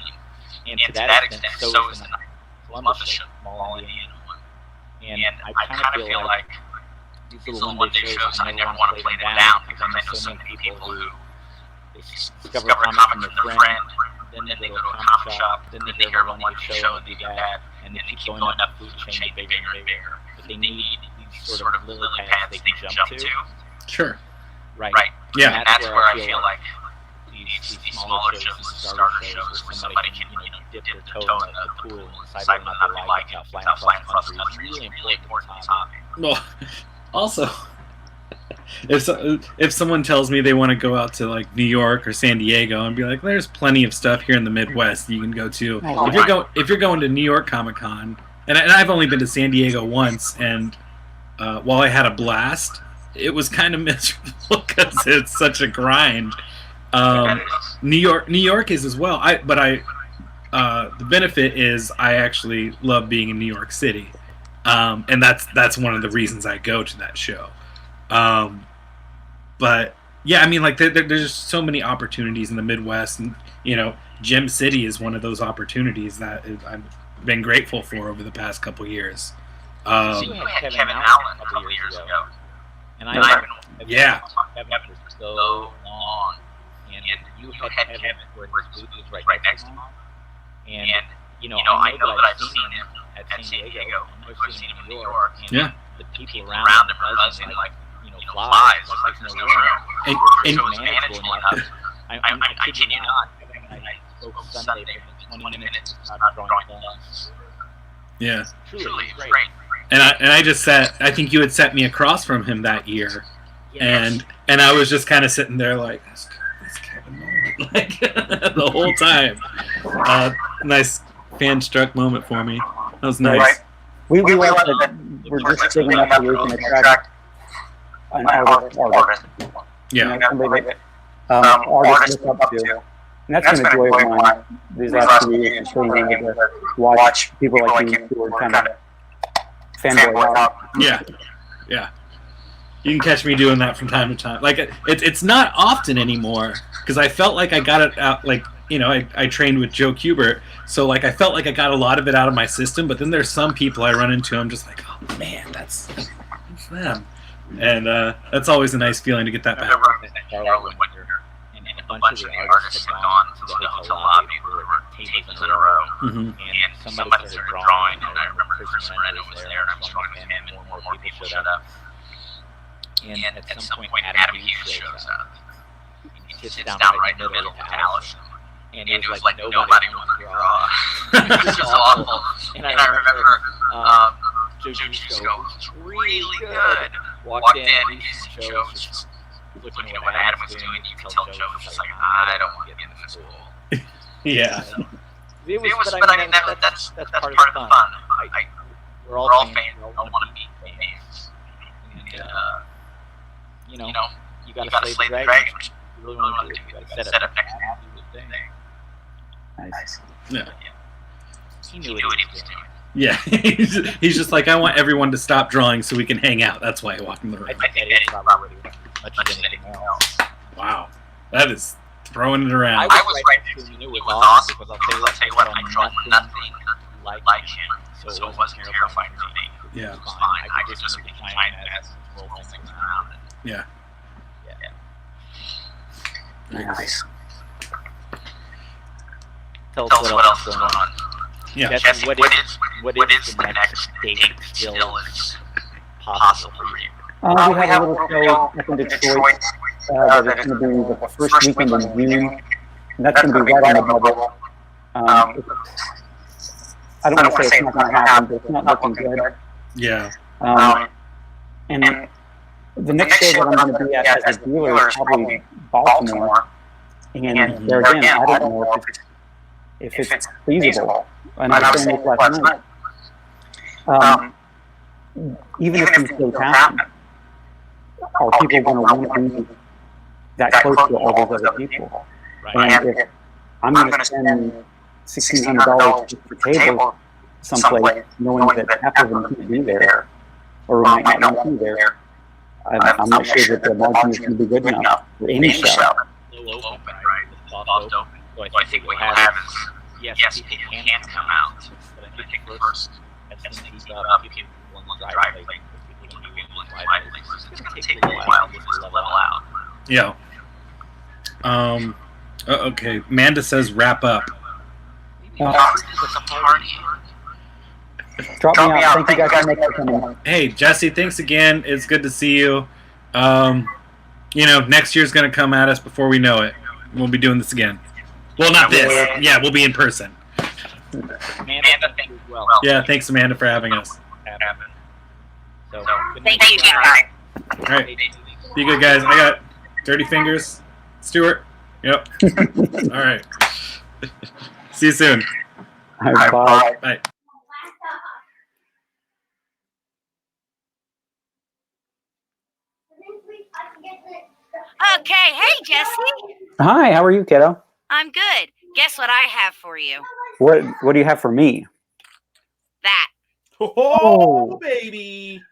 And to that extent, so is the Columbus show, small Indiana one. And I kind of feel like these little one-day shows, I never want to play them down because I know so many people who they discover a comic from their friend, then they go to a comic shop, then they hear of a one-day show and do that, and they keep going up the food chain bigger and bigger. But they need these sort of lily pads they can jump to. Sure. Right. Yeah. And that's where I feel like these smaller shows, these starter shows, where somebody can dip their toe in the pool and decide whether or not they like it without flying across the country is really important topic. Well, also, if someone tells me they want to go out to like New York or San Diego, and be like, "There's plenty of stuff here in the Midwest you can go to." If you're going to New York Comic Con, and I've only been to San Diego once, and while I had a blast, it was kind of miserable because it's such a grind. New York is as well. The benefit is I actually love being in New York City, and that's one of the reasons I go to that show. But yeah, I mean, like there's just so many opportunities in the Midwest, and Gem City is one of those opportunities that I've been grateful for over the past couple years. You had Kevin Allen a couple years ago, and I've been Kevin for so long. And you had Kevin where his booth was right next to him. And, I know that I've seen him at San Diego. I've seen him in New York. And the people around him are buzzing like, flies. Like there's no room. And so manageable enough. I kid you not. I spoke Sunday for 20 minutes about drawing films. Yeah. Truly, great. And I just sat. I think you had set me across from him that year, and I was just kind of sitting there like, that's Kevin Nolan, like the whole time. Nice fan-struck moment for me. That was nice. Right. We like that we're just big enough that we can attract an artist. Yeah. Somebody that artists look up to. And that's been a joy of mine these last 3 years, being able to watch people like you who are kind of fanboy out. Yeah. You can catch me doing that from time to time. Like it's not often anymore because I felt like I got it out. Like I trained with Joe Kubert, so like I felt like I got a lot of it out of my system. But then there's some people I run into. I'm just like, oh man, that's them, and that's always a nice feeling to get that back. And a bunch of the artists had gone to the hotel lobby where there were tables in a row, and somebody started drawing, and I remember Chris Moreno was there, and I was drawing with him, and more people showed up. And at some point, Adam Hughes shows up. He sits down right in the middle of Allison, and it was like nobody wanted to draw. It was awful. And I remember Joe Giusto was really good. Walked in, and Joe was just looking at what Adam was doing. You could tell Joe was just like, I don't want to get in this school. Yeah. It was, but I mean, that's part of the fun. We're all fans. We all want to be fans. And, you gotta slay the dragon. You really want to do. You gotta set up next to do the thing. Nice. Yeah. He knew what he was doing. Yeah, he's just like, I want everyone to stop drawing so we can hang out. That's why I walk in the room. I think that is probably much as anything else. Wow, that is throwing it around. I was right next to him. It was awesome because I'll tell you what, I draw nothing like him, so it wasn't terrifying to me. Yeah. It was fine. I could just be trying to roll things around. Yeah. Nice. Tell us what else is going on. Yeah. Jesse, what is the next date still is possible for you? We have a little show up in Detroit that is going to be the first weekend in June. And that's going to be right on the bubble. I don't want to say it's not going to happen, but it's not looking good. Yeah. And the next show that I'm going to be at as a dealer is probably Baltimore. And there again, I don't know if it's feasible. And I was saying this last night. Even if these shows happen, are people going to want to be that close to all those other people? And if I'm going to spend $1,600 for table someplace, knowing that half of them can't be there, or might not be there, I'm not sure that the margin is going to be good enough for any show. Open, right? Soft open. So I think what we have is, yes, people can come out, but I think first, as soon as he's up, people will drive, people can do It's going to take a while to level out. Yeah. Okay. Amanda says wrap up. Drop me out. Thank you guys for coming. Hey, Jesse, thanks again. It's good to see you. Next year's going to come at us before we know it. We'll be doing this again. Well, not this. Yeah, we'll be in person. Amanda, thank you as well. Yeah, thanks, Amanda, for having us. So, Thank you. All right. Be good, guys. I got dirty fingers. Stuart? Yep. All right. See you soon. All right, bye. Bye. Okay, hey Jesse. Hi, how are you, kiddo? I'm good. Guess what I have for you? What do you have for me? That. Oh, baby.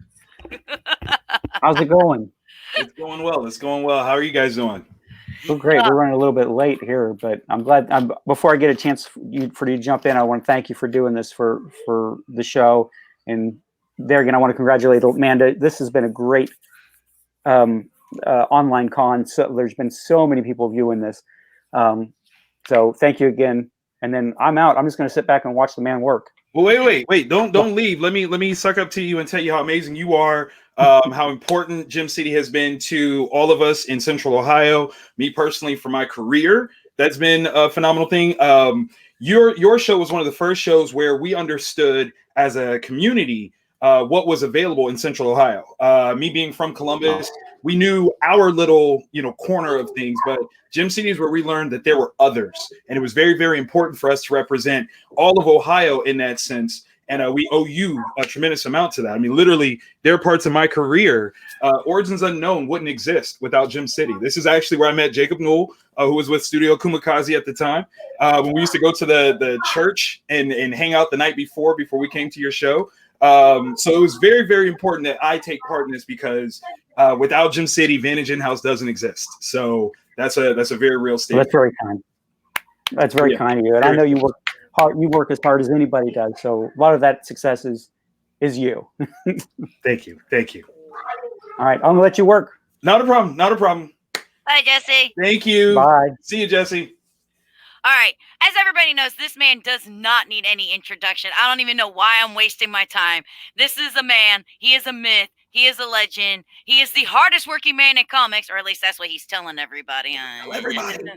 How's it going? It's going well. It's going well. How are you guys doing? Well, great. We're running a little bit late here, but I'm glad. Before I get a chance for you to jump in, I want to thank you for doing this for the show. And there again, I want to congratulate Amanda. This has been a great online con. So there's been so many people viewing this. So thank you again. And then I'm out. I'm just going to sit back and watch the man work. Well, wait. Don't leave. Let me suck up to you and tell you how amazing you are. How important Gym City has been to all of us in Central Ohio. Me personally, for my career, that's been a phenomenal thing. Your show was one of the first shows where we understood as a community what was available in Central Ohio. Me being from Columbus, we knew our little corner of things, but Gym City is where we learned that there were others, and it was very, very important for us to represent all of Ohio in that sense. And we owe you a tremendous amount to that. I mean, literally, there are parts of my career, Origins Unknown wouldn't exist without Gym City. This is actually where I met Jacob Newell, who was with Studio Kumikaze at the time. When we used to go to the church and hang out the night before we came to your show. So it was very, very important that I take part in this because without Gym City, Vantage In-House doesn't exist. So that's a very real statement. Well, that's very kind. That's very kind of you. And I know you work hard. You work as hard as anybody does. So a lot of that success is you. Thank you. All right. I'm going to let you work. Not a problem. Bye, Jesse. Thank you. Bye. See you, Jesse. All right. As everybody knows, this man does not need any introduction. I don't even know why I'm wasting my time. This is a man. He is a myth. He is a legend. He is the hardest working man in comics, or at least that's what he's telling everybody. Tell everybody. Mr.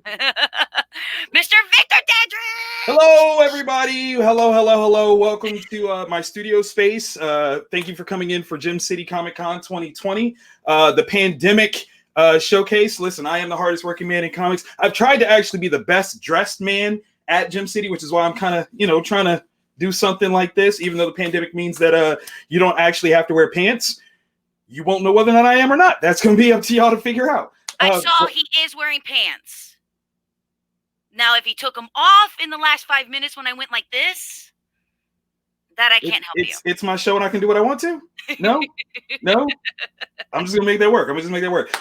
Victor Dandridge! Hello, everybody. Hello. Welcome to my studio space. Thank you for coming in for Gym City Comic Con 2020. The pandemic showcase. Listen, I am the hardest working man in comics. I've tried to actually be the best dressed man at Gym City, which is why I'm kind of, trying to do something like this, even though the pandemic means that you don't actually have to wear pants. You won't know whether or not I am or not. That's going to be up to y'all to figure out. I saw he is wearing pants. Now, if he took them off in the last 5 minutes when I went like this, that I can't help you. It's my show and I can do what I want to. No. I'm just going to make that work.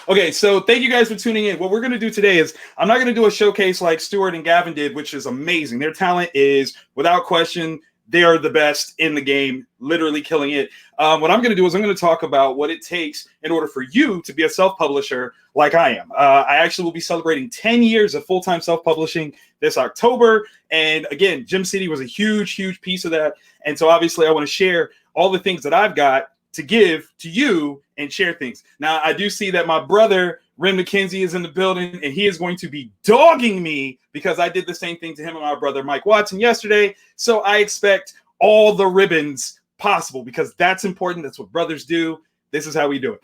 Okay, so thank you guys for tuning in. What we're going to do today is I'm not going to do a showcase like Stuart and Gavin did, which is amazing. Their talent is, without question, they are the best in the game, literally killing it. What I'm going to do is I'm going to talk about what it takes in order for you to be a self-publisher like I am. I actually will be celebrating 10 years of full-time self-publishing this October. And again, Gym City was a huge, huge piece of that. And so obviously I want to share all the things that I've got to give to you and share things. Now, I do see that my brother, Ren McKenzie, is in the building, and he is going to be dogging me because I did the same thing to him and my brother, Mike Watson, yesterday. So I expect all the ribbons possible because that's important. That's what brothers do. This is how we do it.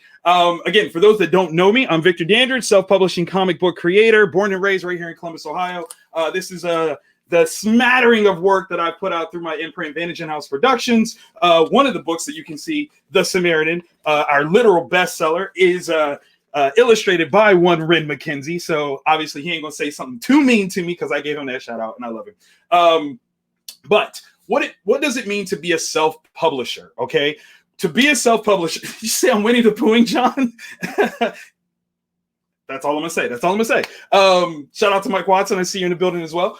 Again, for those that don't know me, I'm Victor Dandridge, self-publishing comic book creator, born and raised right here in Columbus, Ohio. This is the smattering of work that I put out through my imprint, Vantage In-House Productions. One of the books that you can see, The Samaritan, our literal bestseller, is illustrated by one Ren McKenzie. So obviously he ain't gonna say something too mean to me because I gave him that shout out and I love him. But what does it mean to be a self-publisher? Okay, to be a self-publisher, you say I'm Winnie the Poohing, John? That's all I'm gonna say. That's all I'm gonna say. Shout out to Mike Watson. I see you in the building as well.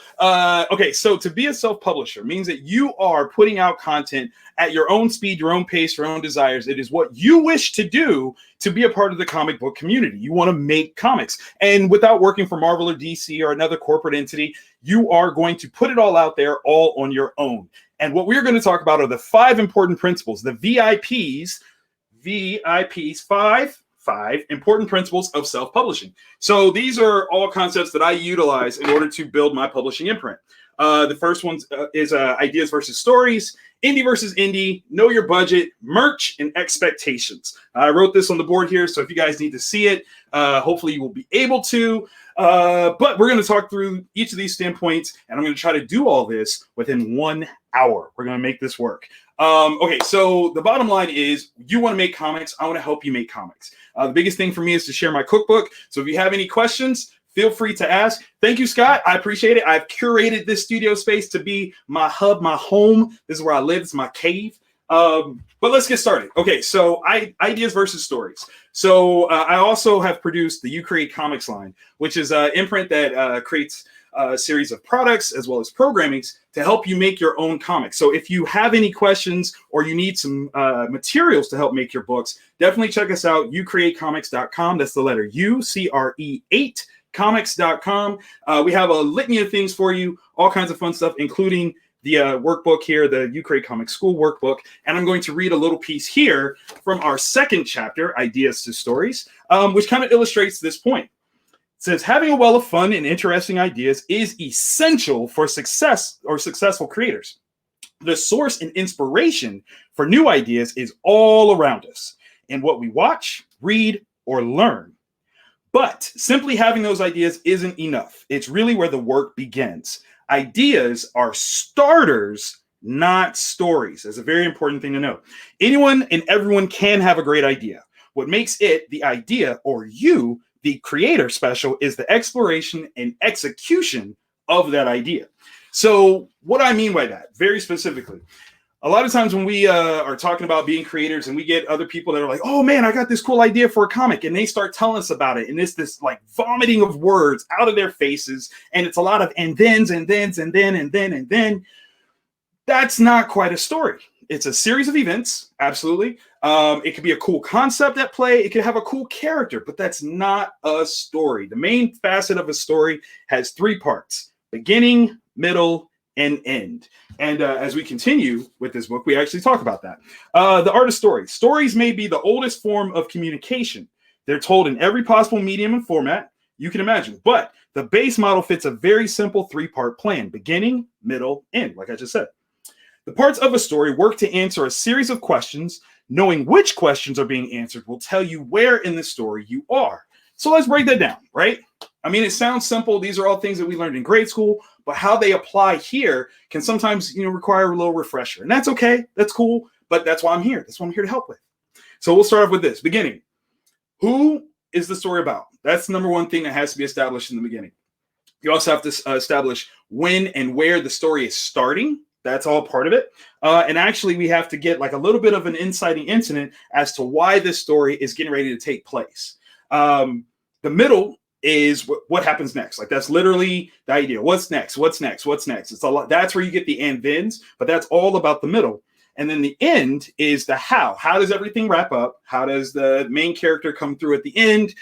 Okay, so to be a self-publisher means that you are putting out content at your own speed, your own pace, your own desires. It is what you wish to do to be a part of the comic book community. You want to make comics, and without working for Marvel or DC or another corporate entity, you are going to put it all out there, all on your own. And what we're going to talk about are the 5 important principles, the VIPs, five important principles of self-publishing. So these are all concepts that I utilize in order to build my publishing imprint. The first one is ideas versus stories, indie versus indie, know your budget, merch, and expectations. I wrote this on the board here, so if you guys need to see it, hopefully you will be able to. But we're going to talk through each of these standpoints, and I'm going to try to do all this within 1 hour. We're going to make this work. Okay, so the bottom line is you want to make comics. I want to help you make comics. The biggest thing for me is to share my cookbook. So if you have any questions, feel free to ask. Thank you, Scott. I appreciate it. I've curated this studio space to be my hub, my home. This is where I live. It's my cave. But let's get started. Okay, so ideas versus stories. So I also have produced the You Create Comics line, which is an imprint that creates a series of products as well as programmings to help you make your own comics. So if you have any questions or you need some materials to help make your books, definitely check us out, youcreatecomics.com. That's the letter U, CRE8, comics.com. We have a litany of things for you, all kinds of fun stuff, including the workbook here, the You Create Comics School workbook. And I'm going to read a little piece here from our second chapter, Ideas to Stories, which kind of illustrates this point. It says, having a well of fun and interesting ideas is essential for success or successful creators. The source and inspiration for new ideas is all around us in what we watch, read, or learn. But simply having those ideas isn't enough. It's really where the work begins. Ideas are starters, not stories. That's a very important thing to know. Anyone and everyone can have a great idea. What makes it, the idea, or you, the creator, special is the exploration and execution of that idea. So what I mean by that, very specifically, a lot of times when we are talking about being creators and we get other people that are like, oh man, I got this cool idea for a comic, and they start telling us about it, and it's this like vomiting of words out of their faces, and it's a lot of and thens and thens and then and then and then. That's not quite a story. It's a series of events, absolutely. It could be a cool concept at play. It could have a cool character, but that's not a story. The main facet of a story has 3 parts: beginning, middle, and end. And as we continue with this book, we actually talk about that. The art of stories. Stories may be the oldest form of communication. They're told in every possible medium and format you can imagine. But the base model fits a very simple 3-part plan: beginning, middle, end, like I just said. The parts of a story work to answer a series of questions. Knowing which questions are being answered will tell you where in the story you are. So let's break that down, right? I mean, it sounds simple. These are all things that we learned in grade school, but how they apply here can sometimes, require a little refresher. And that's okay. That's cool. But that's why I'm here. That's what I'm here to help with. So we'll start off with this. Beginning. Who is the story about? That's the number one thing that has to be established in the beginning. You also have to establish when and where the story is starting. That's all part of it. And actually, we have to get like a little bit of an inciting incident as to why this story is getting ready to take place. The middle is what happens next. Like that's literally the idea. What's next? What's next? What's next? It's a lot. That's where you get the and thens, but that's all about the middle. And then the end is the how. How does everything wrap up? How does the main character come through at the end?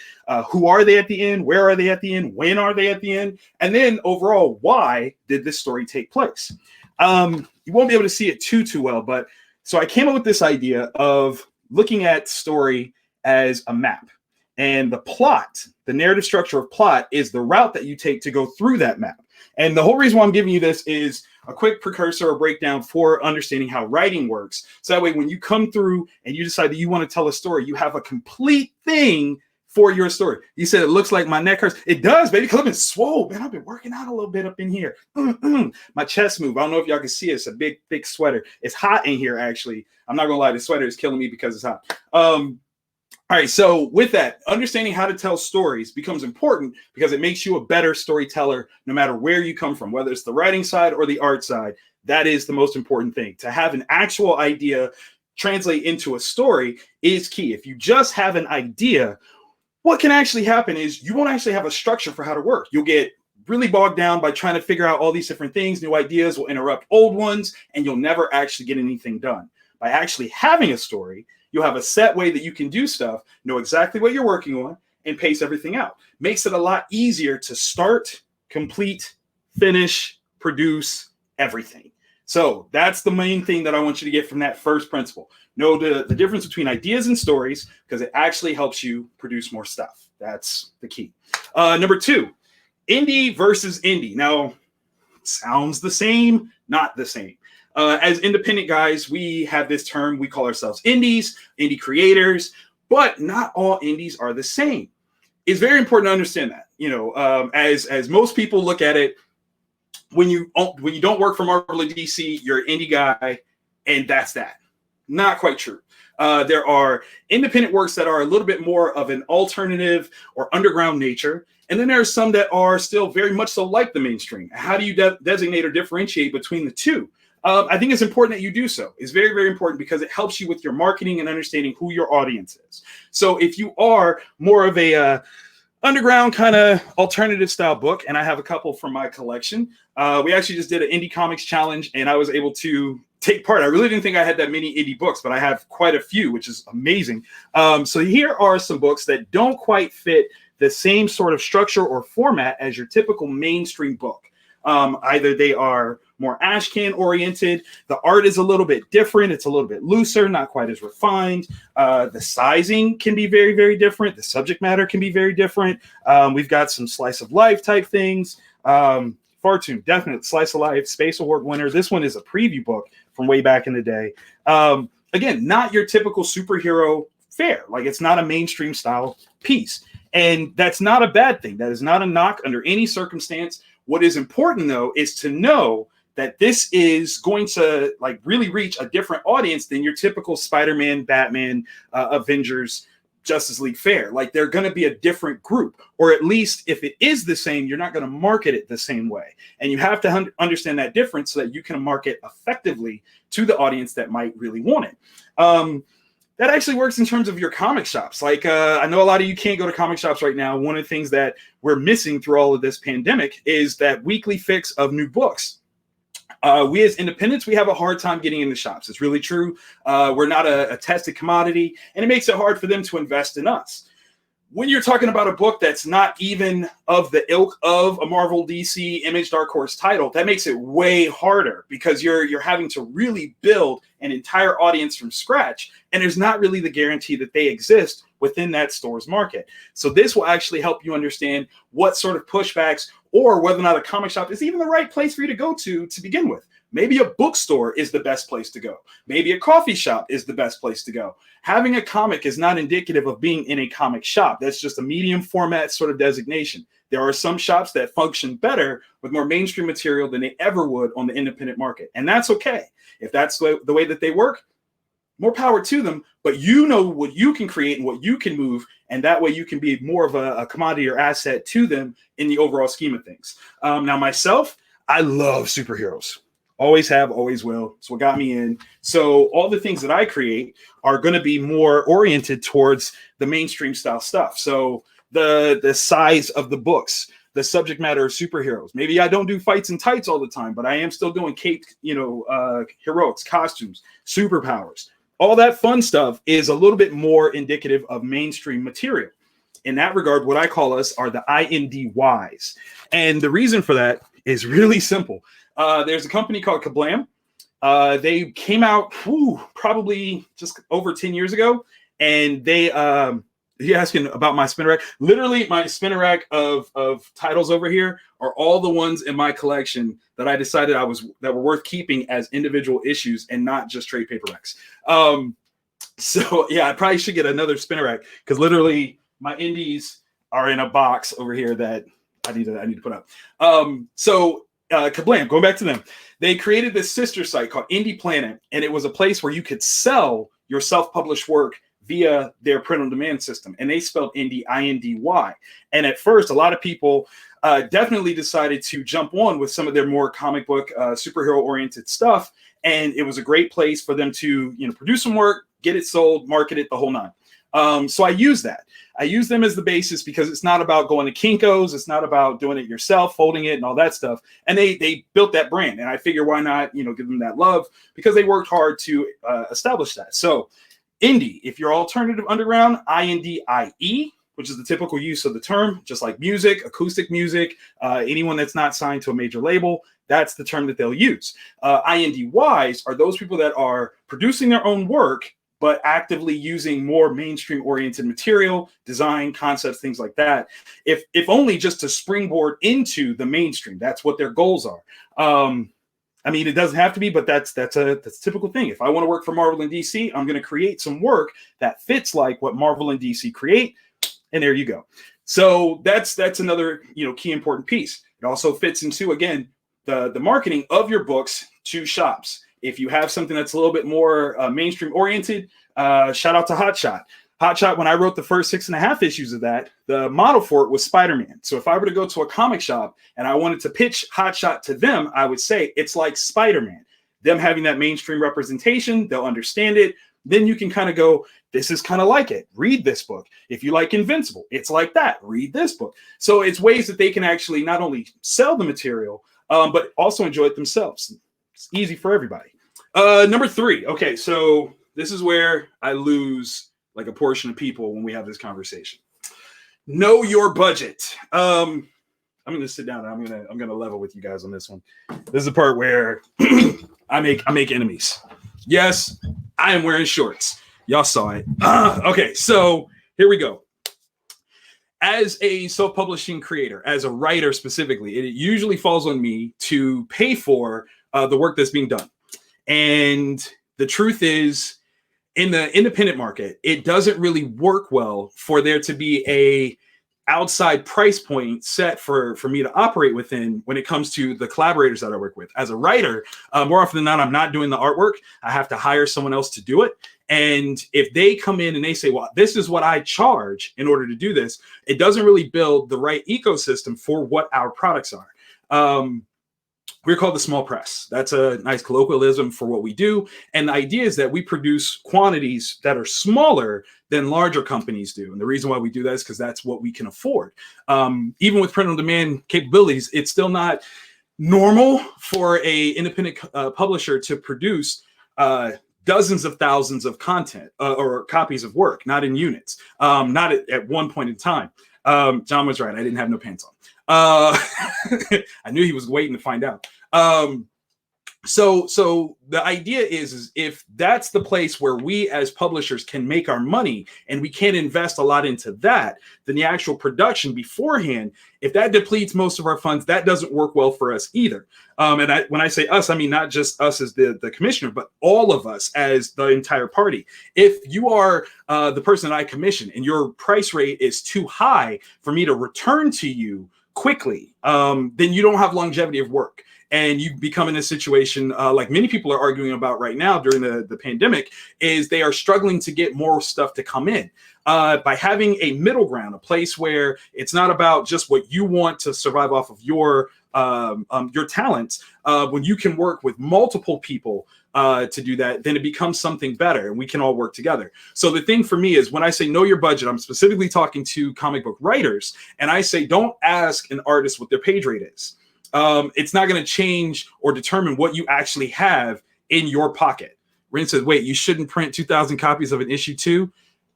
Who are they at the end? Where are they at the end? When are they at the end? And then overall, why did this story take place? You won't be able to see it too well, but so I came up with this idea of looking at story as a map, and the plot, the narrative structure of plot, is the route that you take to go through that map. And the whole reason why I'm giving you this is a quick precursor or breakdown for understanding how writing works. So that way, when you come through and you decide that you want to tell a story, you have a complete thing for your story. You said it looks like my neck hurts. It does, baby, because I've been swole, man. I've been working out a little bit up in here. My chest move. I don't know if y'all can see it. It's a big, thick sweater. It's hot in here, actually. I'm not going to lie. The sweater is killing me because it's hot. All right. So with that, understanding how to tell stories becomes important because it makes you a better storyteller no matter where you come from, whether it's the writing side or the art side. That is the most important thing. To have an actual idea translate into a story is key. If you just have an idea, what can actually happen is you won't actually have a structure for how to work. You'll get really bogged down by trying to figure out all these different things. New ideas will interrupt old ones, and you'll never actually get anything done. By actually having a story, you'll have a set way that you can do stuff, know exactly what you're working on, and pace everything out. Makes it a lot easier to start, complete, finish, produce everything. So that's the main thing that I want you to get from that first principle. Know the difference between ideas and stories, because it actually helps you produce more stuff. That's the key. Number 2, indie versus indie. Now, sounds the same, not the same. As independent guys, we have this term, we call ourselves indies, indie creators, but not all indies are the same. It's very important to understand that, as most people look at it, when you don't work for Marvel or DC, you're an indie guy, and that's that. Not quite true. There are independent works that are a little bit more of an alternative or underground nature, and then there are some that are still very much so like the mainstream. How do you designate or differentiate between the two? I think it's important that you do so. It's very, very important because it helps you with your marketing and understanding who your audience is. So if you are more of a underground kind of alternative style book, and I have a couple from my collection, we actually just did an indie comics challenge, and I was able to take part. I really didn't think I had that many indie books, but I have quite a few, which is amazing. So here are some books that don't quite fit the same sort of structure or format as your typical mainstream book. Either they are more ashcan oriented, the art is a little bit different, it's a little bit looser, not quite as refined. The sizing can be very, very different. The subject matter can be very different. We've got some slice of life type things. Fartoon, definite slice of life, Space Award winner. This one is a preview book from way back in the day. Again, not your typical superhero fare. Like, it's not a mainstream style piece. And that's not a bad thing. That is not a knock under any circumstance. What is important, though, is to know that this is going to really reach a different audience than your typical Spider-Man, Batman, Avengers, Justice League fare. Like, they're going to be a different group, or at least if it is the same, you're not going to market it the same way. And you have to understand that difference so that you can market effectively to the audience that might really want it. That actually works in terms of your comic shops. Like, I know a lot of you can't go to comic shops right now. One of the things that we're missing through all of this pandemic is that weekly fix of new books. We as independents, we have a hard time getting in the shops. It's really true. We're not a tested commodity, and it makes it hard for them to invest in us. When you're talking about a book that's not even of the ilk of a Marvel, DC, Image, Dark Horse title, that makes it way harder because you're having to really build an entire audience from scratch, and there's not really the guarantee that they exist within that store's market. So this will actually help you understand what sort of pushbacks or whether or not a comic shop is even the right place for you to go to begin with. Maybe a bookstore is the best place to go. Maybe a coffee shop is the best place to go. Having a comic is not indicative of being in a comic shop. That's just a medium format sort of designation. There are some shops that function better with more mainstream material than they ever would on the independent market. And that's okay. If that's the way that they work, more power to them. But you know what you can create and what you can move. And that way you can be more of a commodity or asset to them in the overall scheme of things. Now, myself, I love superheroes. Always have, always will. It's what got me in. So all the things that I create are going to be more oriented towards the mainstream style stuff. So the size of the books, the subject matter of superheroes. Maybe I don't do fights and tights all the time, but I am still doing cape, heroics, costumes, superpowers. All that fun stuff is a little bit more indicative of mainstream material. In that regard, what I call us are the INDYs. And the reason for that is really simple. There's a company called Kablam. They came out probably just over 10 years ago, and you're asking about my spinner rack. Literally, my spinner rack of titles over here are all the ones in my collection that I decided that were worth keeping as individual issues and not just trade paperbacks. So yeah, I probably should get another spinner rack because literally my indies are in a box over here that I need to put up. Kablam, going back to them, they created this sister site called Indie Planet, and it was a place where you could sell your self-published work via their print-on-demand system, and they spelled indie, I-N-D-Y. And at first, a lot of people definitely decided to jump on with some of their more comic book, superhero-oriented stuff, and it was a great place for them to produce some work, get it sold, market it, the whole nine. So I use that. I use them as the basis because it's not about going to Kinko's. It's not about doing it yourself, folding it and all that stuff. And they built that brand. And I figure why not, give them that love, because they worked hard to establish that. So indie, if you're alternative underground, INDIE, which is the typical use of the term, just like music, acoustic music, anyone that's not signed to a major label, that's the term that they'll use. INDYs are those people that are producing their own work, but actively using more mainstream-oriented material, design, concepts, things like that, if only just to springboard into the mainstream. That's what their goals are. I mean, it doesn't have to be, but that's a typical thing. If I want to work for Marvel and DC, I'm going to create some work that fits like what Marvel and DC create, and there you go. So that's another key important piece. It also fits into, again, the marketing of your books to shops. If you have something that's a little bit more mainstream oriented, shout out to Hot Shot. Hot Shot, when I wrote the first 6.5 issues of that, the model for it was Spider-Man. So if I were to go to a comic shop and I wanted to pitch Hot Shot to them, I would say it's like Spider-Man. Them having that mainstream representation, they'll understand it. Then you can kind of go, this is kind of like it. Read this book. If you like Invincible, it's like that. Read this book. So it's ways that they can actually not only sell the material, but also enjoy it themselves. It's easy for everybody. Number 3. Okay, so this is where I lose like a portion of people when we have this conversation. Know your budget. I'm going to sit down and I'm going to level with you guys on this one. This is the part where I make enemies. Yes, I am wearing shorts. Y'all saw it. Okay, so here we go. As a self-publishing creator, as a writer specifically, it usually falls on me to pay for the work that's being done. And the truth is, in the independent market, it doesn't really work well for there to be a outside price point set for me to operate within when it comes to the collaborators that I work with. As a writer, more often than not, I'm not doing the artwork. I have to hire someone else to do it. And if they come in and they say, well, this is what I charge in order to do this, it doesn't really build the right ecosystem for what our products are. We're called the small press. That's a nice colloquialism for what we do. And the idea is that we produce quantities that are smaller than larger companies do. And the reason why we do that is because that's what we can afford. Even with print on demand capabilities, it's still not normal for a independent publisher to produce dozens of thousands of content or copies of work, not in units, not at one point in time. John was right. I didn't have no pants on. I knew he was waiting to find out. So the idea is if that's the place where we as publishers can make our money and we can't invest a lot into that, then the actual production beforehand, if that depletes most of our funds, that doesn't work well for us either. And when I say us, I mean not just us as the commissioner, but all of us as the entire party. If you are the person that I commission and your price rate is too high for me to return to you quickly, then you don't have longevity of work. And you become in a situation like many people are arguing about right now during the pandemic, is they are struggling to get more stuff to come in. By having a middle ground, a place where it's not about just what you want to survive off of your talents, when you can work with multiple people to do that, then it becomes something better and we can all work together. So the thing for me is when I say know your budget, I'm specifically talking to comic book writers, and I say don't ask an artist what their page rate is. It's not going to change or determine what you actually have in your pocket. Rin says, wait, you shouldn't print 2,000 copies of an issue 2?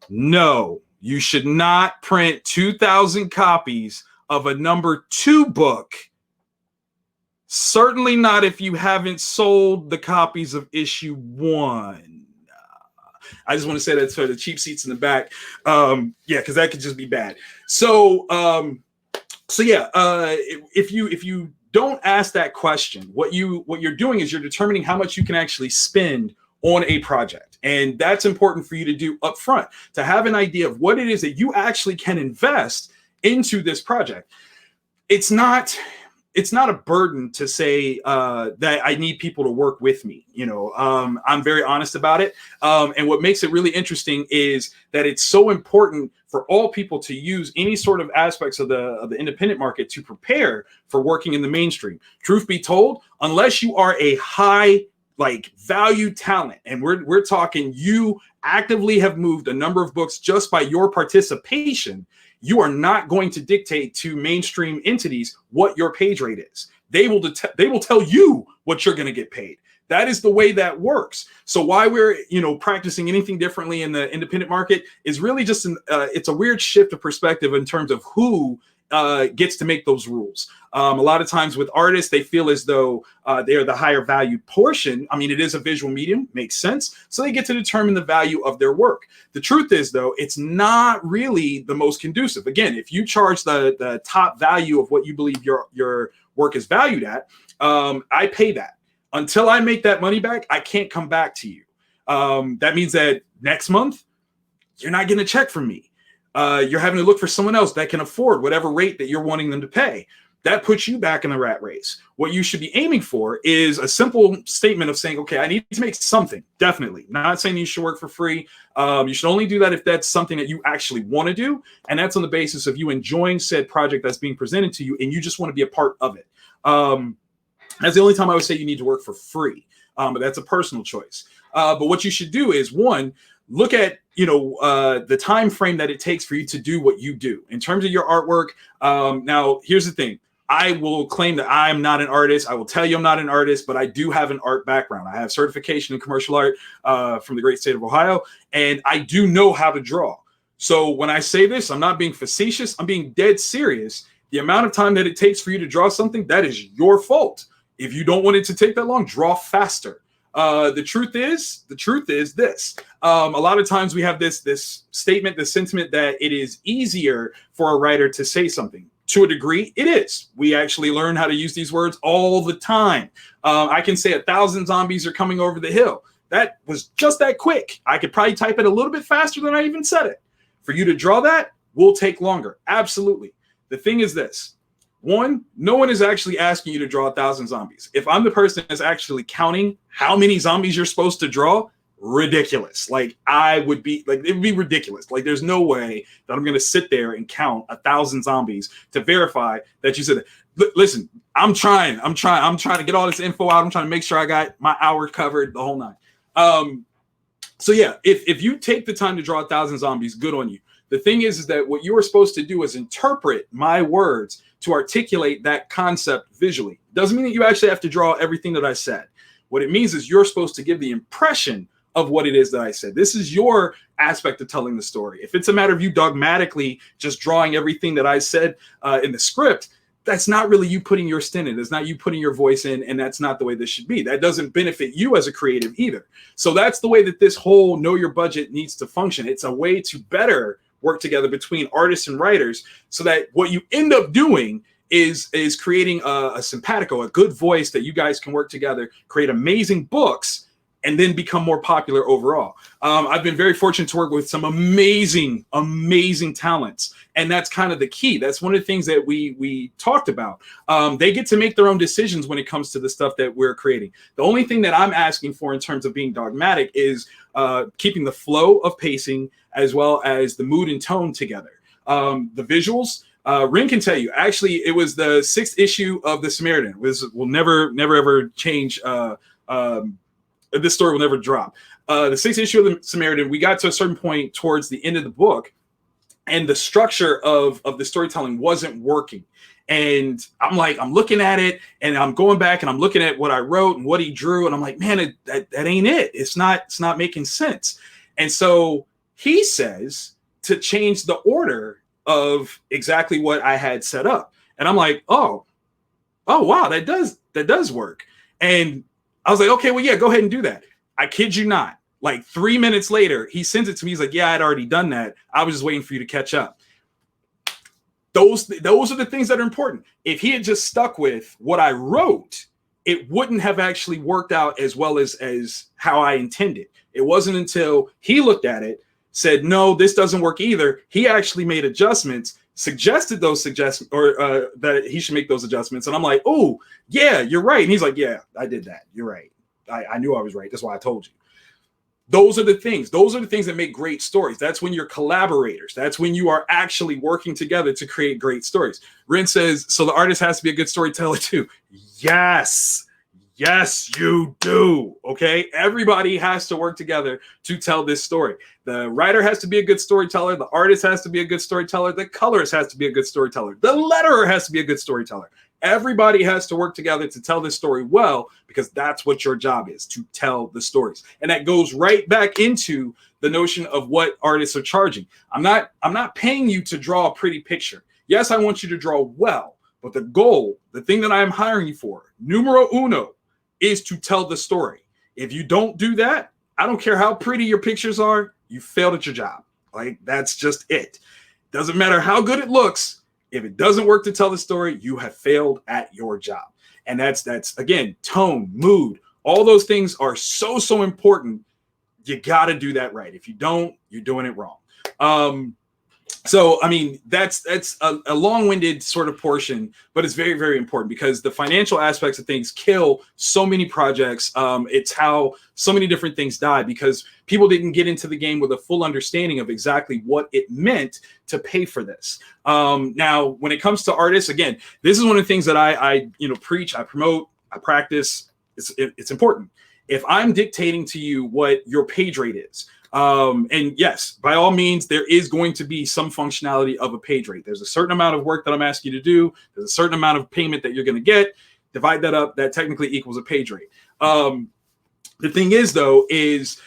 No, you should not print 2,000 copies of a number 2 book. Certainly not if you haven't sold the copies of issue 1. I just want to say that for the cheap seats in the back. Yeah, because that could just be bad. So yeah, if you don't ask that question, what you're doing is you're determining how much you can actually spend on a project. And that's important for you to do up front, to have an idea of what it is that you actually can invest into this project. It's not a burden to say that I need people to work with me. I'm very honest about it. And what makes it really interesting is that it's so important for all people to use any sort of aspects of the independent market to prepare for working in the mainstream. Truth be told, unless you are a high value talent, and we're talking you actively have moved a number of books just by your participation, you are not going to dictate to mainstream entities what your page rate is. They will tell you what you're going to get paid. That is the way that works. So why we're practicing anything differently in the independent market is really just it's a weird shift of perspective in terms of who gets to make those rules. A lot of times with artists, they feel as though they are the higher valued portion. I mean, it is a visual medium, makes sense. So they get to determine the value of their work. The truth is, though, it's not really the most conducive. Again, if you charge the top value of what you believe your work is valued at, I pay that. Until I make that money back, I can't come back to you. That means that next month, you're not getting a check from me. You're having to look for someone else that can afford whatever rate that you're wanting them to pay. That puts you back in the rat race. What you should be aiming for is a simple statement of saying, okay, I need to make something, definitely. Not saying you should work for free. You should only do that if that's something that you actually want to do. And that's on the basis of you enjoying said project that's being presented to you and you just want to be a part of it. That's the only time I would say you need to work for free. But that's a personal choice. But what you should do is, one, look at the time frame that it takes for you to do what you do in terms of your artwork. Now, here's the thing. I will claim that I am not an artist. I will tell you I'm not an artist, but I do have an art background. I have certification in commercial art from the great state of Ohio, and I do know how to draw. So when I say this, I'm not being facetious. I'm being dead serious. The amount of time that it takes for you to draw something, that is your fault. If you don't want it to take that long, draw faster. The truth is this. A lot of times we have this statement, this sentiment that it is easier for a writer to say something. To a degree, it is. We actually learn how to use these words all the time. I can say 1,000 zombies are coming over the hill. That was just that quick. I could probably type it a little bit faster than I even said it. For you to draw that will take longer. Absolutely. The thing is this. One, no one is actually asking you to draw 1,000 zombies. If I'm the person that's actually counting how many zombies you're supposed to draw, ridiculous. Like it would be ridiculous. Like there's no way that I'm going to sit there and count 1,000 zombies to verify that you said that. Listen, I'm trying to get all this info out. I'm trying to make sure I got my hour covered, the whole nine. So yeah, if you take the time to draw 1,000 zombies, good on you. The thing is that what you are supposed to do is interpret my words to articulate that concept visually. Doesn't mean that you actually have to draw everything that I said. What it means is you're supposed to give the impression of what it is that I said. This is your aspect of telling the story. If it's a matter of you dogmatically just drawing everything that I said in the script, that's not really you putting your spin in. It's not you putting your voice in, and that's not the way this should be. That doesn't benefit you as a creative either. So that's the way that this whole know your budget needs to function. It's a way to better work together between artists and writers so that what you end up doing is creating a simpatico, a good voice that you guys can work together, create amazing books, and then become more popular overall. I've been very fortunate to work with some amazing talents. And that's kind of the key. That's one of the things that we talked about. They get to make their own decisions when it comes to the stuff that we're creating. The only thing that I'm asking for in terms of being dogmatic is keeping the flow of pacing as well as the mood and tone together. The visuals, Rin can tell you, actually, it was the 6th issue of The Samaritan. Will never ever change. This story will never drop. The 6th issue of The Samaritan, we got to a certain point towards the end of the book, and the structure of the storytelling wasn't working. And I'm looking at it, and I'm going back and I'm looking at what I wrote and what he drew, and I'm like, man, that ain't it. It's not making sense. And so he says to change the order of exactly what I had set up. And I'm like, oh wow, that does work. And I was like, okay, well, yeah, go ahead and do that. I kid you not. Like 3 minutes later, he sends it to me. He's like, yeah, I'd already done that. I was just waiting for you to catch up. Those are the things that are important. If he had just stuck with what I wrote, it wouldn't have actually worked out as well as how I intended. It wasn't until he looked at it, said, no, this doesn't work either. He actually made adjustments, suggested those suggestions, or that he should make those adjustments. And I'm like, oh, yeah, you're right. And he's like, yeah, I did that. You're right. I knew I was right. That's why I told you. Those are the things. Those are the things that make great stories. That's when you're collaborators. That's when you are actually working together to create great stories. Rin says, so the artist has to be a good storyteller too. Yes. Yes, you do. Okay. Everybody has to work together to tell this story. The writer has to be a good storyteller. The artist has to be a good storyteller. The colorist has to be a good storyteller. The letterer has to be a good storyteller. Everybody has to work together to tell this story well, because that's what your job is, to tell the stories. And that goes right back into the notion of what artists are charging. I'm not paying you to draw a pretty picture. Yes, I want you to draw well, but the goal, the thing that I am hiring you for, numero uno, is to tell the story. If you don't do that, I don't care how pretty your pictures are, you failed at your job. Like, that's just it. Doesn't matter how good it looks. If it doesn't work to tell the story, you have failed at your job. And that's again, tone, mood, all those things are so important. You got to do that right. If you don't, you're doing it wrong. So, I mean, that's a long-winded sort of portion, but it's very, very important, because the financial aspects of things kill so many projects. It's how so many different things die, because people didn't get into the game with a full understanding of exactly what it meant to pay for this. Now, when it comes to artists, again, this is one of the things that I preach, I promote, I practice. It's important. If I'm dictating to you what your page rate is, and yes, by all means, there is going to be some functionality of a page rate. There's a certain amount of work that I'm asking you to do. There's a certain amount of payment that you're going to get. Divide that up. That technically equals a page rate. The thing is, though, is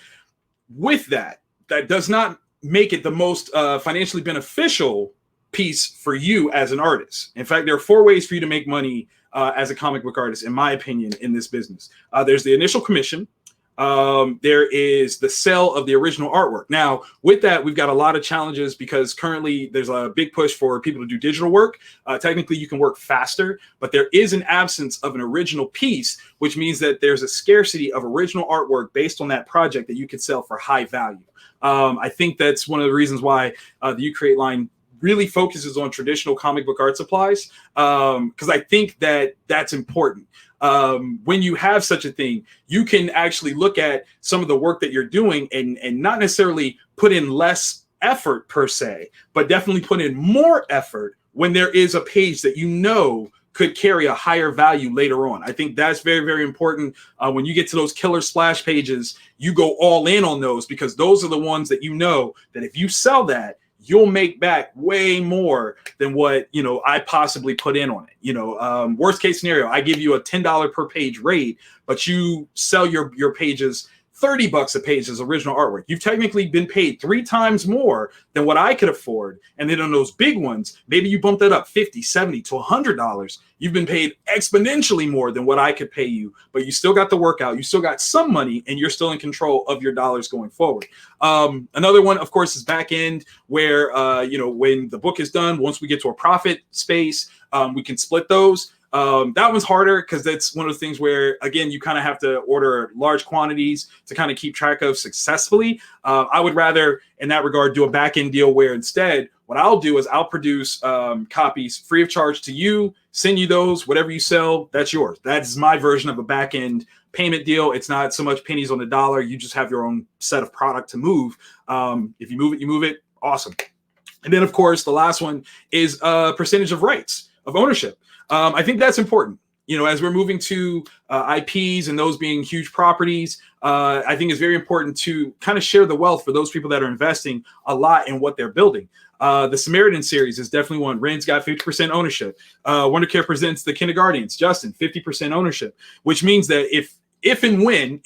with that does not make it the most financially beneficial piece for you as an artist. In fact, there are 4 ways for you to make money as a comic book artist, in my opinion, in this business. There's the initial commission. There is the sale of the original artwork. Now, with that, we've got a lot of challenges, because currently there's a big push for people to do digital work. Technically, you can work faster, but there is an absence of an original piece, which means that there's a scarcity of original artwork based on that project that you could sell for high value. I think that's one of the reasons why the You Create line really focuses on traditional comic book art supplies, because I think that that's important. When you have such a thing, you can actually look at some of the work that you're doing and not necessarily put in less effort per se, but definitely put in more effort when there is a page that you know could carry a higher value later on. I think that's very, very important. When you get to those killer splash pages, you go all in on those, because those are the ones that you know that if you sell that, you'll make back way more than what, I possibly put in on it. Worst case scenario, I give you a $10 per page rate, but you sell your pages $30 a page as original artwork. You've technically been paid 3 times more than what I could afford. And then on those big ones, maybe you bump that up $50, $70 to $100. You've been paid exponentially more than what I could pay you, but you still got the workout. You still got some money, and you're still in control of your dollars going forward. Another one, of course, is back end, where, when the book is done, once we get to a profit space, we can split those. That one's harder, because that's one of the things where, again, you kind of have to order large quantities to kind of keep track of successfully. I would rather, in that regard, do a back end deal where instead what I'll do is I'll produce copies free of charge to you, send you those, whatever you sell, that's yours. That's my version of a back end payment deal. It's not so much pennies on the dollar. You just have your own set of product to move. If you move it. Awesome. And then, of course, the last one is a percentage of rights of ownership. I think that's important. As we're moving to IPs and those being huge properties, I think it's very important to kind of share the wealth for those people that are investing a lot in what they're building. The Samaritan series is definitely one. Ren's got 50% ownership. WonderCare presents the Kindergartens. Justin, 50% ownership, which means that if and when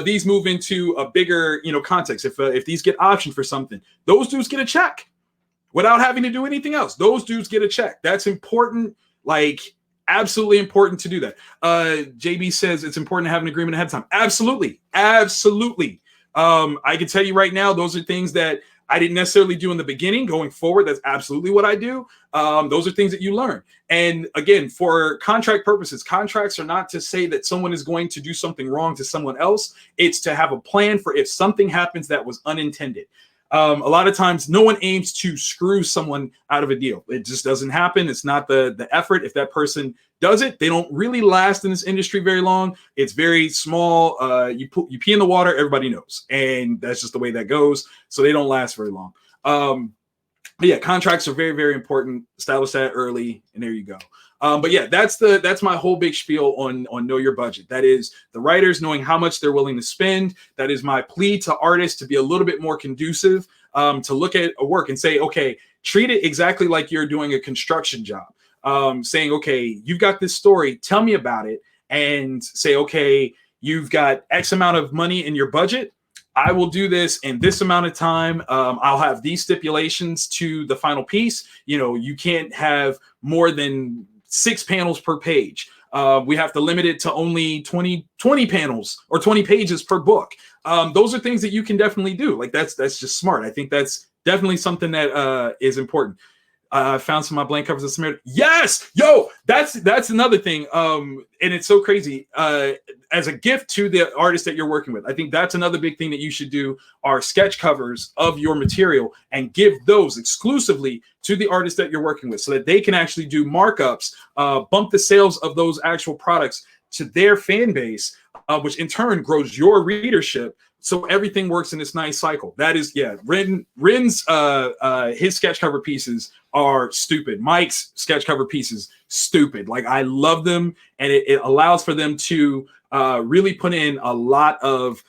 these move into a bigger, context, if these get optioned for something, those dudes get a check without having to do anything else. Those dudes get a check. That's important, like absolutely important to do that. JB says it's important to have an agreement ahead of time. Absolutely. I can tell you right now, those are things that I didn't necessarily do in the beginning. Going forward, that's absolutely what I do. Those are things that you learn. And again, for contract purposes, contracts are not to say that someone is going to do something wrong to someone else. It's to have a plan for if something happens that was unintended. A lot of times, no one aims to screw someone out of a deal. It just doesn't happen. It's not the effort. If that person does it, they don't really last in this industry very long. It's very small. You pee in the water, everybody knows. And that's just the way that goes. So they don't last very long. But yeah, contracts are very, very important. Establish that early, and there you go. But yeah, that's my whole big spiel on know your budget. That is the writers knowing how much they're willing to spend. That is my plea to artists to be a little bit more conducive, to look at a work and say, okay, treat it exactly like you're doing a construction job. Saying, okay, you've got this story, tell me about it, and say, okay, you've got X amount of money in your budget. I will do this in this amount of time. I'll have these stipulations to the final piece. You know, you can't have more than 6 panels per page. We have to limit it to only 20 panels or 20 pages per book. Those are things that you can definitely do. Like that's just smart. I think that's definitely something that is important. I found some of my blank covers of Samaritan. Yes, yo, that's another thing. And it's so crazy. As a gift to the artist that you're working with, I think that's another big thing that you should do are sketch covers of your material and give those exclusively to the artist that you're working with so that they can actually do markups, bump the sales of those actual products to their fan base, which in turn grows your readership. So everything works in this nice cycle. That is, yeah, Ren's his sketch cover pieces are stupid. Mike's sketch cover pieces, stupid. Like I love them, and it allows for them to really put in a lot of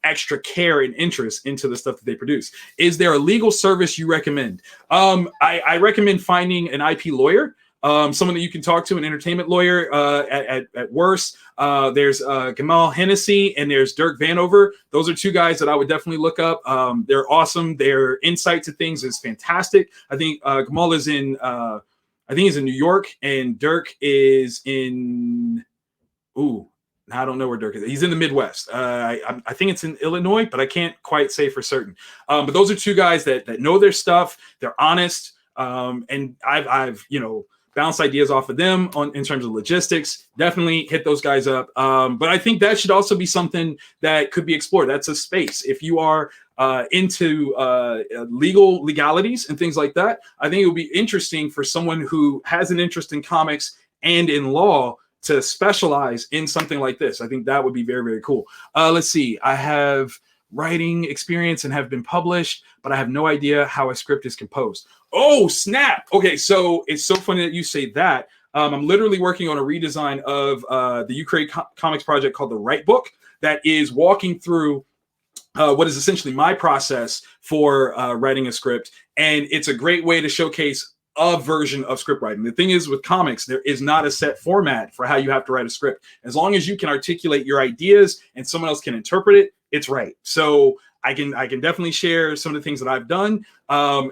extra care and interest into the stuff that they produce. Is there a legal service you recommend? I recommend finding an IP lawyer. Someone that you can talk to, an entertainment lawyer at worst. There's Gamal Hennessy and there's Dirk Vanover. Those are 2 guys that I would definitely look up. They're awesome. Their insight to things is fantastic. I think Gamal is in, I think he's in New York, and Dirk is in, I don't know where Dirk is. He's in the Midwest. I think it's in Illinois, but I can't quite say for certain. But those are 2 guys that know their stuff. They're honest. And I've bounce ideas off of them in terms of logistics. Definitely hit those guys up. But I think that should also be something that could be explored. That's a space. If you are into legalities and things like that, I think it would be interesting for someone who has an interest in comics and in law to specialize in something like this. I think that would be very, very cool. Let's see. I have writing experience and have been published, but I have no idea how a script is composed. Oh, snap. Okay, so it's so funny that you say that. I'm literally working on a redesign of the Ukraine comics project called The Right Book that is walking through what is essentially my process for writing a script. And it's a great way to showcase a version of script writing. The thing is with comics, there is not a set format for how you have to write a script. As long as you can articulate your ideas and someone else can interpret it, it's right. So I can definitely share some of the things that I've done.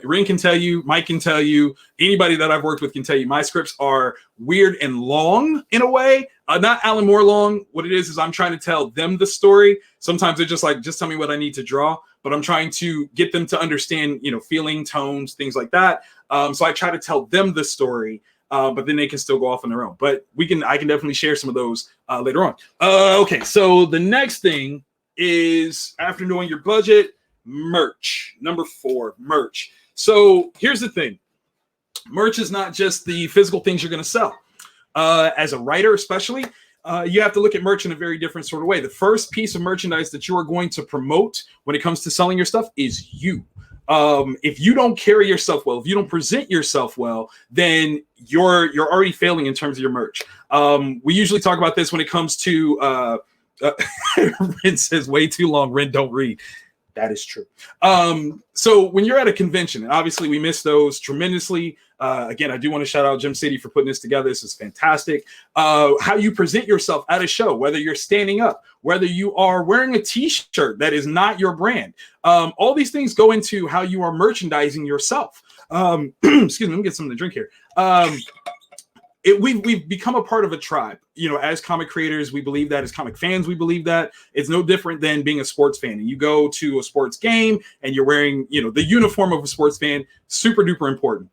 Rin can tell you, Mike can tell you, anybody that I've worked with can tell you my scripts are weird and long in a way. Not Alan Moore long. What it is I'm trying to tell them the story. Sometimes they're just like, just tell me what I need to draw. But I'm trying to get them to understand, feeling, tones, things like that. So I try to tell them the story, but then they can still go off on their own. But I can definitely share some of those later on. Okay, so the next thing is, after knowing your budget, merch. Number 4, merch. So here's the thing. Merch is not just the physical things you're going to sell. As a writer, especially, you have to look at merch in a very different sort of way. The first piece of merchandise that you are going to promote when it comes to selling your stuff is you. If you don't carry yourself well, if you don't present yourself well, then you're already failing in terms of your merch. We usually talk about this when it comes to Ren says way too long. Ren don't read. That is true. So when you're at a convention, and obviously we miss those tremendously. Again, I do want to shout out Gem City for putting this together. This is fantastic. How you present yourself at a show, whether you're standing up, whether you are wearing a t-shirt that is not your brand. All these things go into how you are merchandising yourself. Excuse me, let me get something to drink here. We've become a part of a tribe. As comic creators, we believe that. As comic fans, we believe that. It's no different than being a sports fan. And you go to a sports game and you're wearing, the uniform of a sports fan. Super duper important.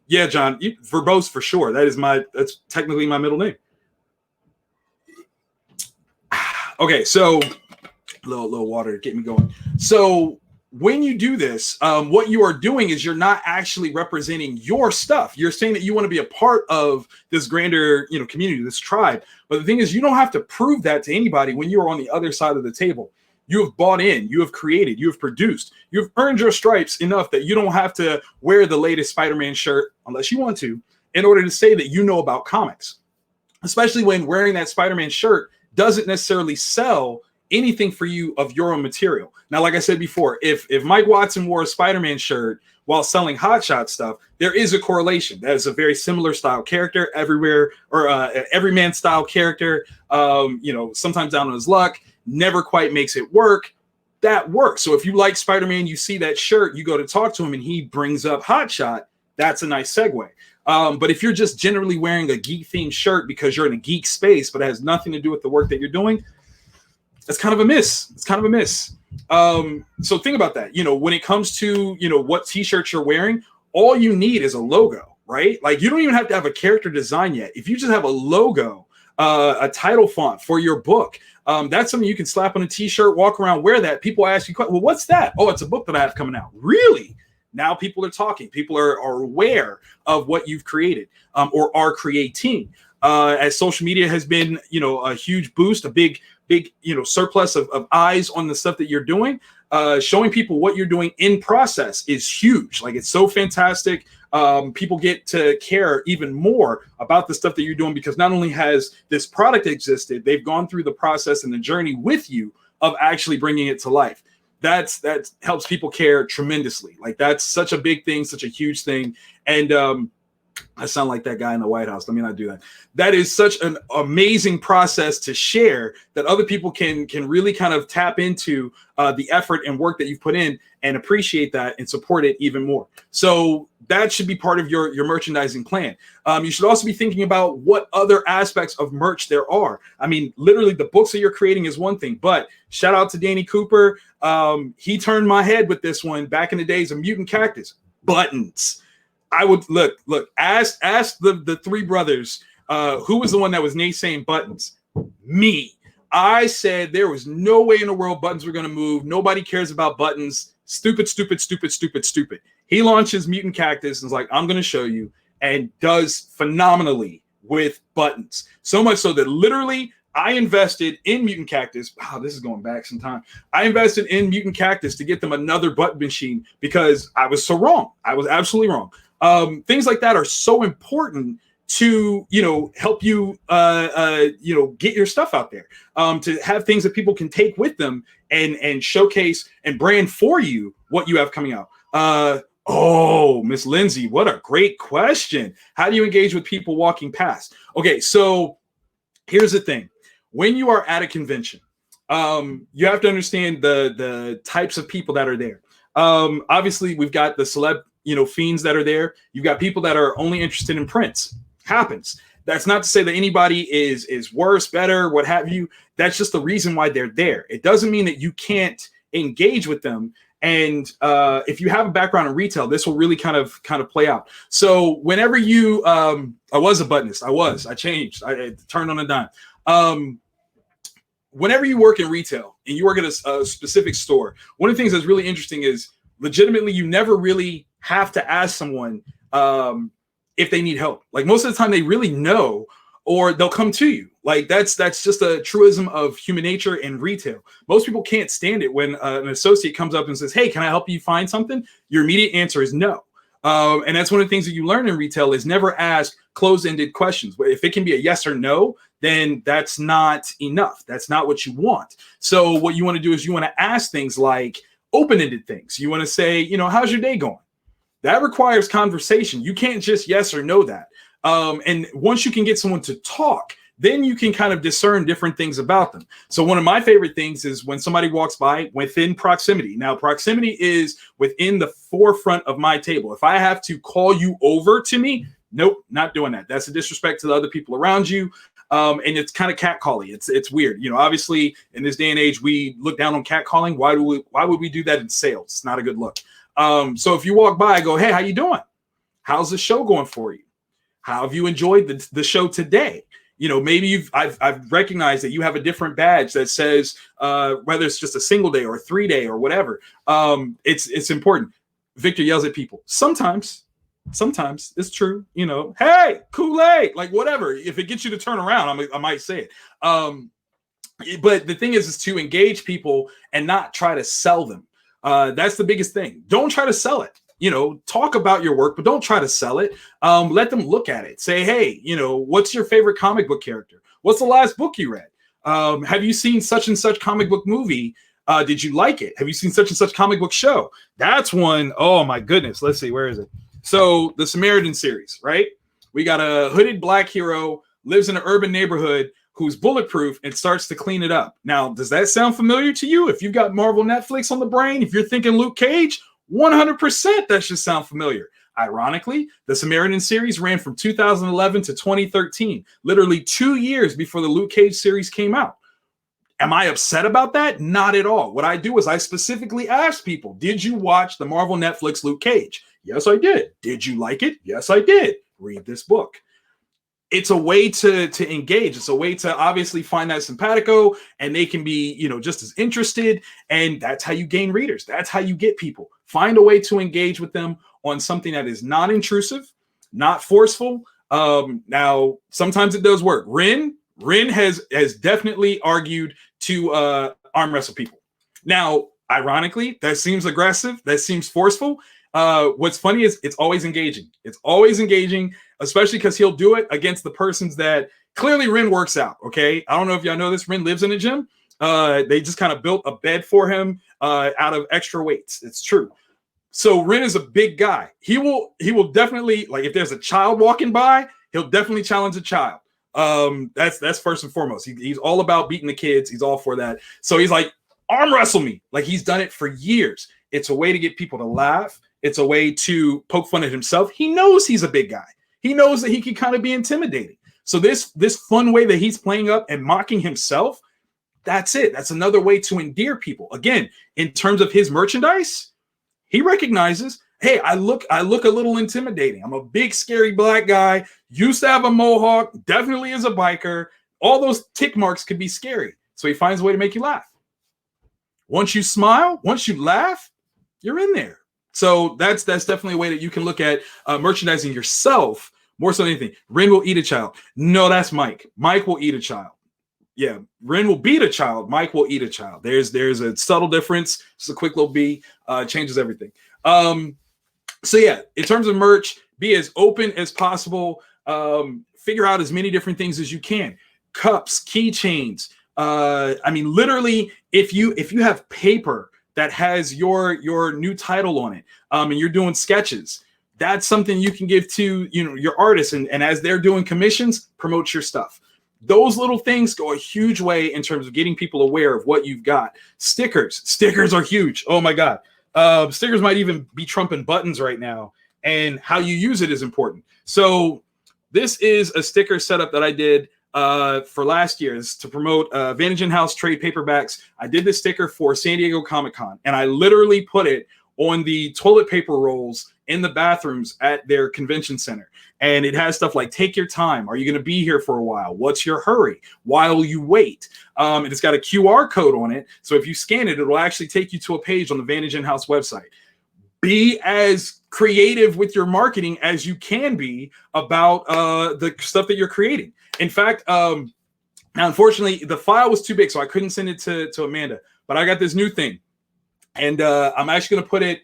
Yeah, John, verbose for sure. That's technically my middle name. Okay, so little water to get me going. So when you do this, what you are doing is you're not actually representing your stuff. You're saying that you want to be a part of this grander, community, this tribe. But the thing is, you don't have to prove that to anybody when you're on the other side of the table. You have bought in, you have created, you have produced, you've earned your stripes enough that you don't have to wear the latest Spider-Man shirt unless you want to, in order to say that you know about comics, especially when wearing that Spider-Man shirt doesn't necessarily sell anything for you of your own material. Now, like I said before, if Mike Watson wore a Spider-Man shirt while selling hotshot stuff, there is a correlation. That is a very similar style character everywhere, or everyman style character. Sometimes down on his luck, never quite makes it work. That works. So if you like Spider-Man, you see that shirt, you go to talk to him, and he brings up hotshot. That's a nice segue. But if you're just generally wearing a geek themed shirt because you're in a geek space, but it has nothing to do with the work that you're doing, it's kind of a miss. So think about that. When it comes to, what t-shirts you're wearing, all you need is a logo, right? Like, you don't even have to have a character design yet. If you just have a logo, a title font for your book, that's something you can slap on a t-shirt, walk around, wear that. People ask you, well, what's that? Oh, it's a book that I have coming out. Really? Now people are talking. People are aware of what you've created, or are creating. As social media has been, a huge boost, a big, surplus of eyes on the stuff that you're doing. Showing people what you're doing in process is huge. Like, it's so fantastic. People get to care even more about the stuff that you're doing, because not only has this product existed, they've gone through the process and the journey with you of actually bringing it to life. That helps people care tremendously. Like, that's such a big thing, such a huge thing. And I sound like that guy in the White House. Let me not do that. That is such an amazing process to share, that other people can really kind of tap into the effort and work that you've put in, and appreciate that and support it even more. So that should be part of your merchandising plan. You should also be thinking about what other aspects of merch there are. I mean, literally, the books that you're creating is one thing, but shout out to Danny Cooper. He turned my head with this one back in the days of Mutant Cactus. Buttons. I would look, ask the three brothers, who was the one that was naysaying buttons? Me. I said there was no way in the world buttons were going to move. Nobody cares about buttons. Stupid. He launches Mutant Cactus and is like, I'm going to show you, and does phenomenally with buttons. So much so that literally I invested in Mutant Cactus. Wow, this is going back some time. I invested in Mutant Cactus to get them another button machine, because I was so wrong. I was absolutely wrong. Things like that are so important to, help you, get your stuff out there, to have things that people can take with them and showcase and brand for you what you have coming out. Miss Lindsay, what a great question. How do you engage with people walking past? Okay, so here's the thing. When you are at a convention, you have to understand the types of people that are there. Obviously, we've got the celeb fiends that are there. You've got people that are only interested in prints. Happens. That's not to say that anybody is worse, better, what have you. That's just the reason why they're there. It doesn't mean that you can't engage with them. And if you have a background in retail, this will really kind of play out. So whenever you, I was a buttonist. I changed. I turned on a dime. Whenever you work in retail and you work at a specific store, one of the things that's really interesting is, legitimately, you never really have to ask someone if they need help. Like, most of the time they really know, or they'll come to you. Like, that's just a truism of human nature in retail. Most people can't stand it when an associate comes up and says, hey, can I help you find something? Your immediate answer is no. And that's one of the things that you learn in retail, is never ask closed-ended questions. But if it can be a yes or no, then that's not enough. That's not what you want. So what you want to do is you want to ask things like open-ended things. You want to say, how's your day going? That requires conversation. You can't just yes or no that. And once you can get someone to talk, then you can kind of discern different things about them. So one of my favorite things is when somebody walks by within proximity. Now, proximity is within the forefront of my table. If I have to call you over to me, nope, not doing that. That's a disrespect to the other people around you. And it's kind of catcalling. It's weird. Obviously in this day and age, we look down on catcalling. Why would we do that in sales? It's not a good look. So if you walk by, I go, hey, how you doing? How's the show going for you? How have you enjoyed the show today? Maybe I've recognized that you have a different badge that says, whether it's just a single day or a 3-day or whatever. It's important. Victor yells at people. Sometimes it's true. Hey, Kool-Aid, like whatever. If it gets you to turn around, I might say it. But the thing is to engage people and not try to sell them. That's the biggest thing. Don't try to sell it. talk about your work, but don't try to sell it. Let them look at it. Say, hey, what's your favorite comic book character? What's the last book you read? Have you seen such and such comic book movie? Did you like it? Have you seen such and such comic book show? That's one. Oh my goodness. Let's see. Where is it? So the Samaritan series, right? We got a hooded black hero, lives in an urban neighborhood, who's bulletproof and starts to clean it up. Now, does that sound familiar to you? If you've got Marvel Netflix on the brain, if you're thinking Luke Cage, 100% that should sound familiar. Ironically, the Samaritan series ran from 2011 to 2013, literally 2 years before the Luke Cage series came out. Am I upset about that? Not at all. What I do is I specifically ask people, did you watch the Marvel Netflix Luke Cage? Yes, I did. Did you like it? Yes, I did. Read this book. It's a way to engage. It's a way to obviously find that simpatico, and they can be, just as interested. And that's how you gain readers. That's how you get people. Find a way to engage with them on something that is not intrusive, not forceful. Now, sometimes it does work. Rin has definitely argued to arm wrestle people. Now, ironically, that seems aggressive. That seems forceful. What's funny is it's always engaging. It's always engaging, especially because he'll do it against the persons that clearly Rin works out. Okay. I don't know if y'all know this. Rin lives in a gym. They just kind of built a bed for him out of extra weights. It's true. So Rin is a big guy. He will definitely, like, if there's a child walking by, he'll definitely challenge a child. That's first and foremost. He's all about beating the kids. He's all for that. So he's like, arm wrestle me. Like, he's done it for years. It's a way to get people to laugh. It's a way to poke fun at himself. He knows he's a big guy. He knows that he can kind of be intimidating. So this fun way that he's playing up and mocking himself, that's it. That's another way to endear people. Again, in terms of his merchandise, he recognizes, hey, I look a little intimidating. I'm a big, scary black guy, used to have a mohawk, definitely is a biker. All those tick marks could be scary. So he finds a way to make you laugh. Once you smile, once you laugh, you're in there. So that's definitely a way that you can look at merchandising yourself more so than anything. Rin will eat a child. No, that's Mike. Mike will eat a child. Yeah, Rin will beat a child. Mike will eat a child. There's a subtle difference. Just a quick little B, changes everything. So yeah, in terms of merch, be as open as possible. Figure out as many different things as you can. Cups, keychains. Literally, if you have paper that has your new title on it, and you're doing sketches, that's something you can give to your artists, and as they're doing commissions, promote your stuff. Those little things go a huge way in terms of getting people aware of what you've got. Stickers are huge. Oh my God. Stickers might even be trumping buttons right now, and how you use it is important. So this is a sticker setup that I did for last year. This is to promote Vantage In-House trade paperbacks. I did this sticker for San Diego Comic-Con, and I literally put it on the toilet paper rolls in the bathrooms at their convention center. And it has stuff like, take your time. Are you going to be here for a while? What's your hurry? While you wait. And it's got a QR code on it. So if you scan it, it will actually take you to a page on the Vantage In-House website. Be as creative with your marketing as you can be about the stuff that you're creating. In fact, now, unfortunately, the file was too big, so I couldn't send it to Amanda. But I got this new thing. And I'm actually going to put it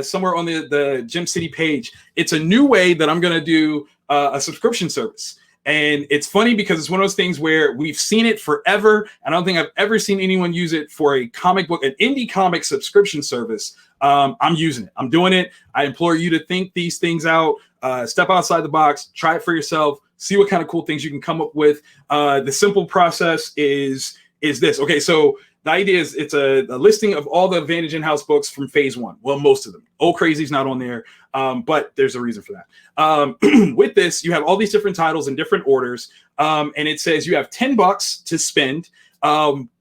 somewhere on the Gem City page. It's a new way that I'm going to do a subscription service. And it's funny because it's one of those things where we've seen it forever. And I don't think I've ever seen anyone use it for a comic book, an indie comic subscription service. I'm using it. I'm doing it. I implore you to think these things out, step outside the box, try it for yourself, see what kind of cool things you can come up with. The simple process is this. Okay, so the idea is it's a listing of all the Vantage In-House books from phase 1. Well, most of them. Old Crazy's not on there, but there's a reason for that. With this, you have all these different titles in different orders, and it says you have $10 to spend.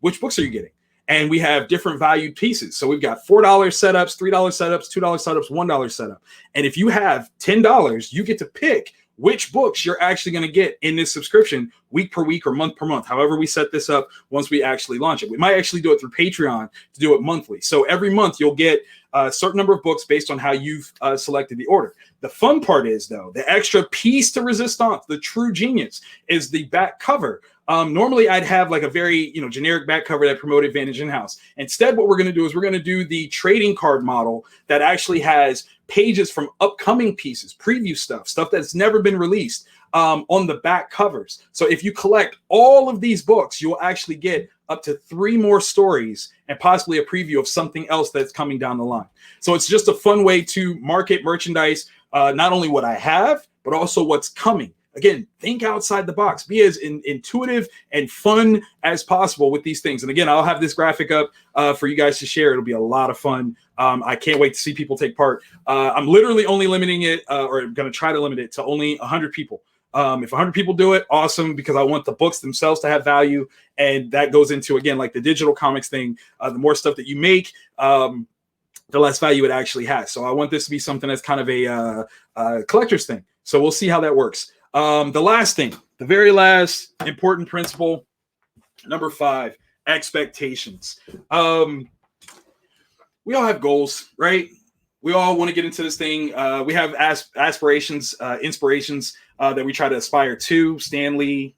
Which books are you getting? And we have different valued pieces. So we've got $4 setups, $3 setups, $2 setups, $1 setup. And if you have $10, you get to pick which books you're actually going to get in this subscription week per week or month per month, however we set this up once we actually launch it. We might actually do it through Patreon to do it monthly. So every month you'll get a certain number of books based on how you've selected the order. The fun part is, though, the extra piece to resistance, the true genius, is the back cover Normally I'd have like a very, generic back cover that promoted Vantage in-house. Instead, what we're going to do is we're going to do the trading card model that actually has pages from upcoming pieces, preview stuff that's never been released on the back covers. So if you collect all of these books, you'll actually get up to 3 more stories and possibly a preview of something else that's coming down the line. So it's just a fun way to market merchandise, not only what I have, but also what's coming. Again, think outside the box. Be as intuitive and fun as possible with these things. And again, I'll have this graphic up for you guys to share. It'll be a lot of fun. I can't wait to see people take part. I'm literally only limiting it, or I'm going to try to limit it to only 100 people. If 100 people do it, awesome, because I want the books themselves to have value. And that goes into, again, like the digital comics thing. The more stuff that you make, the less value it actually has. So I want this to be something that's kind of a collector's thing. So we'll see how that works. The last thing, the very last important principle, number 5, expectations. We all have goals, right? We all want to get into this thing. We have aspirations, inspirations that we try to aspire to. Stan Lee,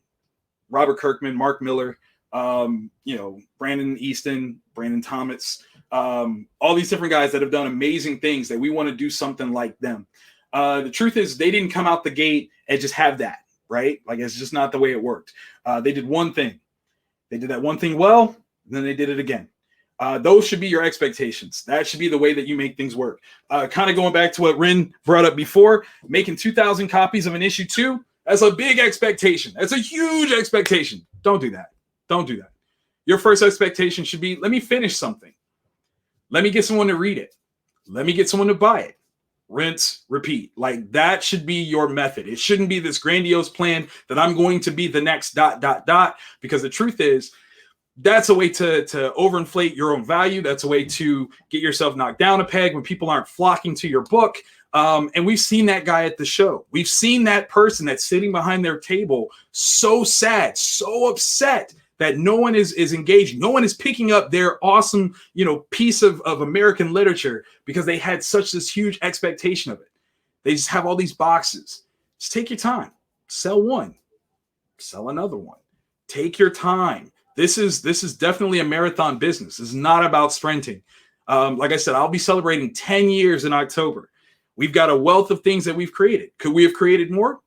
Robert Kirkman, Mark Miller, Brandon Easton, Brandon Thomas, all these different guys that have done amazing things that we want to do something like them. The truth is they didn't come out the gate and just have that, right? Like, it's just not the way it worked. They did one thing. They did that one thing well, and then they did it again. Those should be your expectations. That should be the way that you make things work. Kind of going back to what Rin brought up before, making 2,000 copies of an issue 2, that's a big expectation. That's a huge expectation. Don't do that. Don't do that. Your first expectation should be, let me finish something. Let me get someone to read it. Let me get someone to buy it. Rinse, repeat. Like, that should be your method. It shouldn't be this grandiose plan that I'm going to be the next ... Because the truth is, that's a way to overinflate your own value. That's a way to get yourself knocked down a peg when people aren't flocking to your book. And we've seen that guy at the show. We've seen that person that's sitting behind their table so sad, so upset that no one is engaging. No one is picking up their awesome, piece of American literature because they had such this huge expectation of it. They just have all these boxes. Just take your time. Sell one. Sell another one. Take your time. This is definitely a marathon business. This is not about sprinting. Like I said, I'll be celebrating 10 years in October. We've got a wealth of things that we've created. Could we have created more?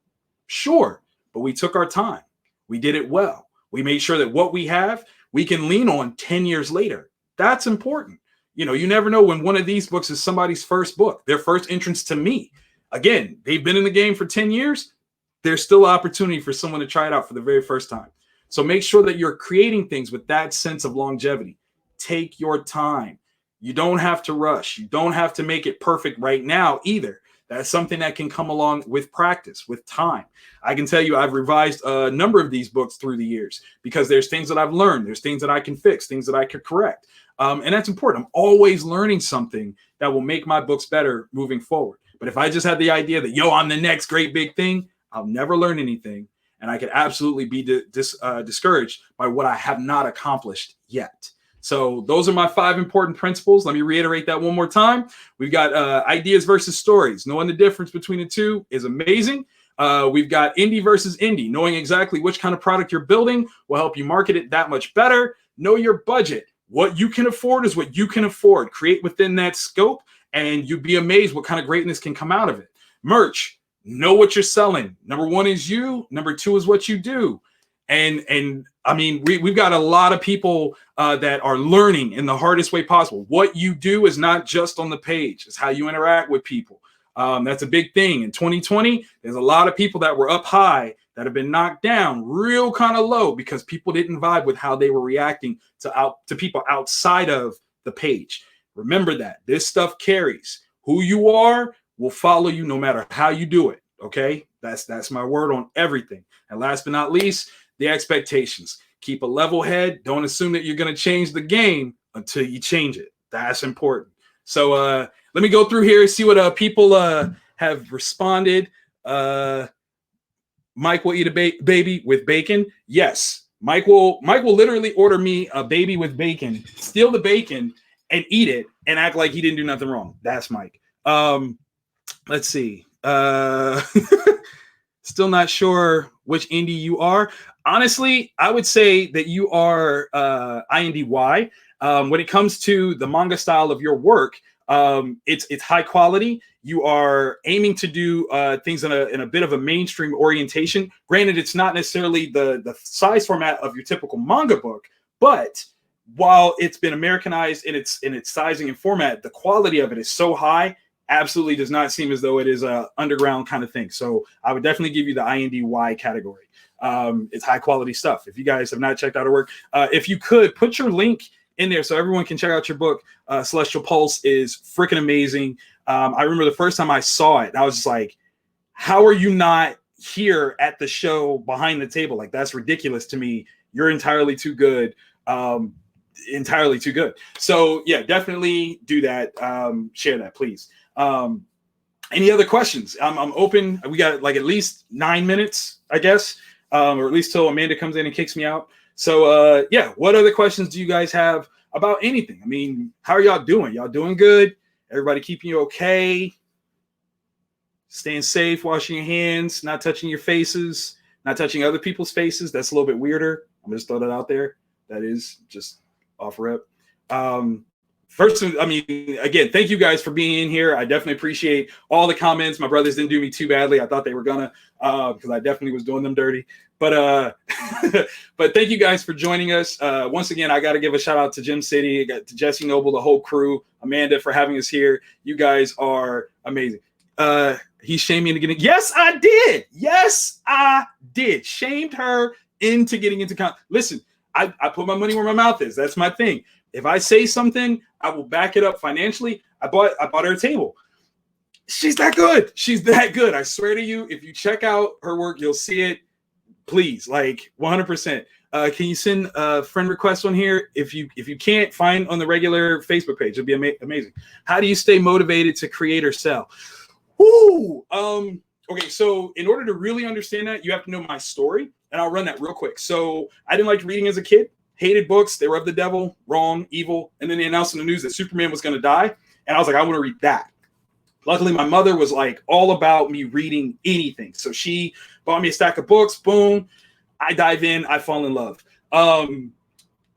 Sure. But we took our time. We did it well. We made sure that what we have, we can lean on 10 years later. That's important. You never know when one of these books is somebody's first book, their first entrance to me. Again, they've been in the game for 10 years. There's still opportunity for someone to try it out for the very first time. So make sure that you're creating things with that sense of longevity. Take your time. You don't have to rush. You don't have to make it perfect right now either. That's something that can come along with practice, with time. I can tell you I've revised a number of these books through the years because there's things that I've learned. There's things that I can fix, things that I could correct. And that's important. I'm always learning something that will make my books better moving forward. But if I just had the idea that, I'm the next great big thing, I'll never learn anything. And I could absolutely be discouraged by what I have not accomplished yet. So those are my 5 important principles. Let me reiterate that one more time. We've got ideas versus stories. Knowing the difference between the two is amazing. We've got indie versus indie. Knowing exactly which kind of product you're building will help you market it that much better. Know your budget. What you can afford is what you can afford. Create within that scope, and you'd be amazed what kind of greatness can come out of it. Merch. Know what you're selling. Number 1 is you. Number 2 is what you do. And I mean, we've got a lot of people that are learning in the hardest way possible. What you do is not just on the page. It's how you interact with people. That's a big thing. In 2020, there's a lot of people that were up high that have been knocked down real kind of low because people didn't vibe with how they were reacting to people outside of the page. Remember that. This stuff carries. Who you are will follow you no matter how you do it. Okay? That's my word on everything. And last but not least, the expectations. Keep a level head. Don't assume that you're going to change the game until you change it. That's important. So let me go through here, see what people have responded. Mike will eat a baby with bacon. Yes, Mike will literally order me a baby with bacon, steal the bacon, and eat it, and act like he didn't do nothing wrong. That's Mike. Let's see. Still not sure which indie you are. Honestly, I would say that you are INDY. When it comes to the manga style of your work, it's high quality. You are aiming to do things in a bit of a mainstream orientation. Granted, it's not necessarily the size format of your typical manga book, but while it's been Americanized in its sizing and format, the quality of it is so high. Absolutely does not seem as though it is a underground kind of thing. So I would definitely give you the INDY category. It's high quality stuff. If you guys have not checked out our work, if you could put your link in there so everyone can check out your book. Celestial Pulse is freaking amazing. I remember the first time I saw it, I was just like, how are you not here at the show behind the table? Like, that's ridiculous to me. You're entirely too good. Entirely too good. So yeah, definitely do that. Share that, please. Any other questions? I'm open. We got like at least 9 minutes, I guess, or at least till Amanda comes in and kicks me out. So yeah, what other questions do you guys have about anything? I mean, how are y'all doing? Y'all doing good? Everybody keeping you okay? Staying safe, washing your hands, not touching your faces, not touching other people's faces. That's a little bit weirder. I'm gonna just throw that out there. That is just off rip. First, I mean, again, thank you guys for being in here. I definitely appreciate all the comments. My brothers didn't do me too badly. I thought they were gonna, because I definitely was doing them dirty. But but thank you guys for joining us. Once again, I got to give a shout out to Gem City, to Jesse Noble, the whole crew, Amanda for having us here. You guys are amazing. He shamed me into getting. Yes, I did. Yes, I did. Shamed her into getting into. Listen, I put my money where my mouth is. That's my thing. If I say something, I will back it up financially. I bought her a table. She's that good. She's that good. I swear to you, if you check out her work, you'll see it. Please, like 100%. Can you send a friend request on here? If you can't, find on the regular Facebook page. It'd be amazing. How do you stay motivated to create or sell? Woo! Okay, so in order to really understand that, you have to know my story, and I'll run that real quick. So I didn't like reading as a kid. Hated books. They were of the devil, wrong, evil. And then they announced in the news that Superman was going to die. And I was like, I want to read that. Luckily, my mother was like all about me reading anything. So she bought me a stack of books. Boom. I dive in. I fall in love. On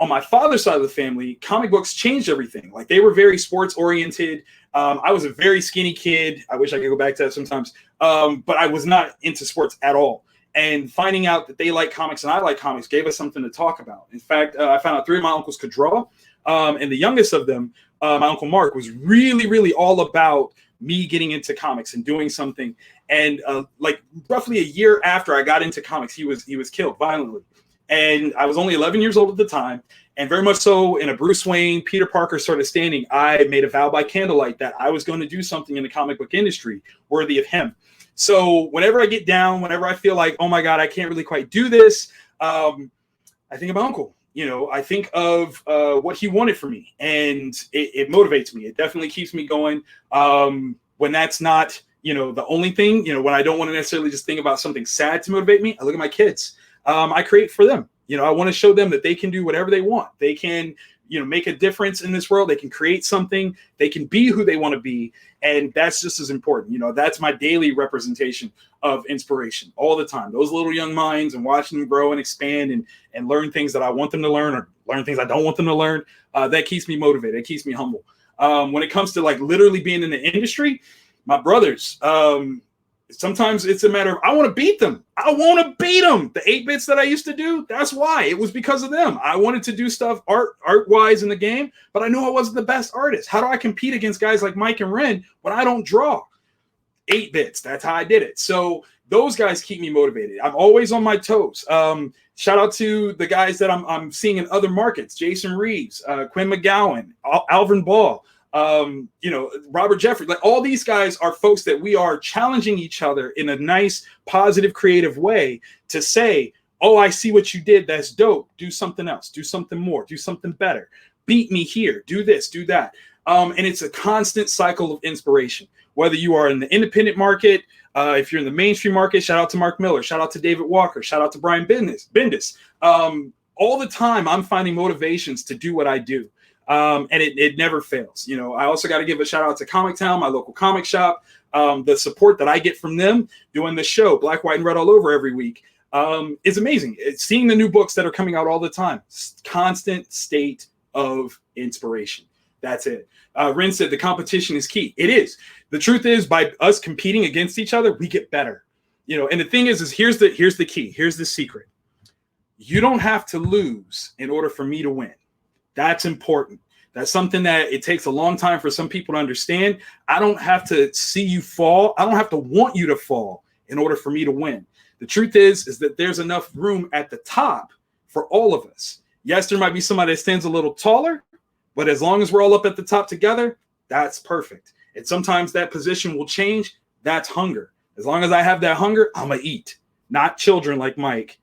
my father's side of the family, comic books changed everything. Like, they were very sports oriented. I was a very skinny kid. I wish I could go back to that sometimes. But I was not into sports at all. And finding out that they like comics and I like comics gave us something to talk about. In fact, I found out 3 of my uncles could draw. And the youngest of them, my Uncle Mark, was really, really all about me getting into comics and doing something. And like roughly a year after I got into comics, he was killed violently. And I was only 11 years old at the time. And very much so in a Bruce Wayne, Peter Parker sort of standing, I made a vow by candlelight that I was going to do something in the comic book industry worthy of him. So whenever I get down, whenever I feel like, oh my God, I can't really quite do this, I think of my uncle. You know, I think of what he wanted for me, and it motivates me. It definitely keeps me going. When that's not, you know, the only thing, you know, when I don't want to necessarily just think about something sad to motivate me, I look at my kids. I create for them. You know, I want to show them that they can do whatever they want. They can, you know, make a difference in this world. They can create something. They can be who they want to be. And that's just as important. You know, that's my daily representation of inspiration all the time. Those little young minds, and watching them grow and expand and learn things that I want them to learn, or learn things I don't want them to learn. That keeps me motivated. It keeps me humble. When it comes to like literally being in the industry, my brothers, sometimes it's a matter of, I want to beat them. I want to beat them. The 8-bits that I used to do, that's why. It was because of them. I wanted to do stuff art-wise in the game, but I knew I wasn't the best artist. How do I compete against guys like Mike and Ren when I don't draw? 8-bits, that's how I did it. So those guys keep me motivated. I'm always on my toes. Shout out to the guys that I'm seeing in other markets: Jason Reeves, Quinn McGowan, Alvin Ball. You know, Robert Jeffrey, like all these guys are folks that we are challenging each other in a nice, positive, creative way to say, oh, I see what you did. That's dope. Do something else. Do something more. Do something better. Beat me here. Do this. Do that. And it's a constant cycle of inspiration. Whether you are in the independent market, if you're in the mainstream market, shout out to Mark Miller. Shout out to David Walker. Shout out to Brian Bendis. All the time, I'm finding motivations to do what I do. And it never fails. You know, I also got to give a shout out to Comic Town, my local comic shop. The support that I get from them doing the show, Black, White, and Red all over every week. is amazing. It's seeing the new books that are coming out all the time. Constant state of inspiration. That's it. Ren said the competition is key. It is. The truth is, by us competing against each other, we get better. And the thing is here's the key. Here's the secret. You don't have to lose in order for me to win. That's important. That's something that it takes a long time for some people to understand. I don't have to see you fall. I don't have to want you to fall in order for me to win. The truth is that there's enough room at the top for all of us. Yes, there might be somebody that stands a little taller, but as long as we're all up at the top together, that's perfect. And sometimes that position will change. That's hunger. As long as I have that hunger, I'm going to eat. Not children like Mike.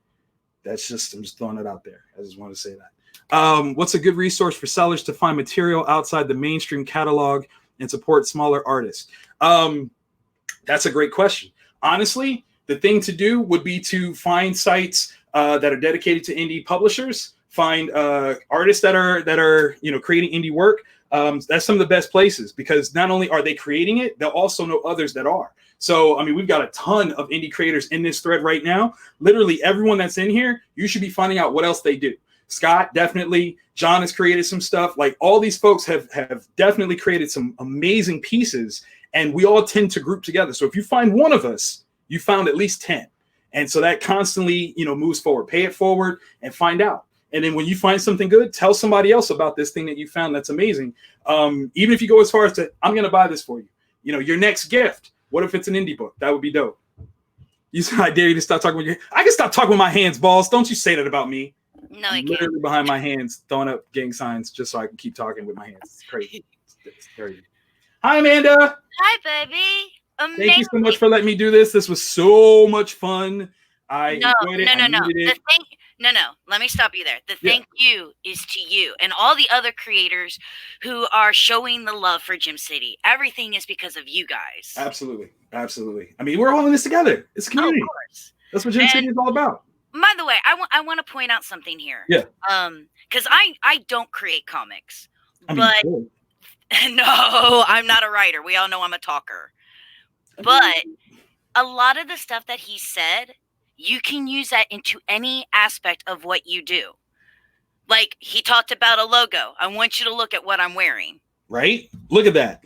I'm just throwing it out there. I just want to say that. What's a good resource for sellers to find material outside the mainstream catalog and support smaller artists? That's a great question. Honestly, the thing to do would be to find sites that are dedicated to indie publishers, find artists that are creating indie work. That's some of the best places, because not only are they creating it, they'll also know others that are. So, we've got a ton of indie creators in this thread right now. Literally everyone that's in here, you should be finding out what else they do. Scott, definitely. John has created some stuff. Like, all these folks have definitely created some amazing pieces, and we all tend to group together. So if you find one of us, you found at least 10. And so that constantly, moves forward. Pay it forward and find out. And then when you find something good, tell somebody else about this thing that you found that's amazing. Even if you go as far as to, I'm going to buy this for you. Your next gift. What if it's an indie book? That would be dope. I dare you to stop talking with your. I can stop talking with my hands, balls. Don't you say that about me. No, I can't. Literally behind my hands, throwing up gang signs just so I can keep talking with my hands. It's crazy. It's crazy. Hi, Amanda. Hi, baby. Amazing. Thank you so much for letting me do this. This was so much fun. I enjoyed it. No. Let me stop you there. The thank you is to you and all the other creators who are showing the love for Gem City. Everything is because of you guys. Absolutely. We're all in this together. It's a community. Of course. That's what Gem City is all about. By the way, I want to point out something here. Yeah. Because I don't create comics, but cool. No, I'm not a writer. We all know I'm a talker. But a lot of the stuff that he said, you can use that into any aspect of what you do. Like, he talked about a logo. I want you to look at what I'm wearing. Right? Look at that.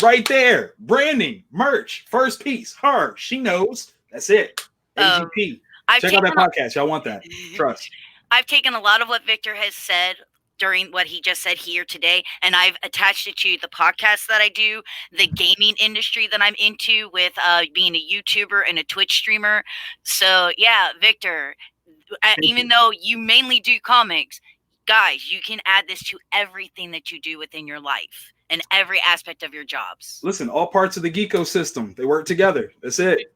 Right there. Branding, merch, first piece. Her. She knows. That's it. AGP. Check out that podcast. Y'all want that. Trust. I've taken a lot of what Victor has said during what he just said here today, and I've attached it to the podcast that I do, the gaming industry that I'm into with being a YouTuber and a Twitch streamer. So yeah, Victor, even though you mainly do comics, guys, you can add this to everything that you do within your life and every aspect of your jobs. Listen, all parts of the geekosystem, they work together. That's it.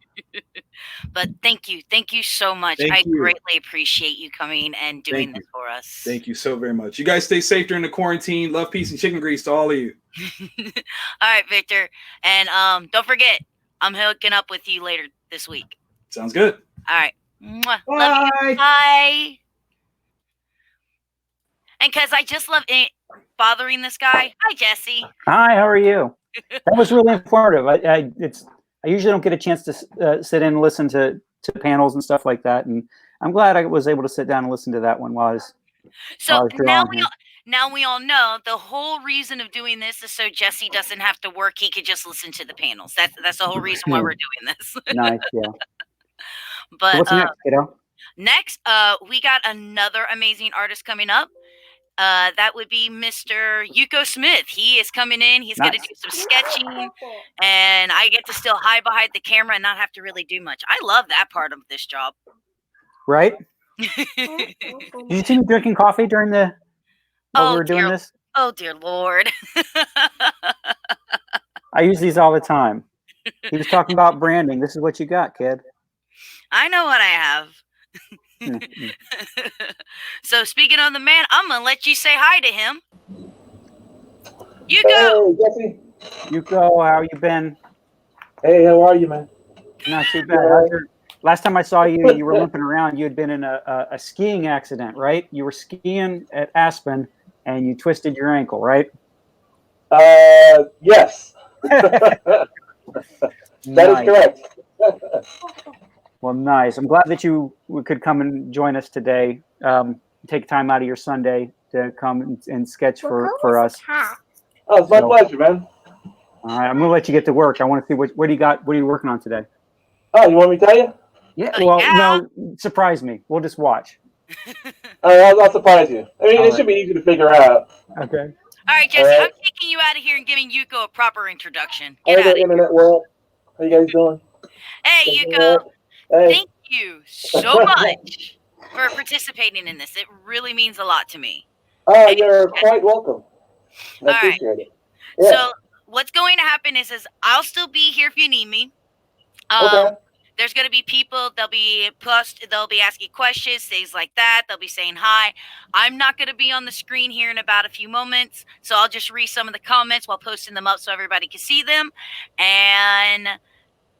But thank you so much. I greatly appreciate you coming and doing this for us. Thank you so very much. You guys stay safe during the quarantine. Love, peace, and chicken grease to all of you. All right, Victor, and don't forget, I'm hooking up with you later this week. Sounds good. All right. Mwah. Bye. Love you. Bye. And because I just love bothering this guy. Hi, Jesse. Hi, how are you? That was really informative. I usually don't get a chance to sit in and listen to panels and stuff like that, and I'm glad I was able to sit down and listen to that one while I was. So now we all know the whole reason of doing this is so Jesse doesn't have to work. He could just listen to the panels. That's the whole reason why we're doing this. Nice, yeah. But so what's next, kiddo? Next, we got another amazing artist coming up. That would be Mr. Uko Smith. He is coming in. He's going to do some sketching, and I get to still hide behind the camera and not have to really do much. I love that part of this job. Right? Did you see me drinking coffee during we were doing this? Oh, dear Lord. I use these all the time. He was talking about branding. This is what you got, kid. I know what I have. So speaking of the man, I'm gonna let you say hi to him. Uko. Hey, Uko, how you been? Hey, how are you, man? Not too bad. Last time I saw you, you were limping around. You had been in a skiing accident, right? You were skiing at Aspen and you twisted your ankle, right? Yes. That is correct. Well, nice. I'm glad that you could come and join us today. Take time out of your Sunday to come and sketch for us. Oh, it's my pleasure, man. All right, I'm gonna let you get to work. I want to see what do you got. What are you working on today? Oh, you want me to tell you? Yeah. Oh, Well, yeah. no, surprise me. We'll just watch. I'll surprise you. I mean, All it right. should be easy to figure out. Okay. All right, Jesse, All right. I'm taking you out of here and giving Yuko a proper introduction. Hey Get out there, of here. internet world. How you guys doing? Hey, Doing Yuko, all right? Hey. thank you so much for participating in this. It really means a lot to me. Oh, you're quite welcome. I All right. appreciate it. Yeah. So what's going to happen is I'll still be here if you need me. Okay. There's going to be people, they'll be asking questions, things like that. They'll be saying hi. I'm not going to be on the screen here in about a few moments, so I'll just read some of the comments while posting them up so everybody can see them. And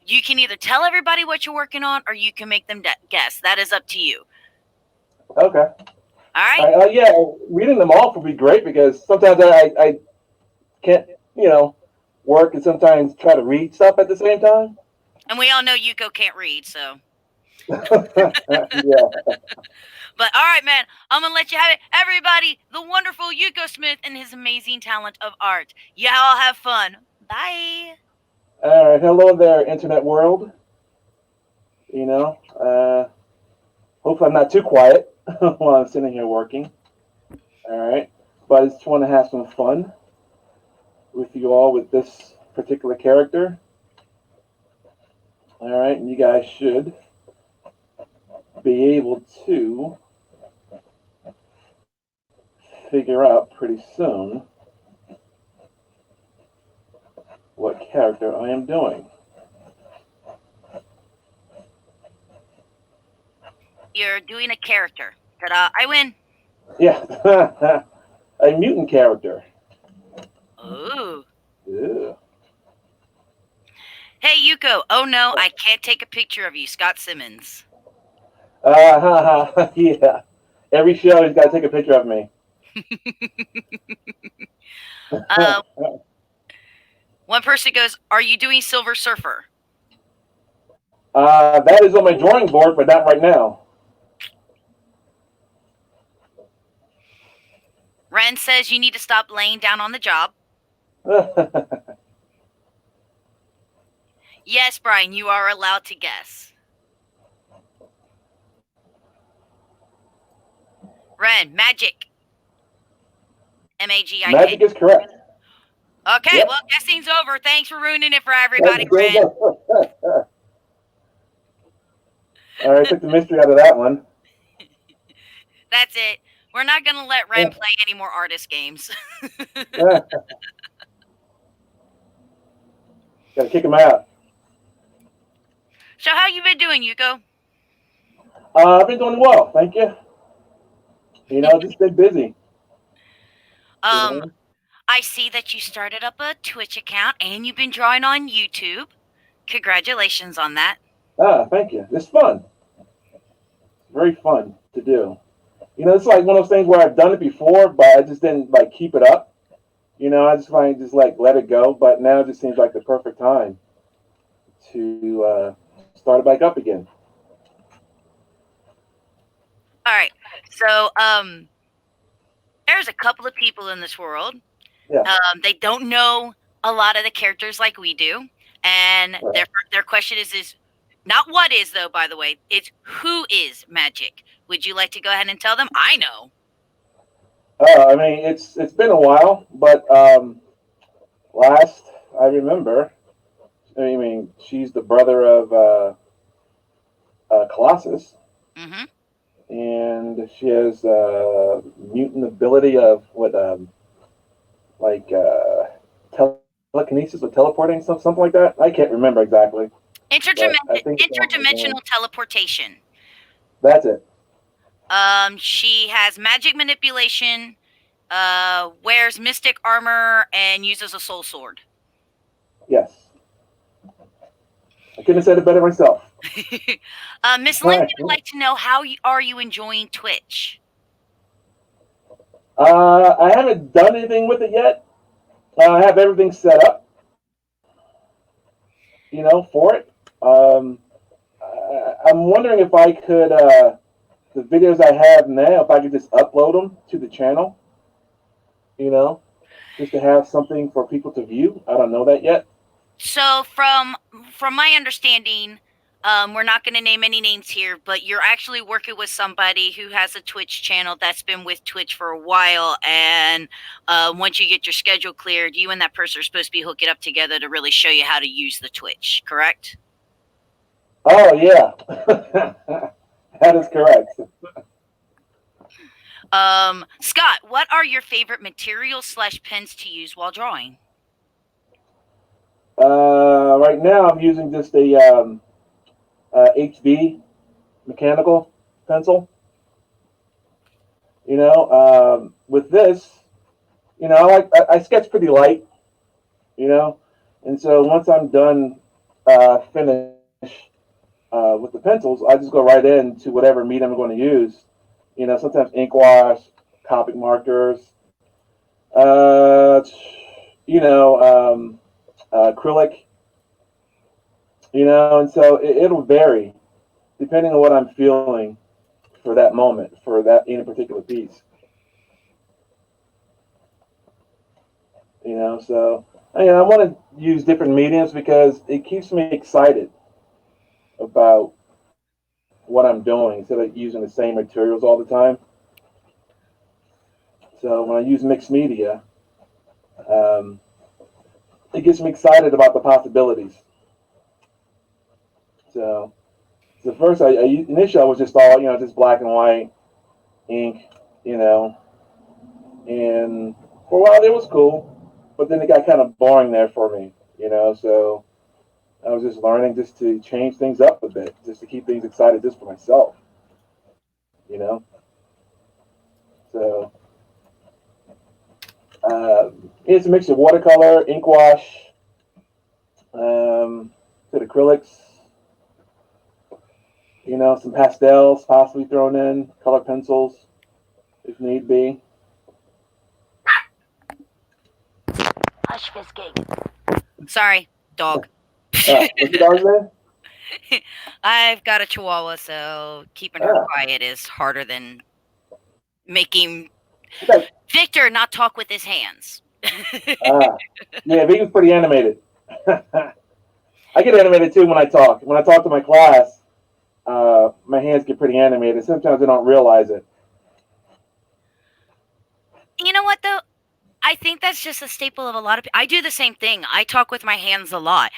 you can either tell everybody what you're working on or you can make them guess. That is up to you. Okay. All right? Yeah, reading them off would be great because sometimes I can't, work and sometimes try to read stuff at the same time. And we all know Yuko can't read, so. Yeah. But all right, man, I'm going to let you have it. Everybody, the wonderful Uko Smith and his amazing talent of art. Y'all have fun. Bye. All right. Hello there, internet world. Hopefully I'm not too quiet while I'm sitting here working. All right. But I just want to have some fun with you all with this particular character. All right. And you guys should be able to figure out pretty soon what character I am doing. You're doing a character. Ta-da, I win. Yeah. A mutant character. Ooh. Yeah. Hey, Yuko. Oh, no, I can't take a picture of you. Scott Simmons. Yeah. Every show he's got to take a picture of me. One person goes, are you doing Silver Surfer? That is on my drawing board, but not right now. Ren says you need to stop laying down on the job. Yes, Brian, you are allowed to guess. Ren, magic. M-A-G-I-K. Magic is correct. Okay, Yep. well, guessing's over. Thanks for ruining it for everybody, Ren. All right, took the mystery out of that one. That's it. We're not going to let Ren play any more artist games. Gotta kick him out. So how you been doing, Yuko? I've been doing well, thank you. Just been busy. I see that you started up a Twitch account and you've been drawing on YouTube. Congratulations on that. Thank you. It's fun. Very fun to do. It's like one of those things where I've done it before, but I just didn't keep it up. I just finally just let it go. But now it just seems like the perfect time to start it back up again. All right. So there's a couple of people in this world. Yeah. They don't know a lot of the characters like we do, and Right. their question is not what is, though. By the way, it's who is magic. Would you like to go ahead and tell them? I know. I mean, it's been a while, but last I remember, I mean, she's the brother of Colossus, Mm-hmm. and she has mutant ability of telekinesis or teleporting, something like that. I can't remember exactly. Interdimensional teleportation. That's it. She has magic manipulation, wears mystic armor, and uses a soul sword. Yes. I couldn't have said it better myself. Miss Linda would like to know how are you enjoying Twitch? I haven't done anything with it yet. I have everything set up, for it. I'm wondering if I could, the videos I have now, if I could just upload them to the channel, you know, just to have something for people to view. I don't know that yet. So from my understanding, we're not going to name any names here, but you're actually working with somebody who has a Twitch channel that's been with Twitch for a while, and once you get your schedule cleared, you and that person are supposed to be hooking up together to really show you how to use the Twitch, correct? Oh, yeah. That is correct. Scott, what are your favorite materials / pens to use while drawing? Right now, I'm using just a HB mechanical pencil. You know, with this, you know, I sketch pretty light, you know, and so once I'm done, finish with the pencils, I just go right into whatever medium I'm going to use. You know, sometimes ink wash, Copic markers, you know, acrylic, you know, and so it'll vary depending on what I'm feeling for that moment, for that in a particular piece. You know, so I want to use different mediums because it keeps me excited about what I'm doing instead of using the same materials all the time. So when I use mixed media, it gets me excited about the possibilities. So first, initially I was just all, you know, just black and white ink, you know, and for a while it was cool, but then it got kind of boring there for me, you know. So I was just learning just to change things up a bit, just to keep things excited just for myself, you know. So it's a mix of watercolor, ink wash, acrylics, you know, some pastels possibly thrown in, color pencils if need be. Hush, Fiskig. Sorry, dog. What's the dog's name? I've got a chihuahua, so keeping her quiet is harder than making Victor not talk with his hands. Yeah, Vegan's pretty animated. I get animated too when I talk. When I talk to my class, my hands get pretty animated. Sometimes I don't realize it. You know what, though? I think that's just a staple of a lot of people. I do the same thing. I talk with my hands a lot.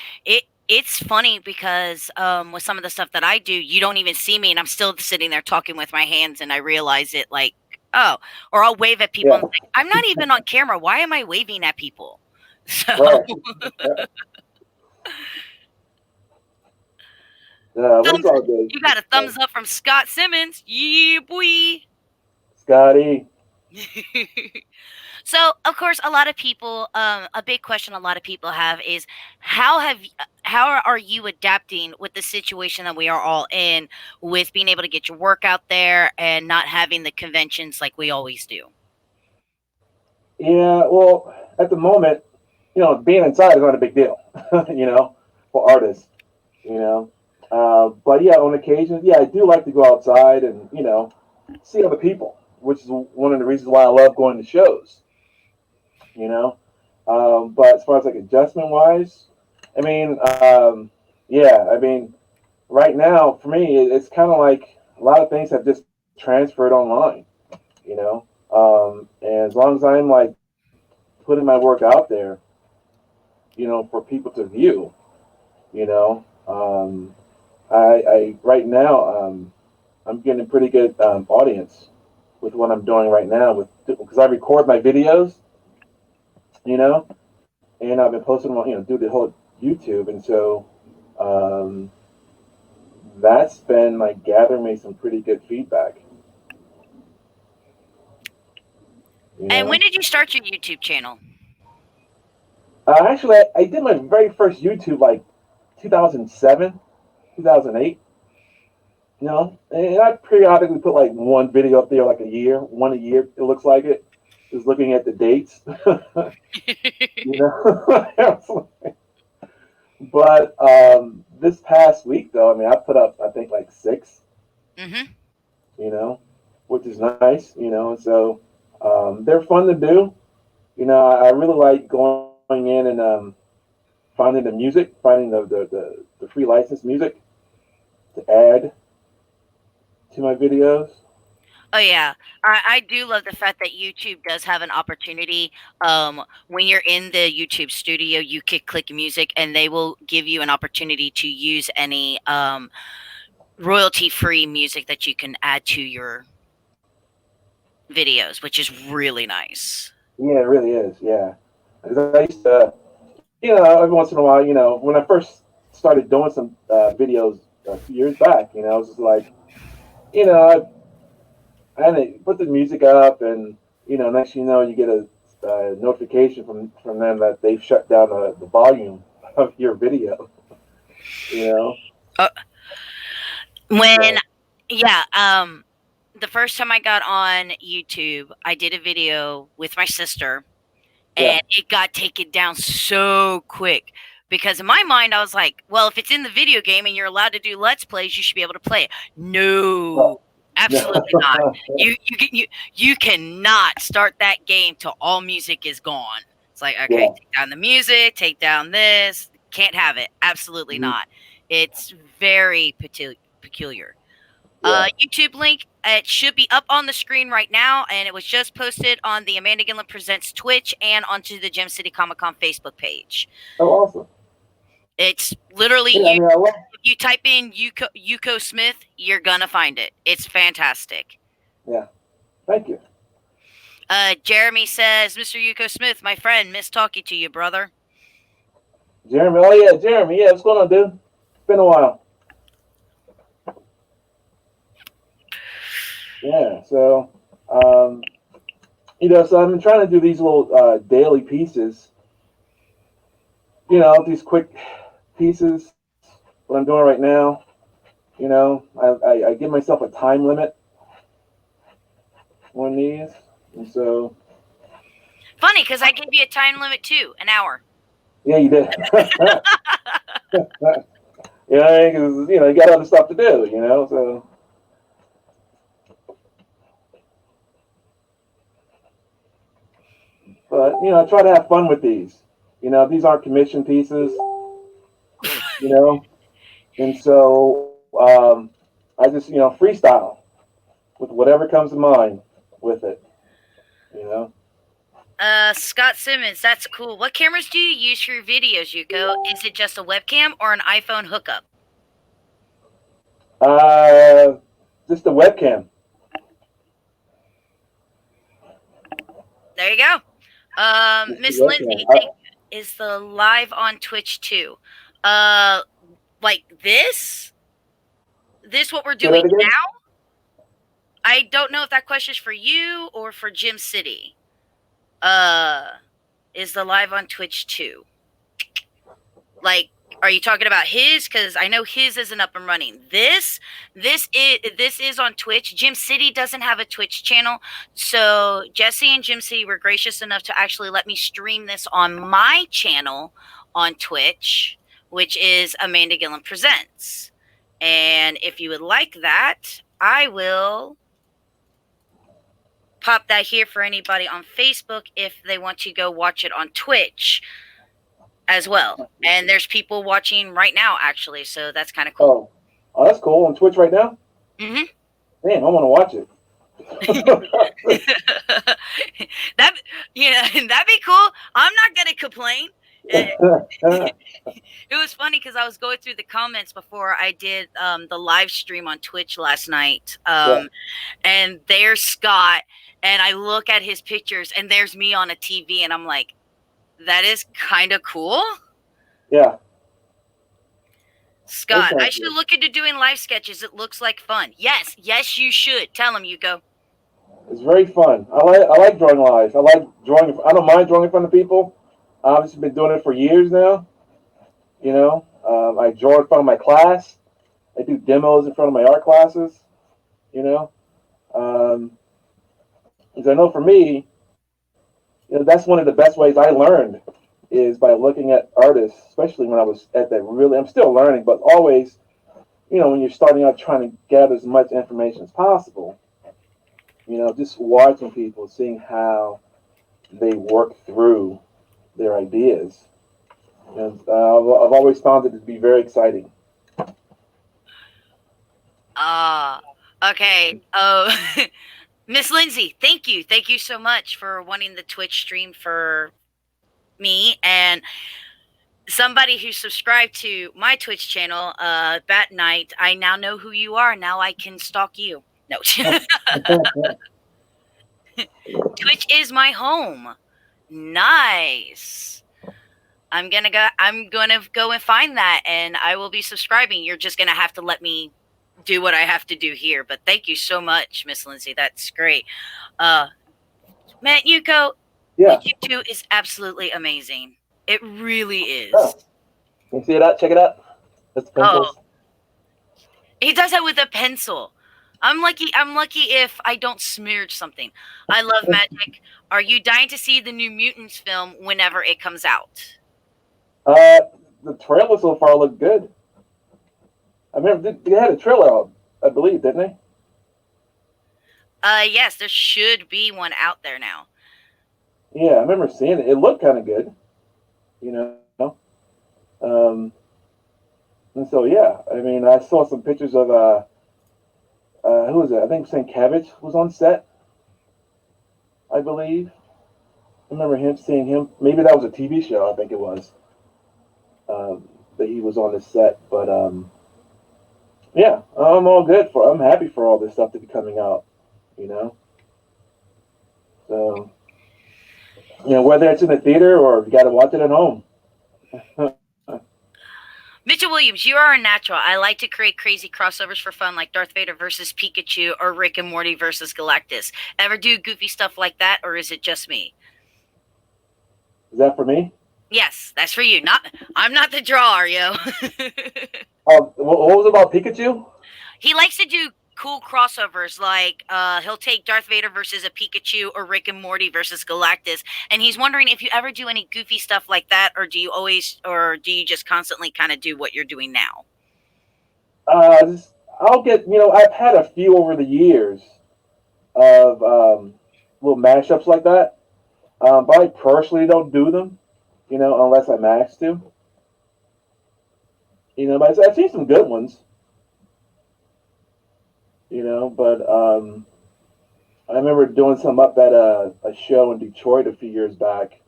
It's funny because with some of the stuff that I do, you don't even see me, and I'm still sitting there talking with my hands, and I realize it like, oh, or I'll wave at people. Yeah. And think, I'm not even on camera. Why am I waving at people? So. Right. You got a thumbs up from Scott Simmons. Yeah, boy. Scotty. So, of course, a lot of people, a big question a lot of people have is how are you adapting with the situation that we are all in with being able to get your work out there and not having the conventions like we always do? Yeah, well, at the moment, you know, being inside is not a big deal, you know, for artists, you know. But yeah, on occasion, yeah, I do like to go outside and, you know, see other people, which is one of the reasons why I love going to shows, you know. But as far as like adjustment wise, I mean, yeah, I mean, right now for me, it's kind of like a lot of things have just transferred online, you know. And as long as I'm like putting my work out there, you know, for people to view, you know, I right now I'm getting a pretty good audience with what I'm doing right now because I record my videos, you know, and I've been posting them, you know, do the whole YouTube, and so that's been like gathering me some pretty good feedback. You know? And when did you start your YouTube channel? Actually, I did my very first YouTube like 2007, 2008. You know, and I periodically put like one video up there, like one a year. It looks like it. Just looking at the dates, you know. But this past week though, I mean, I put up I think like 6. Mm-hmm. You know, which is nice. You know, and so they're fun to do. You know, I really like going in and finding the music, finding the free license music to add to my videos. Oh yeah, I do love the fact that YouTube does have an opportunity. When you're in the YouTube studio, you could click music, and they will give you an opportunity to use any royalty-free music that you can add to your videos, which is really nice. Yeah, it really is. Yeah, 'cause I used to, you know, every once in a while, you know, when I first started doing some videos a few years back, you know, I was just like, you know, I had to put the music up, and you know, next thing you know, you get a notification from them that they've shut down the volume of your video. You know, Uh, when so, yeah, the first time I got on YouTube, I did a video with my sister, yeah, and it got taken down so quick because in my mind I was like, well, if it's in the video game and you're allowed to do let's plays, you should be able to play it. No, absolutely not. You cannot start that game till all music is gone. It's like, okay, yeah, take down the music, take down this. Can't have it. Absolutely not. It's very peculiar. yeah. YouTube link. It should be up on the screen right now, and it was just posted on the Amanda Gilliam Presents Twitch and onto the Gem City Comic Con Facebook page. Oh, awesome. It's literally Yeah, I you. mean, I love. If you type in Uko Smith, you're gonna find it. It's fantastic. Yeah, thank you, Jeremy says, Mr. Uko Smith, my friend, miss talking to you, brother. Jeremy. Oh yeah, Jeremy. Yeah, what's going on, dude? It's been a while. Yeah, so you know, so I've been trying to do these little daily pieces. You know, these quick pieces. What I'm doing right now. You know, I give myself a time limit on these, and so Funny, because I gave you a time limit too, an hour. yeah, you did. Yeah, because you know you got other stuff to do. You know, so. But you know, I try to have fun with these. You know, these aren't commission pieces. You know, and so I just freestyle with whatever comes to mind with it. You know. Scott Simmons, that's cool. What cameras do you use for your videos, Yuko? Is it just a webcam or an iPhone hookup? Just the webcam. There you go. Miss Lindsay, is the live on Twitch too? Like this? This what we're doing now? I don't know if that question is for you or for Gym City. Is the live on Twitch too? Like, are you talking about his? Because I know his isn't up and running. This is on Twitch. Gym City doesn't have a Twitch channel, so Jesse and Gym City were gracious enough to actually let me stream this on my channel on Twitch, which is Amanda Gilliam Presents. And if you would like that, I will pop that here for anybody on Facebook if they want to go watch it on Twitch as well. And there's people watching right now, actually, so that's kind of cool. Oh, that's cool. On Twitch right now? Mm-hmm. Damn, I want to watch it. That'd be cool. I'm not gonna complain. It was funny because I was going through the comments before I did the live stream on Twitch last night. And there's Scott, and I look at his pictures, and there's me on a TV, and I'm like, that is kind of cool. Yeah. Scott, I should look into doing live sketches. It looks like fun. Yes, you should. Tell him, Yuko. It's very fun. I like drawing live. I like drawing. I don't mind drawing in front of people. I've just been doing it for years now. You know, I draw in front of my class. I do demos in front of my art classes. You know, because I know for me, you know, that's one of the best ways I learned is by looking at artists, especially when I was at that really, I'm still learning, but always, when you're starting out trying to gather as much information as possible, just watching people, seeing how they work through their ideas. And I've always found it to be very exciting. Okay. Oh, Miss Lindsay, thank you. Thank you so much for wanting the Twitch stream for me and somebody who subscribed to my Twitch channel, Bat Night. I now know who you are. Now I can stalk you. No. Twitch is my home. Nice. I'm gonna go and find that, and I will be subscribing. You're just gonna have to let me do what I have to do here. But thank you so much, Miss Lindsay. That's great. Man, Uko, what you do is absolutely amazing. It really is. Oh. You see that? Check it out. That's pencils. Oh. He does that with a pencil. I'm lucky if I don't smudge something. I love magic. Are you dying to see the new Mutants film whenever it comes out? The trailer so far looked good. I remember they had a trailer out, I believe, didn't they? Yes, there should be one out there now. Yeah, I remember seeing it. It looked kind of good, and so yeah, I mean, I saw some pictures of who was it? I think St. Cabbage was on set, I believe. I remember seeing him. Maybe that was a TV show. I think it was that he was on the set. But yeah, I'm happy for all this stuff to be coming out. So whether it's in the theater or you got to watch it at home. Mitchell Williams, you are a natural. I like to create crazy crossovers for fun, like Darth Vader versus Pikachu or Rick and Morty versus Galactus. Ever do goofy stuff like that, or is it just me? Is that for me? Yes, that's for you. I'm not the drawer, yo. What was it about Pikachu? He likes to do cool crossovers, like he'll take Darth Vader versus a Pikachu or Rick and Morty versus Galactus, and he's wondering if you ever do any goofy stuff like that, or do you just constantly kind of do what you're doing now? I'll get, I've had a few over the years of little mashups like that, but I personally don't do them, unless I'm asked to. But I've seen some good ones. But I remember doing some up at a show in Detroit a few years back.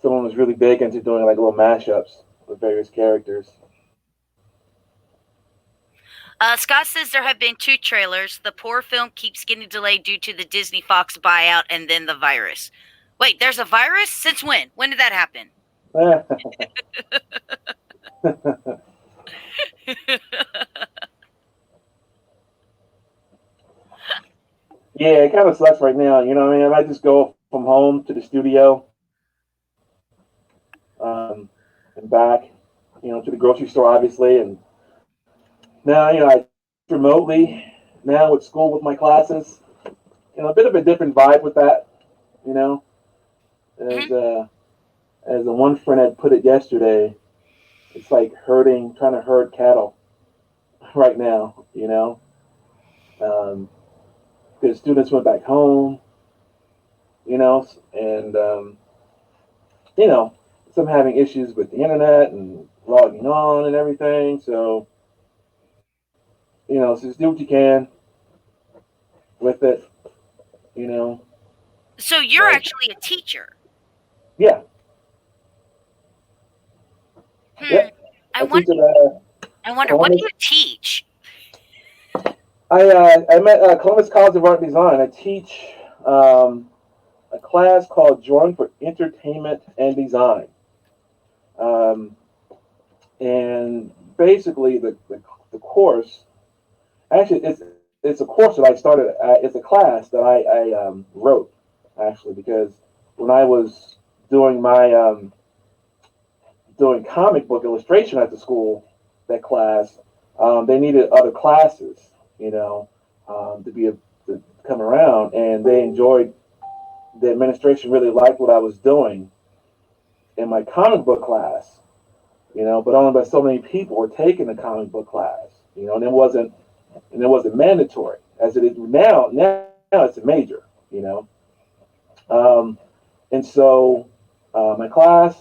Someone was really big into doing like little mashups with various characters. Scott says there have been 2 trailers. The poor film keeps getting delayed due to the Disney Fox buyout and then the virus. Wait, there's a virus? Since when? When did that happen? Yeah, it kind of sucks right now. I might just go from home to the studio, and back, to the grocery store, obviously. And now, I remotely now with school with my classes. A bit of a different vibe with that. As the one friend had put it yesterday, it's like trying to herd cattle right now. Because students went back home, and some having issues with the internet and logging on and everything. So, so just do what you can with it, So you're actually a teacher? Yeah. Yeah. I wonder, what do you teach? I'm at Columbus College of Art and Design. I teach a class called Drawing for Entertainment and Design. And basically the course, actually it's a course that I started, it's a class that I wrote, actually, because when I was doing my doing comic book illustration at the school, that class, they needed other classes, to come around, and they enjoyed, the administration really liked what I was doing, in my comic book class, but only by so many people were taking the comic book class, and it wasn't mandatory as it is now. Now it's a major, and so my class,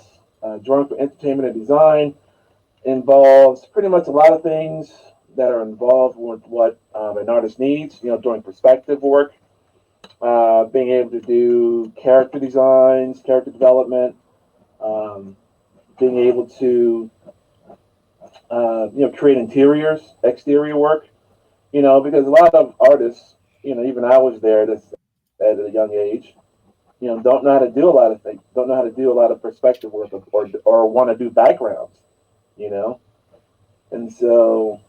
Drawing for Entertainment and Design, involves pretty much a lot of things that are involved with what an artist needs, doing perspective work, being able to do character designs, character development, being able to, create interiors, exterior work, because a lot of artists, even I was there at a young age, don't know how to do a lot of things, don't know how to do a lot of perspective work or want to do backgrounds, and so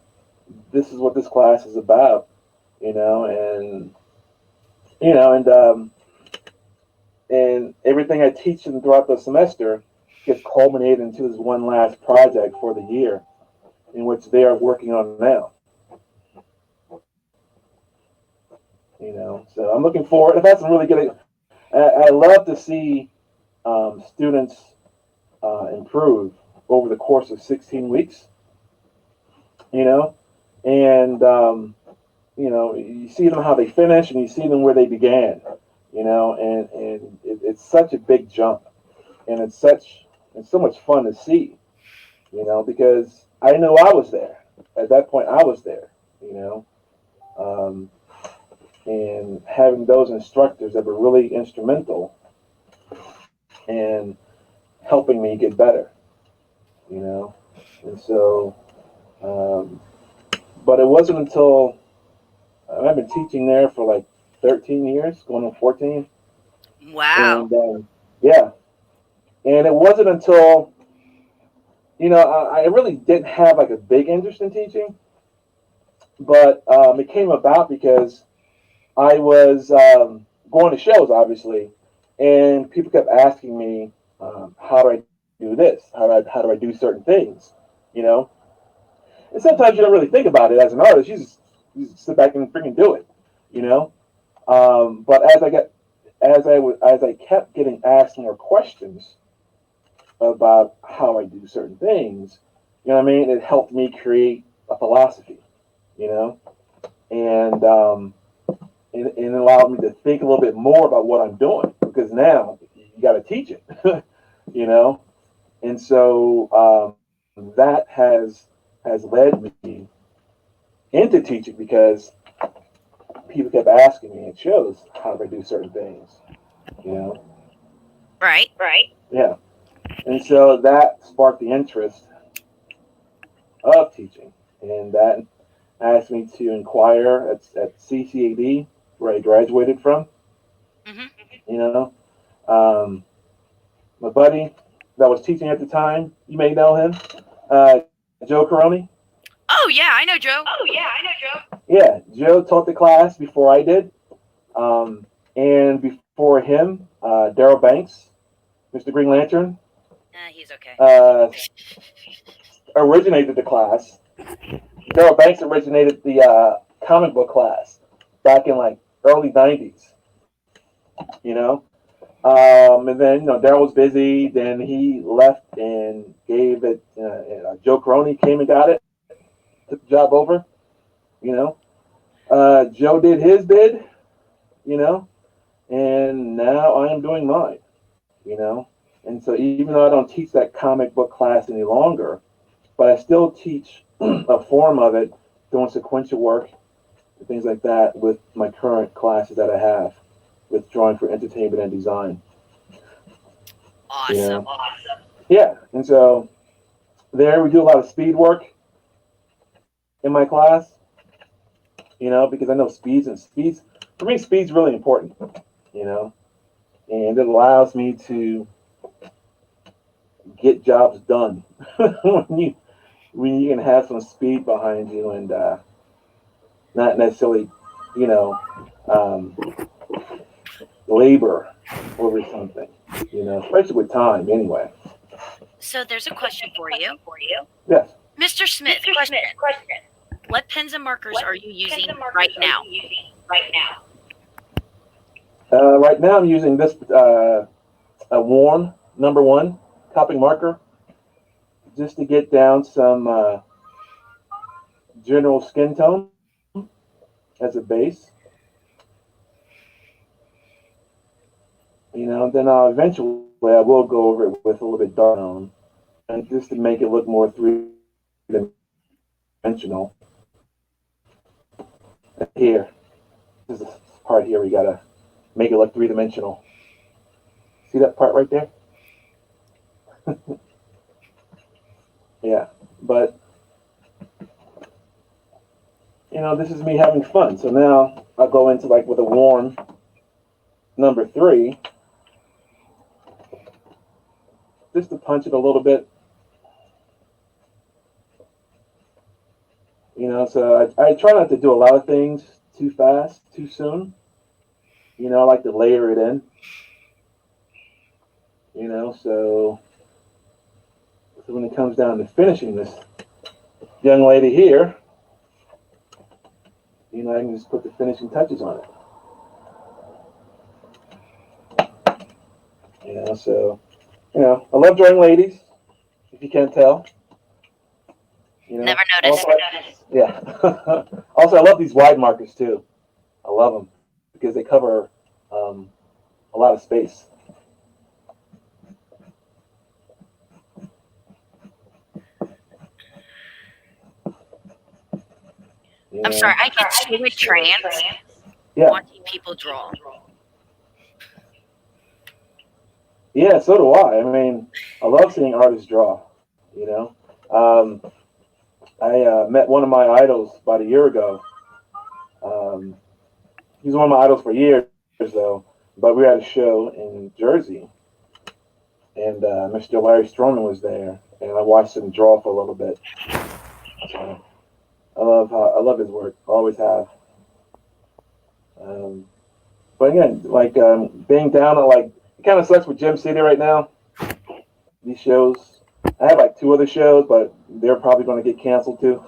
this is what this class is about, and and everything I teach them throughout the semester gets culminated into this one last project for the year, in which they are working on now. So I'm looking forward. I've had some really good. I love to see students improve over the course of 16 weeks. And you see them how they finish, and you see them where they began. And it's such a big jump, and it's so much fun to see. Because I know I was there at that point. I was there. And having those instructors that were really instrumental in helping me get better, and so, but it wasn't until I've been teaching there for like 13 years, going on 14. Wow. And yeah, and it wasn't until, I really didn't have like a big interest in teaching, but it came about because I was going to shows, obviously, and people kept asking me, how do I do this? How do I do certain things? And sometimes you don't really think about it as an artist. You just sit back and freaking do it, But as I kept getting asked more questions about how I do certain things, it helped me create a philosophy, and it allowed me to think a little bit more about what I'm doing, because now you got to teach it, and so that has led me into teaching, because people kept asking me at shows, how do I do certain things, Right. Yeah. And so that sparked the interest of teaching, and that asked me to inquire at CCAD, where I graduated from. Mm-hmm. My buddy that was teaching at the time, you may know him, Joe Caroni. Oh yeah, I know Joe. Yeah, Joe taught the class before I did, and before him, Daryl Banks, Mr. Green Lantern, He's okay. originated the class. Daryl Banks originated the comic book class back in like early 90s, and then, Daryl was busy, then he left and gave it, Joe Caroni came and got it, took the job over, Joe did his bid, and now I am doing mine, and so even though I don't teach that comic book class any longer, but I still teach a form of it, doing sequential work and things like that with my current classes that I have with Drawing for Entertainment and Design. Awesome. Yeah, and so there we do a lot of speed work in my class, because I know speeds, for me, speed's really important, and it allows me to get jobs done when you can have some speed behind you, and not necessarily, labor over something, especially with time anyway. So there's a question for you. Yes. Mr. Smith, question. What pens and markers are you using right now? Right now I'm using this a Warm #1 Copic marker, just to get down some general skin tone as a base. You know, then eventually I will go over it with a little bit dark tone, and just to make it look more three-dimensional. Here, this is the part here we gotta make it look three-dimensional. See that part right there? Yeah, but you know, this is me having fun. So now I'll go into like with a warm number 3, just to punch it a little bit. You know, so I try not to do a lot of things too fast, too soon. You know, I like to layer it in. You know, so when it comes down to finishing this young lady here, you know, I can just put the finishing touches on it. You know, so, you know, I love drawing ladies, if you can't tell. You know, Never noticed. yeah. Also, I love these wide markers too. I love them because they cover a lot of space. You I'm know? sorry, I get so in trance Yeah. watching people draw. Yeah, so do I. I mean, I love seeing artists draw. You know, I met one of my idols about a year ago. He's one of my idols for years, though. But we were at a show in Jersey, and Mr. Larry Stroman was there, and I watched him draw for a little bit. So I love his work. Always have. But again, like being down at like, it kind of sucks with Gem City right now. These shows, I have like 2 other shows, but they're probably going to get canceled too.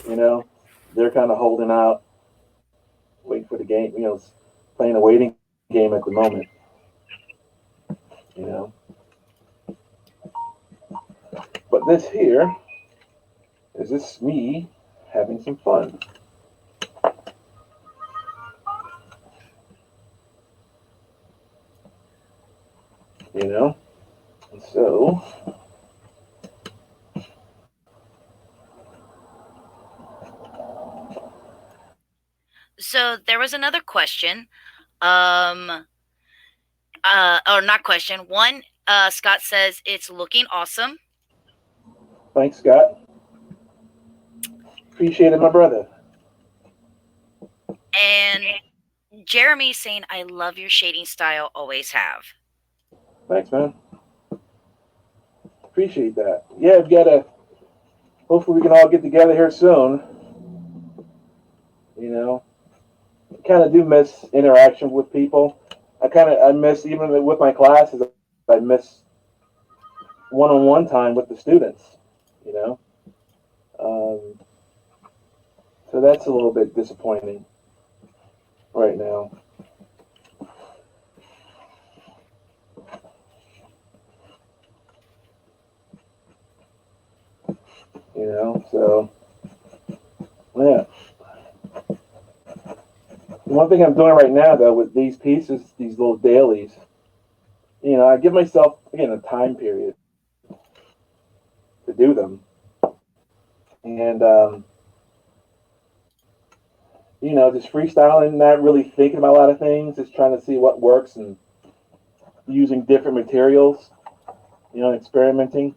You know, they're kind of holding out, waiting for the game. You know, playing a waiting game at the moment. You know, but this here is just me having some fun. You know, and so. So there was another question. Or not question. One, Scott says it's looking awesome. Thanks, Scott. Appreciate it, my brother. And Jeremy saying, I love your shading style, always have. Thanks, man. Appreciate that. Yeah, I've got to. Hopefully, we can all get together here soon. You know, I kind of do miss interaction with people. I miss, even with my classes, I miss one-on-one time with the students. You know, so that's a little bit disappointing right now. You know, so yeah. One thing I'm doing right now, though, with these pieces, these little dailies, you know, I give myself, again, a time period to do them. And, you know, just freestyling, not really thinking about a lot of things, just trying to see what works and using different materials, you know, experimenting,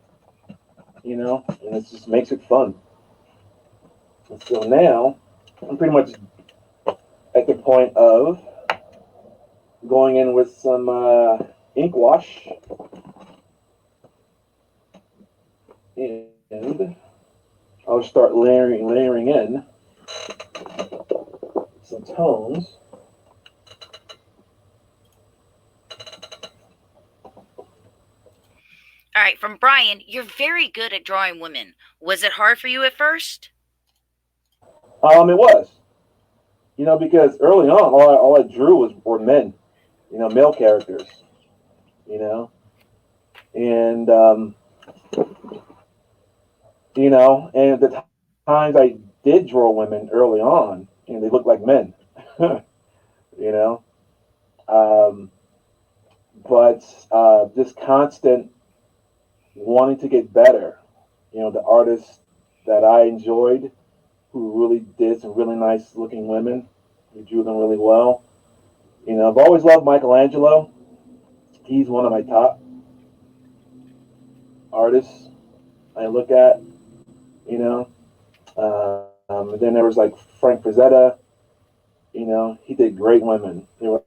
you know, and it just makes it fun. And so now, I'm pretty much at the point of going in with some ink wash, and I'll start layering in some tones. All right, from Brian, you're very good at drawing women. Was it hard for you at first? It was, you know, because early on, all I drew were men, you know, male characters, you know, And you know, and at the times I did draw women early on, and they looked like men, you know. Um, but this constant wanting to get better, you know, the artists that I enjoyed who really did some really nice looking women, who drew them really well. You know, I've always loved Michelangelo. He's one of my top artists I look at, you know. And then there was like Frank Frazetta, you know, he did great women. They were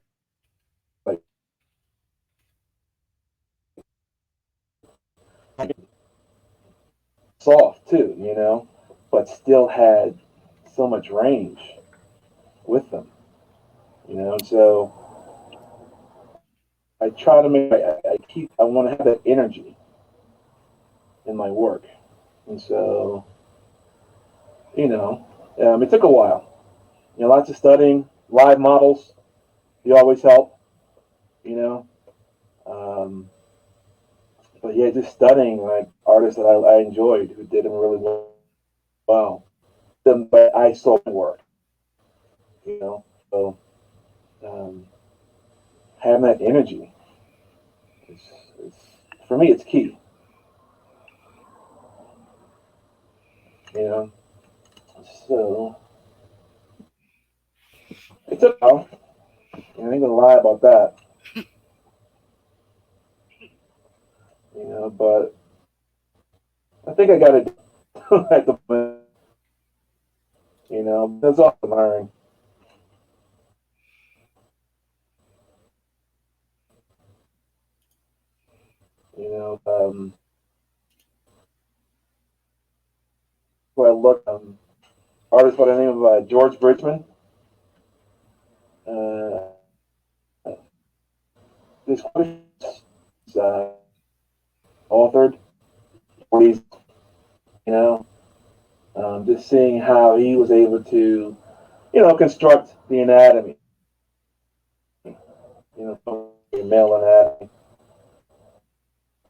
like soft too, you know, but still had so much range with them, you know. And so I try to make, I want to have that energy in my work. And so, you know, it took a while. You know, lots of studying, live models, they always help, you know. Um, but yeah, just studying like artists that I enjoyed who did them really well. Them, but I saw their work, you know. So um, having that energy is, is, for me, it's key, you know. So it took a while. I ain't gonna lie about that, you know. But I think I got it at the moment, you know. That's all I'm learning. You know, where I look, artist by the name of George Bridgman. Uh, this is authored, 40s, you know, just seeing how he was able to, you know, construct the anatomy, you know, male anatomy.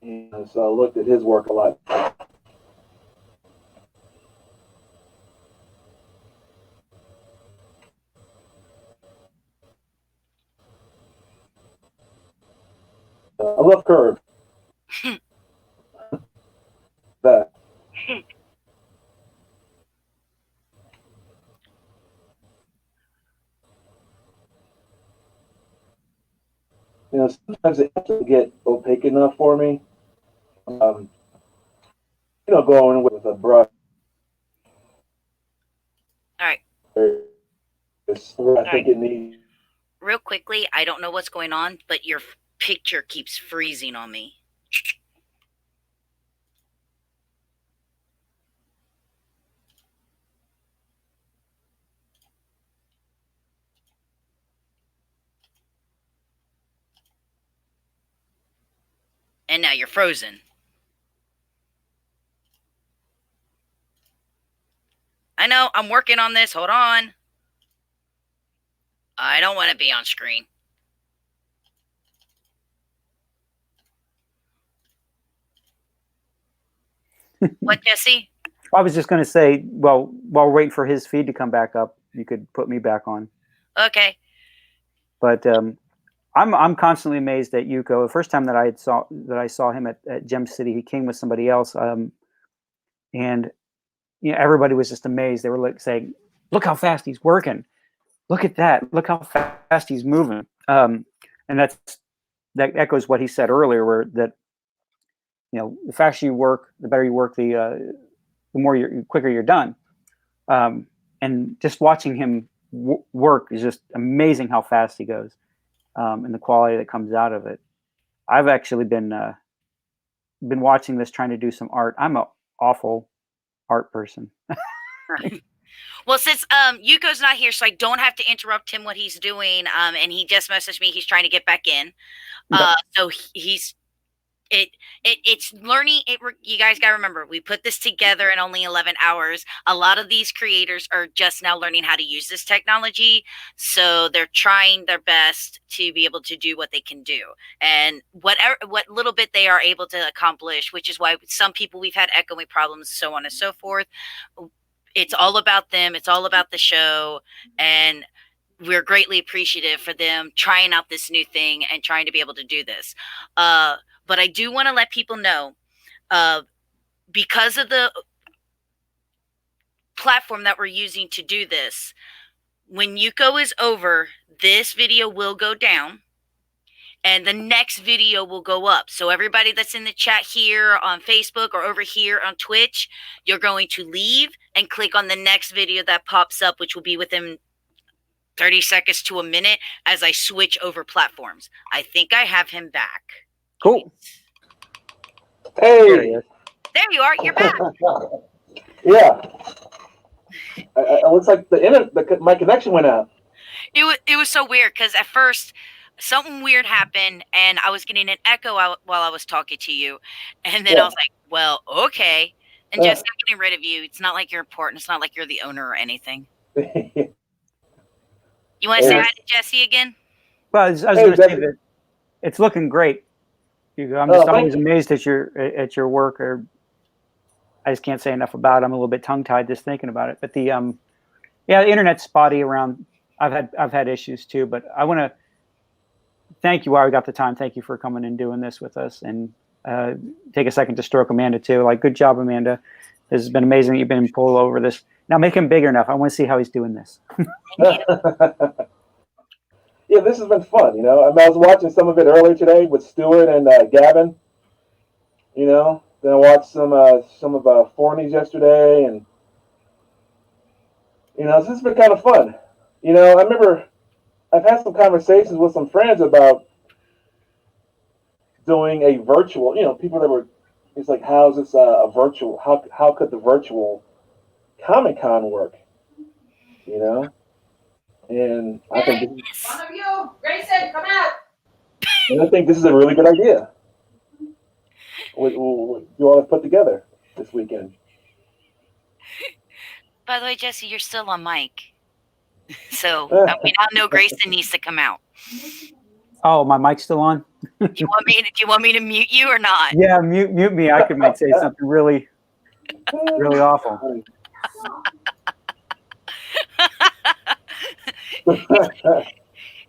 And so I looked at his work a lot. I love curve. That. You know, sometimes it doesn't get opaque enough for me. You know, going with a brush. All right. I think it needs. Real quickly, I don't know what's going on, but your picture keeps freezing on me. And now you're frozen. I know, I'm working on this. Hold on. I don't want to be on screen. What, Jesse? I was just going to say, well, while we're waiting for his feed to come back up, you could put me back on. Okay. But I'm constantly amazed at Uko. The first time that I saw him at Gem City, he came with somebody else, and you know, everybody was just amazed. They were like saying, "Look how fast he's working! Look at that! Look how fast he's moving!" And that echoes what he said earlier, where that, you know, the faster you work, the better you work, the more quicker you're done. And just watching him work is just amazing how fast he goes, and the quality that comes out of it. I've actually been watching this, trying to do some art. I'm an awful art person. Well, since Yuko's not here, so I don't have to interrupt him what he's doing. And he just messaged me. He's trying to get back in. So he's It's learning. You guys got to remember, we put this together in only 11 hours. A lot of these creators are just now learning how to use this technology, so they're trying their best to be able to do what they can do, and what little bit they are able to accomplish, which is why some people, we've had echoing problems, so on and so forth. It's all about them. It's all about the show, and we're greatly appreciative for them trying out this new thing and trying to be able to do this. But I do want to let people know, because of the platform that we're using to do this, when Uko is over, this video will go down and the next video will go up. So everybody that's in the chat here on Facebook or over here on Twitch, you're going to leave and click on the next video that pops up, which will be within 30 seconds to a minute as I switch over platforms. I think I have him back. Cool. Hey. There you are. You're back. Yeah. It looks like my connection went out. It was so weird because at first something weird happened and I was getting an echo while I was talking to you, and then I was like, "Well, okay." And just getting rid of you. It's not like you're important. It's not like you're the owner or anything. You want to say hi to Jesse again? Well, I was going to say that it's looking great. I'm just always amazed at your work. Or I just can't say enough about it. I'm a little bit tongue tied just thinking about it. But the internet's spotty around. I've had issues too. But I want to thank you while we got the time. Thank you for coming and doing this with us, and take a second to stroke Amanda too. Like, good job, Amanda. This has been amazing. You've been pulled over this. Now make him bigger enough. I want to see how he's doing this. Yeah, this has been fun. I was watching some of it earlier today with Stuart and Gavin. Then I watched some of Forney's yesterday, and this has been kind of fun. I remember I've had some conversations with some friends about doing a virtual. People that were. It's like, how's this a virtual? How could the virtual Comic-Con work? And I think one of you, Grayson, come out. And I think this is a really good idea. What you all have put together this weekend. By the way, Jesse, you're still on mic. So we now know Grayson needs to come out. Oh, my mic's still on? Do you want me to mute you or not? Yeah, mute me. I might say something really, really awful.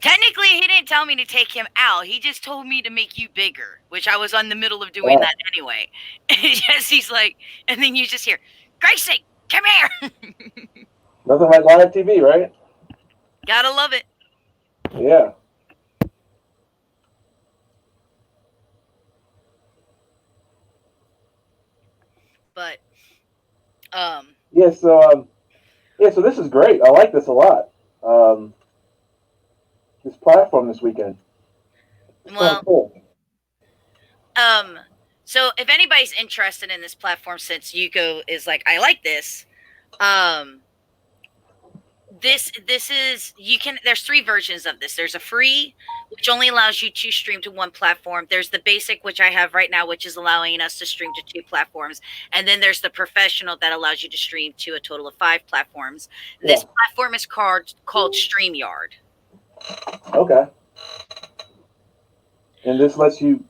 Technically, he didn't tell me to take him out. He just told me to make you bigger, which I was on the middle of doing that anyway. And Jesse's like, and then you just hear, Grayson, come here. Nothing like live TV, right? Gotta love it. Yeah. But, so this is great. I like this a lot. This platform this weekend. It's well, cool. So if anybody's interested in this platform, since Uko is like, I like this, this is, there's 3 versions of this. There's a free, which only allows you to stream to 1 platform. There's the basic, which I have right now, which is allowing us to stream to 2 platforms. And then there's the professional that allows you to stream to a total of 5 platforms. Yeah. This platform is called StreamYard. Okay. And this lets you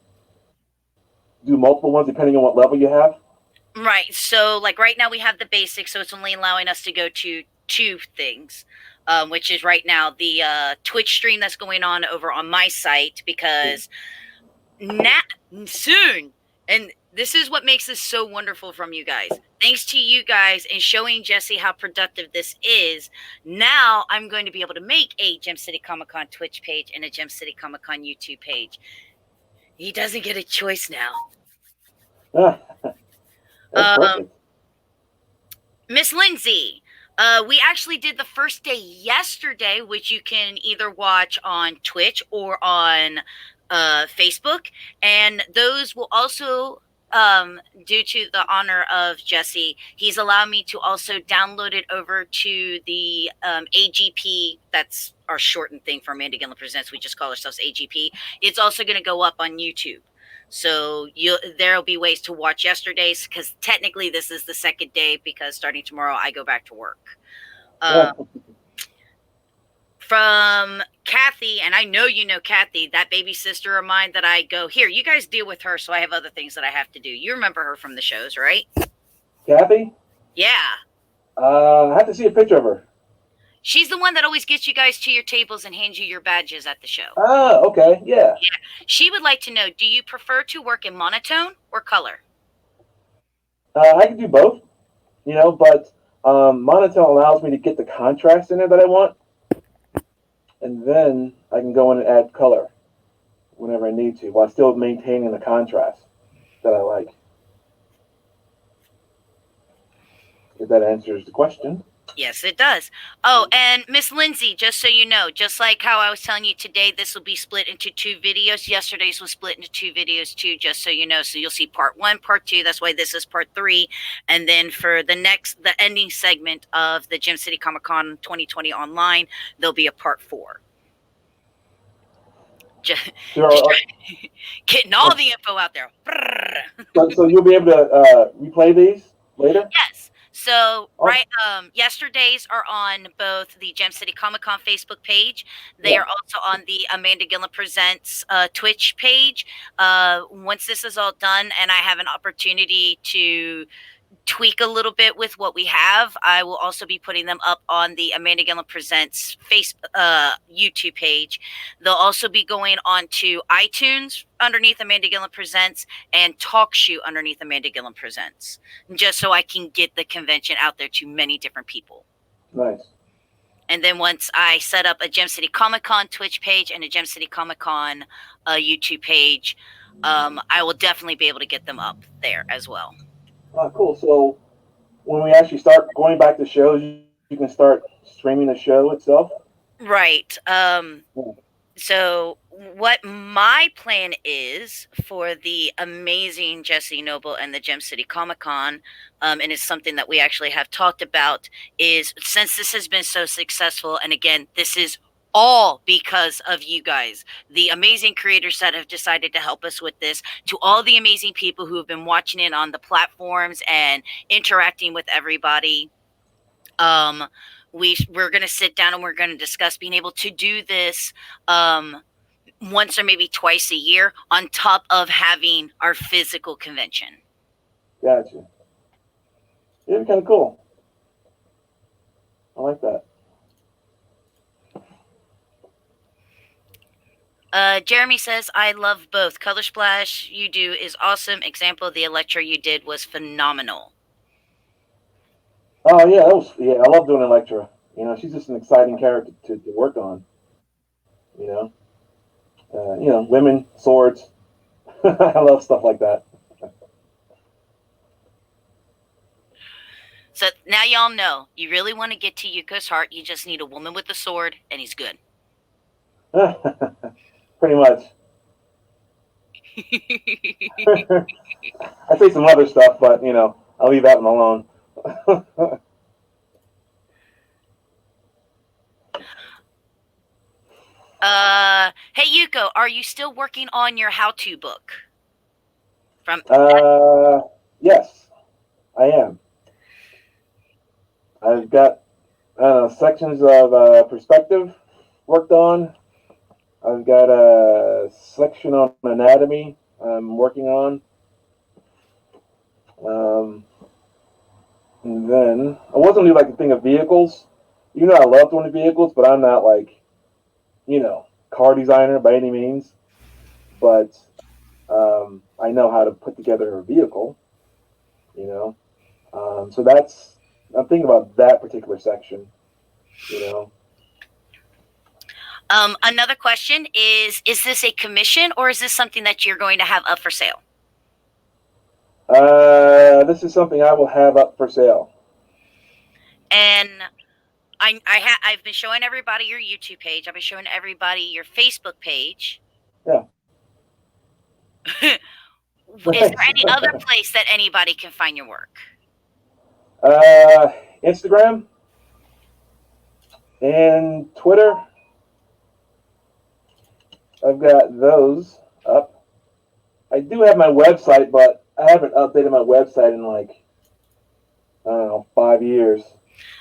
do multiple ones depending on what level you have? Right. So, like, right now we have the basic, so it's only allowing us to go to 2 things, which is right now the Twitch stream that's going on over on my site, because soon, and this is what makes this so wonderful from you guys. Thanks to you guys and showing Jesse how productive this is, now I'm going to be able to make a Gem City Comic Con Twitch page and a Gem City Comic Con YouTube page. He doesn't get a choice now. Miss Lindsay, we actually did the first day yesterday, which you can either watch on Twitch or on Facebook, and those will also, due to the honor of Jesse, he's allowed me to also download it over to the AGP. That's our shortened thing for Amanda Gilliam Presents. We just call ourselves AGP. It's also going to go up on YouTube. So there'll be ways to watch yesterday's, because technically this is the second day, because starting tomorrow I go back to work. From Kathy, and I know you know Kathy, that baby sister of mine that I go, here, you guys deal with her, so I have other things that I have to do. You remember her from the shows, right? Kathy? Yeah. I have to see a picture of her. She's the one that always gets you guys to your tables and hands you your badges at the show. Ah, okay, yeah. Yeah. She would like to know, do you prefer to work in monotone or color? I can do both, but monotone allows me to get the contrast in there that I want, and then I can go in and add color whenever I need to, while still maintaining the contrast that I like. If that answers the question. Yes, it does. Oh, and Miss Lindsay, just so you know, just like how I was telling you today, this will be split into 2 videos. Yesterday's was split into 2 videos too, just so you know. So you'll see part 1, part 2. That's why this is part 3. And then for the ending segment of the Gem City Comic Con 2020 online, there'll be a part 4. Just getting all the info out there. So you'll be able to replay these later? Yes. So yesterday's are on both the Gem City Comic Con Facebook page. They are also on the Amanda Gilliam Presents Twitch page. Once this is all done and I have an opportunity to tweak a little bit with what we have, I will also be putting them up on the Amanda Gilliam Presents YouTube page. They'll also be going on to iTunes underneath Amanda Gilliam Presents and TalkShoe underneath Amanda Gilliam Presents, just so I can get the convention out there to many different people. Nice. And then once I set up a Gem City Comic Con Twitch page and a Gem City Comic Con YouTube page, I will definitely be able to get them up there as well. Cool. So when we actually start going back to shows, you can start streaming the show itself? Right. So what my plan is for the amazing Jesse Noble and the Gem City Comic Con, and it's something that we actually have talked about, is since this has been so successful, and again, this is all because of you guys, the amazing creators that have decided to help us with this, to all the amazing people who have been watching it on the platforms and interacting with everybody. We're going to sit down and we're going to discuss being able to do this once or maybe twice a year on top of having our physical convention. Gotcha. It'd be kind of cool. I like that. Jeremy says, I love both. Color Splash you do is awesome. Example, the Electra you did was phenomenal. Oh yeah, I love doing Electra. She's just an exciting character to work on. Women, swords. I love stuff like that. So now y'all know, you really want to get to Yuko's heart, you just need a woman with a sword, and he's good. Pretty much. I say some other stuff, but I'll leave that one alone. Hey Yuko, are you still working on your how-to book? Yes, I am. I've got sections of perspective worked on. I've got a section on anatomy I'm working on. And then I wasn't really like the thing of vehicles. I love doing the vehicles, but I'm not like, car designer by any means. But I know how to put together a vehicle, so I'm thinking about that particular section, Another question is this a commission or is this something that you're going to have up for sale? This is something I will have up for sale. And I've been showing everybody your YouTube page. I've been showing everybody your Facebook page. Yeah. Is there any other place that anybody can find your work? Instagram and Twitter. I've got those up. I do have my website, but I haven't updated my website in like, I don't know, 5 years.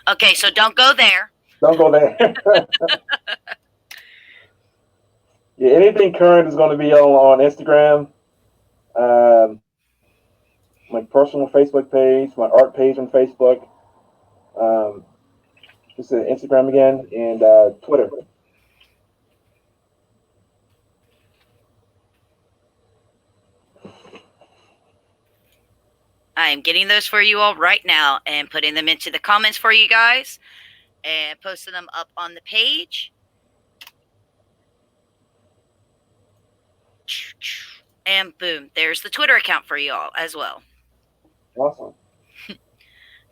Okay, so don't go there. Don't go there. Yeah, anything current is going to be on Instagram, my personal Facebook page, my art page on Facebook, just Instagram again, and Twitter. I am getting those for you all right now and putting them into the comments for you guys and posting them up on the page. And boom, there's the Twitter account for you all as well. Awesome.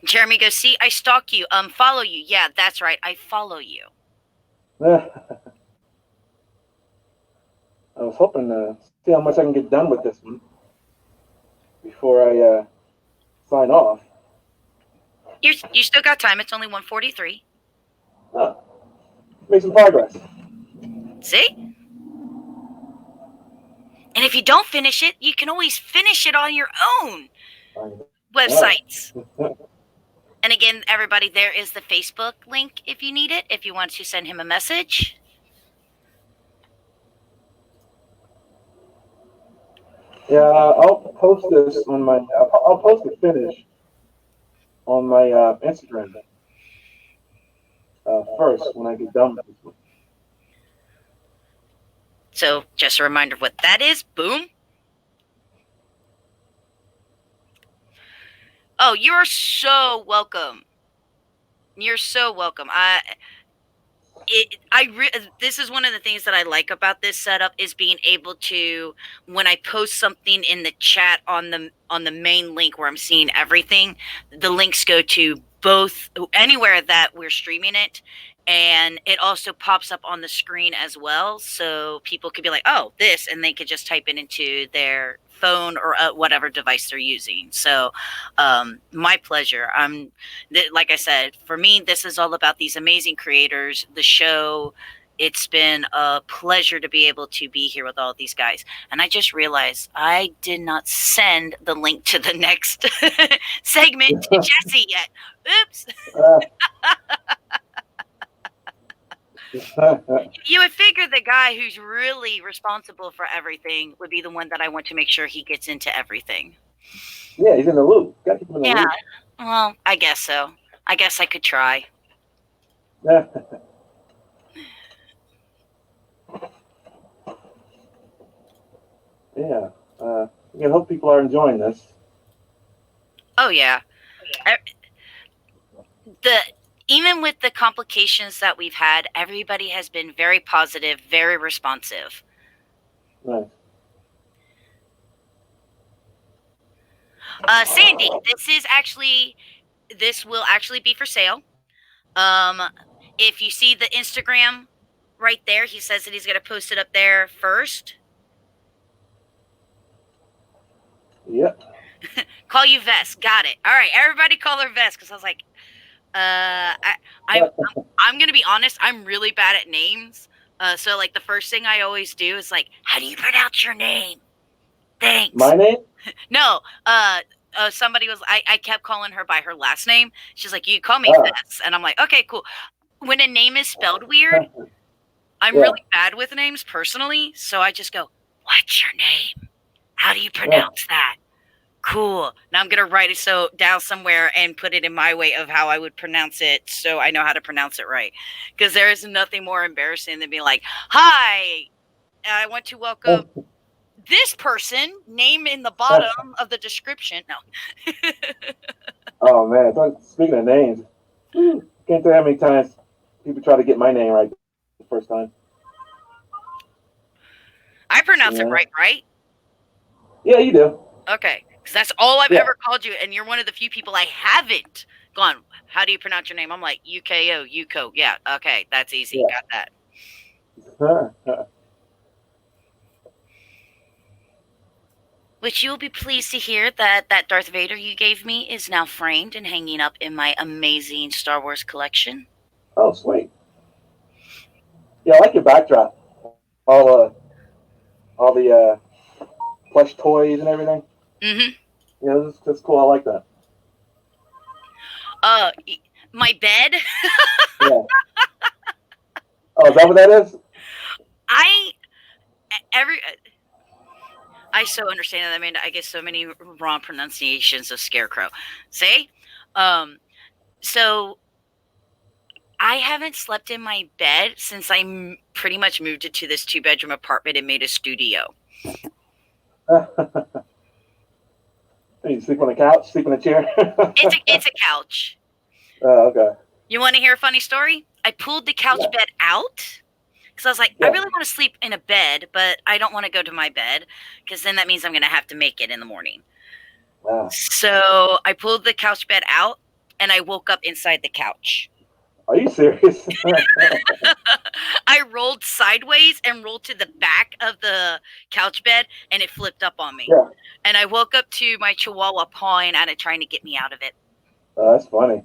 Jeremy goes, see, I stalk you. Follow you. Yeah, that's right. I follow you. I was hoping to see how much I can get done with this one before I sign off. You still got time. It's only 1:43. Oh, make some progress. See? And if you don't finish it, you can always finish it on your own websites. And again, everybody, there is the Facebook link if you need it, if you want to send him a message. Yeah, I'll post this on my. I'll post the finish on my Instagram first when I get done with this one. So just a reminder of what that is. Boom. Oh, you're so welcome. You're so welcome. This is one of the things that I like about this setup is being able to, when I post something in the chat on the main link where I'm seeing everything, the links go to both anywhere that we're streaming it, and it also pops up on the screen as well, so people could be like, oh, this, and they could just type it into their phone or whatever device they're using. So my pleasure. Like I said, for me, this is all about these amazing creators, the show. It's been a pleasure to be able to be here with all of these guys. And I just realized I did not send the link to the next segment to Jesse yet. Oops. You would figure the guy who's really responsible for everything would be the one that I want to make sure he gets into everything. Yeah, he's in the loop. Gotta keep him in the loop. Well, I guess so. I guess I could try. Yeah. Yeah. I hope people are enjoying this. Oh yeah. Even with the complications that we've had, everybody has been very positive, very responsive. Nice. Sandy, this will actually be for sale. If you see the Instagram right there, he says that he's going to post it up there first. Yep. Call you Vess. Got it. All right, everybody call her Vess, because I was like, I'm gonna be honest, I'm really bad at names. So like the first thing I always do is like, how do you pronounce your name? Thanks. My name? No. Somebody was I kept calling her by her last name. She's like, you call me Vess, and I'm like, okay, cool. When a name is spelled weird, I'm really bad with names personally, so I just go, what's your name? How do you pronounce that? Cool. Now I'm going to write it down somewhere and put it in my way of how I would pronounce it so I know how to pronounce it right. Because there is nothing more embarrassing than being like, hi, I want to welcome this person, name in the bottom of the description. No. Oh, man. Speaking of names, can't tell how many times people try to get my name right the first time. I pronounce it right? Yeah, you do. Okay. Because that's all I've ever called you, and you're one of the few people I haven't gone, how do you pronounce your name? I'm like, UKO, Uko. Yeah, okay, that's easy. Got that. Which you'll be pleased to hear that Darth Vader you gave me is now framed and hanging up in my amazing Star Wars collection. Oh, sweet. Yeah, I like your backdrop. All the plush toys and everything. Mm-hmm. Yeah, that's cool. I like that. My bed. Yeah. Oh, is that what that is? I so understand that. I mean, I get so many wrong pronunciations of scarecrow. See? So I haven't slept in my bed since I pretty much moved into this 2-bedroom apartment and made a studio. You sleep on the couch? Sleep in a chair? It's a couch. Oh, okay. You want to hear a funny story? I pulled the couch bed out because I was like, I really want to sleep in a bed, but I don't want to go to my bed because then that means I'm going to have to make it in the morning. Wow. So I pulled the couch bed out and I woke up inside the couch. Are you serious? I rolled sideways and rolled to the back of the couch bed and it flipped up on me. Yeah. And I woke up to my chihuahua pawing at it, trying to get me out of it. Oh, that's funny.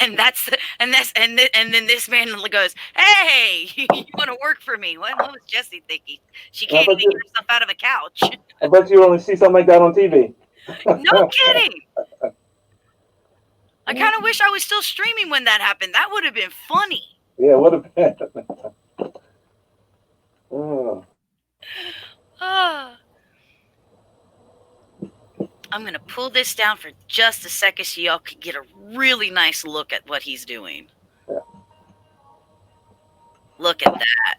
and then this man goes, "Hey, you want to work for me?" What was Jessie thinking? She can't even get herself out of a couch. I bet you only see something like that on TV. No kidding. I kind of wish I was still streaming when that happened. That would have been funny. Yeah, it would have been. Oh. I'm going to pull this down for just a second so y'all can get a really nice look at what he's doing. Yeah. Look at that.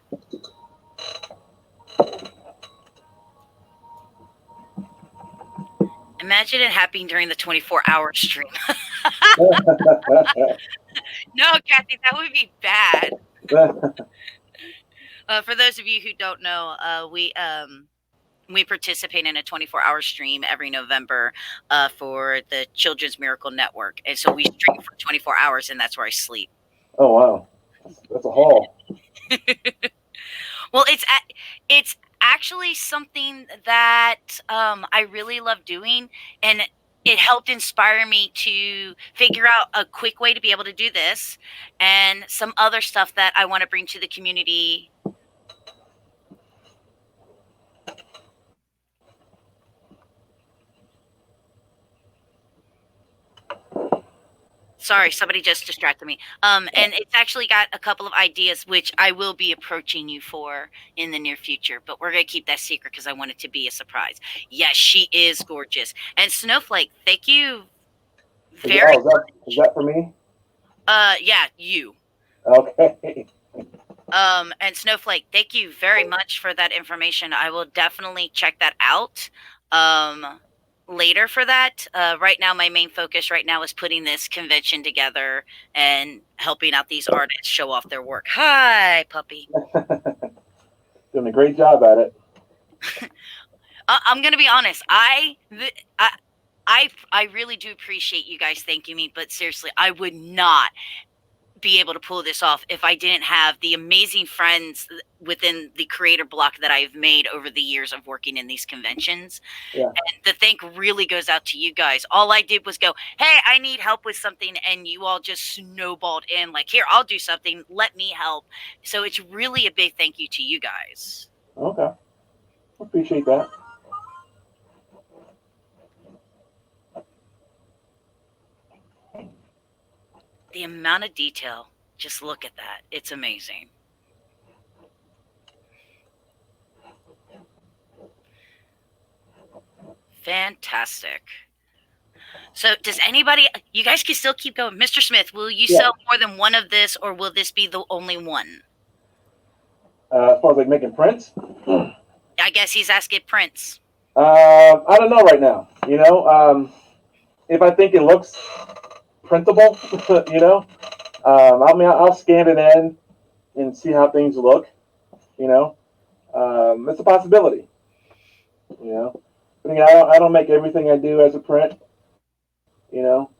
Imagine it happening during the 24-hour stream. No, Kathy, that would be bad. For those of you who don't know, we participate in a 24-hour stream every November for the Children's Miracle Network. And so we stream for 24 hours, and that's where I sleep. Oh, wow. That's a haul. Well, it's actually something that I really love doing, and it helped inspire me to figure out a quick way to be able to do this and some other stuff that I want to bring to the community. Sorry, somebody just distracted me. And it's actually got a couple of ideas, which I will be approaching you for in the near future. But we're going to keep that secret because I want it to be a surprise. Yes, she is gorgeous. And Snowflake, thank you very much. Is that for me? Yeah, you. Okay. And Snowflake, thank you very much for that information. I will definitely check that out. Later for that. Right now, my main focus right now is putting this convention together and helping out these artists show off their work. Hi, puppy. Doing a great job at it. I'm gonna be honest. I really do appreciate you guys thanking me, but seriously, I would not be able to pull this off if I didn't have the amazing friends within the creator block that I've made over the years of working in these conventions. Yeah. And the thank really goes out to you guys. All I did was go, hey, I need help with something. And you all just snowballed in like, here, I'll do something. Let me help. So it's really a big thank you to you guys. Okay. Appreciate that. The amount of detail, just look at that. It's amazing. Fantastic. So does anybody, you guys can still keep going. Mr. Smith, will you sell more than one of this, or will this be the only one? As far as like making prints? I guess he's asking prints. I don't know right now. You know, if I think it looks printable, you know, I mean, I'll scan it in and see how things look. You know, it's a possibility. You know, but again, I don't make everything I do as a print. You know,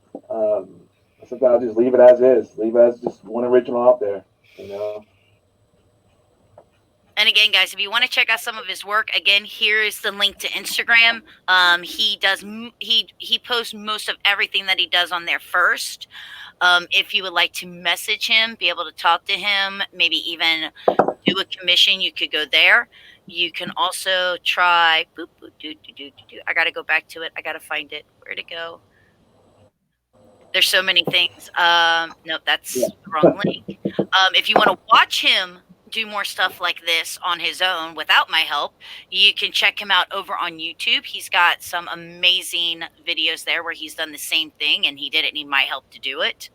sometimes I'll just leave it as is, leave it as just one original out there. You know. And again, guys, if you want to check out some of his work, again, here is the link to Instagram. He posts most of everything that he does on there first. If you would like to message him, be able to talk to him, maybe even do a commission, you could go there. You can also try. I got to go back to it. I got to find it. Where'd it go? There's so many things. No, that's the wrong link. If you want to watch him do more stuff like this on his own without my help, you can check him out over on YouTube. He's got some amazing videos there where he's done the same thing, and he didn't need my help to do it.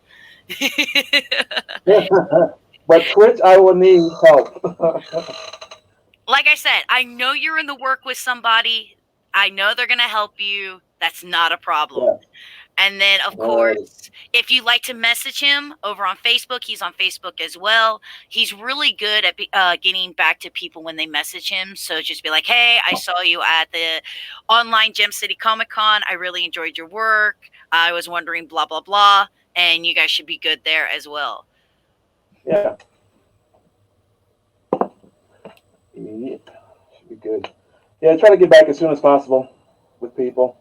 But Twitch, I will need help. Like I said, I know you're in the work with somebody. I know they're going to help you. That's not a problem. Yes. And then, of course, if you like to message him over on Facebook, he's on Facebook as well. He's really good at getting back to people when they message him. So just be like, hey, I saw you at the online Gem City Comic Con. I really enjoyed your work. I was wondering blah, blah, blah. And you guys should be good there as well. Yeah. Yeah. Should be good. Yeah, try to get back as soon as possible with people.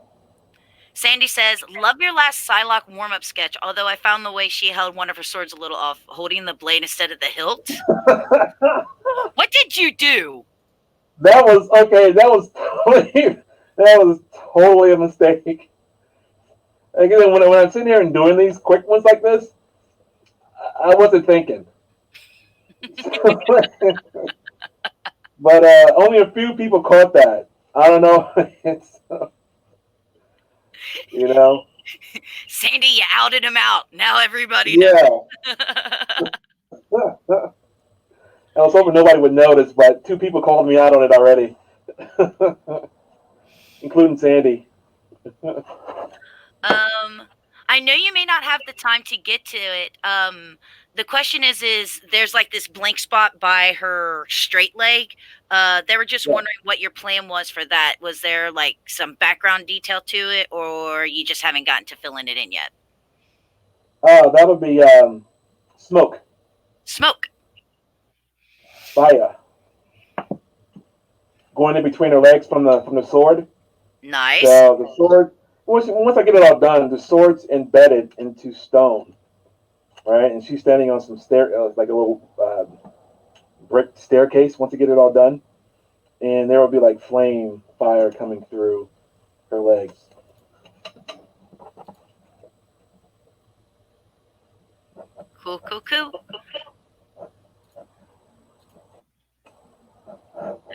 Sandy says, love your last Psylocke warm-up sketch, although I found the way she held one of her swords a little off, holding the blade instead of the hilt. What did you do? That was okay. That was totally a mistake. Again, when I'm sitting here and doing these quick ones like this, I wasn't thinking. But only a few people caught that. I don't know. You know. Sandy, you outed him out. Now everybody knows. I was hoping nobody would notice, but 2 people called me out on it already, including Sandy. I know you may not have the time to get to it. The question is there's like this blank spot by her straight leg. They were just wondering what your plan was for that. Was there like some background detail to it, or you just haven't gotten to filling it in yet? That would be smoke. Smoke. Fire. Going in between her legs from the sword. Nice. So the sword. Once I get it all done, the sword's embedded into stone, right? And she's standing on some like a little brick staircase. Once I get it all done, and there will be like flame fire coming through her legs. Cool, cool, cool.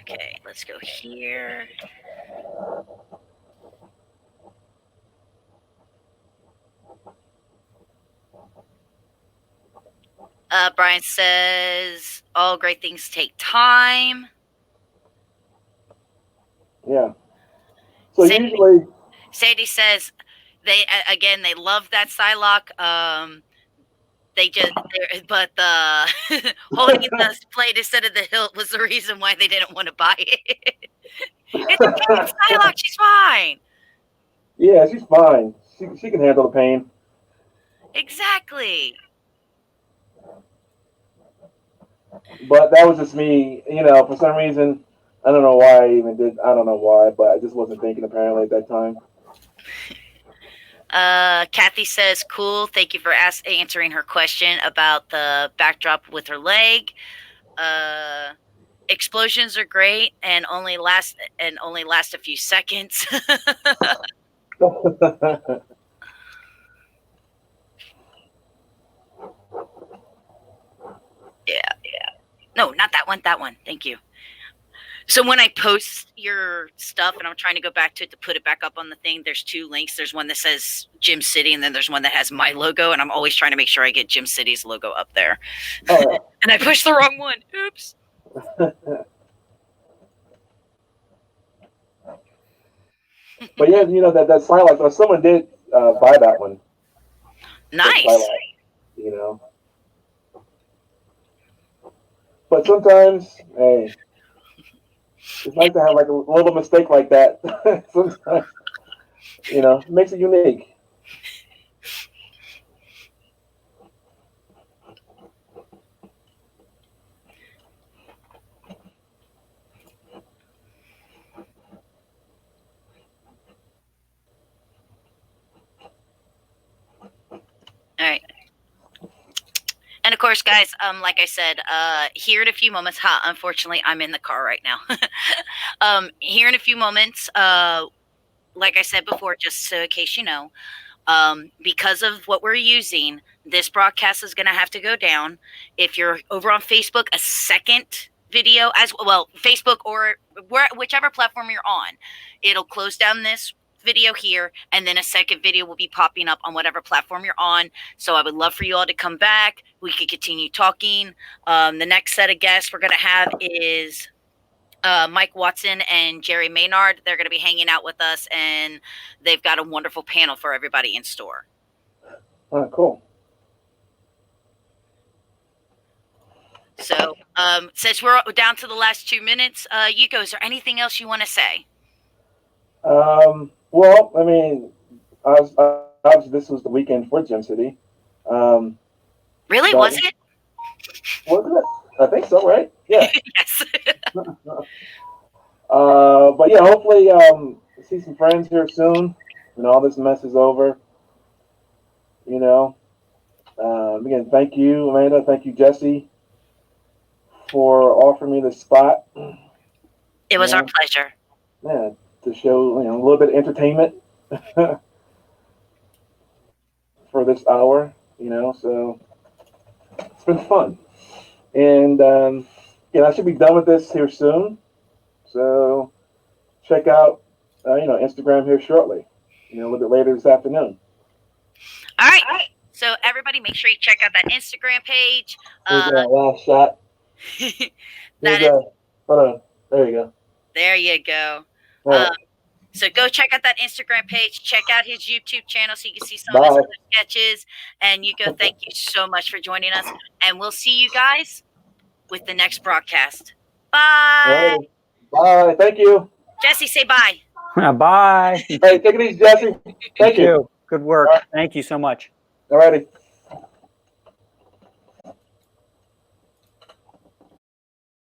Okay, let's go here. Brian says, all great things take time. Yeah. So usually... Sadie says, they love that Psylocke. But the holding the blade instead of the hilt was the reason why they didn't want to buy it. It's okay, Psylocke, she's fine. Yeah, she's fine. She can handle the pain. Exactly. But that was just me, for some reason. I don't know why I even did. I don't know why, but I just wasn't thinking apparently at that time. Kathy says, cool. Thank you for answering her question about the backdrop with her leg. Explosions are great and only last a few seconds. Yeah. No, not that one. That one. Thank you. So when I post your stuff and I'm trying to go back to it to put it back up on the thing, there's 2 links. There's one that says Gem City, and then there's one that has my logo, and I'm always trying to make sure I get Gem City's logo up there. Oh. And I pushed the wrong one. Oops. But yeah, that Psylocke, someone did buy that one. Nice. Psylocke, But sometimes, hey, it's nice to have like a little mistake like that. Sometimes, it makes it unique. All right. And of course, guys, like I said, here in a few moments, unfortunately, I'm in the car right now. Here in a few moments, like I said before, just so in case you know, because of what we're using, this broadcast is going to have to go down. If you're over on Facebook, a second video as well, Facebook or whichever platform you're on, it'll close down this video here, and then a second video will be popping up on whatever platform you're on. So I would love for you all to come back. We could continue talking. The next set of guests we're going to have is Mike Wasson and Jerry Maynard. They're going to be hanging out with us, and they've got a wonderful panel for everybody in store. Oh, cool. So since we're down to the last 2 minutes, Uko, is there anything else you want to say? Well, I mean, obviously this was the weekend for Gem City. Really? Was it? Wasn't it? I think so, right? Yeah. Yes. But yeah, hopefully see some friends here soon when all this mess is over. You know. Again, thank you, Amanda. Thank you, Jesse, for offering me the spot. It was our pleasure. Yeah, to show a little bit of entertainment for this hour. So it's been fun, and I should be done with this here soon. So check out Instagram here shortly. A little bit later this afternoon. All right. So everybody, make sure you check out that Instagram page. Here's that last shot. Hold on. There you go. There you go. Right. So go check out that Instagram page. Check out his YouTube channel so you can see some of his other sketches. And Uko, thank you so much for joining us. And we'll see you guys with the next broadcast. Bye. Right. Bye. Thank you. Jesse, say bye. Bye. Hey, take it easy, Jesse. Thank you. Good work. All right. Thank you so much. All righty.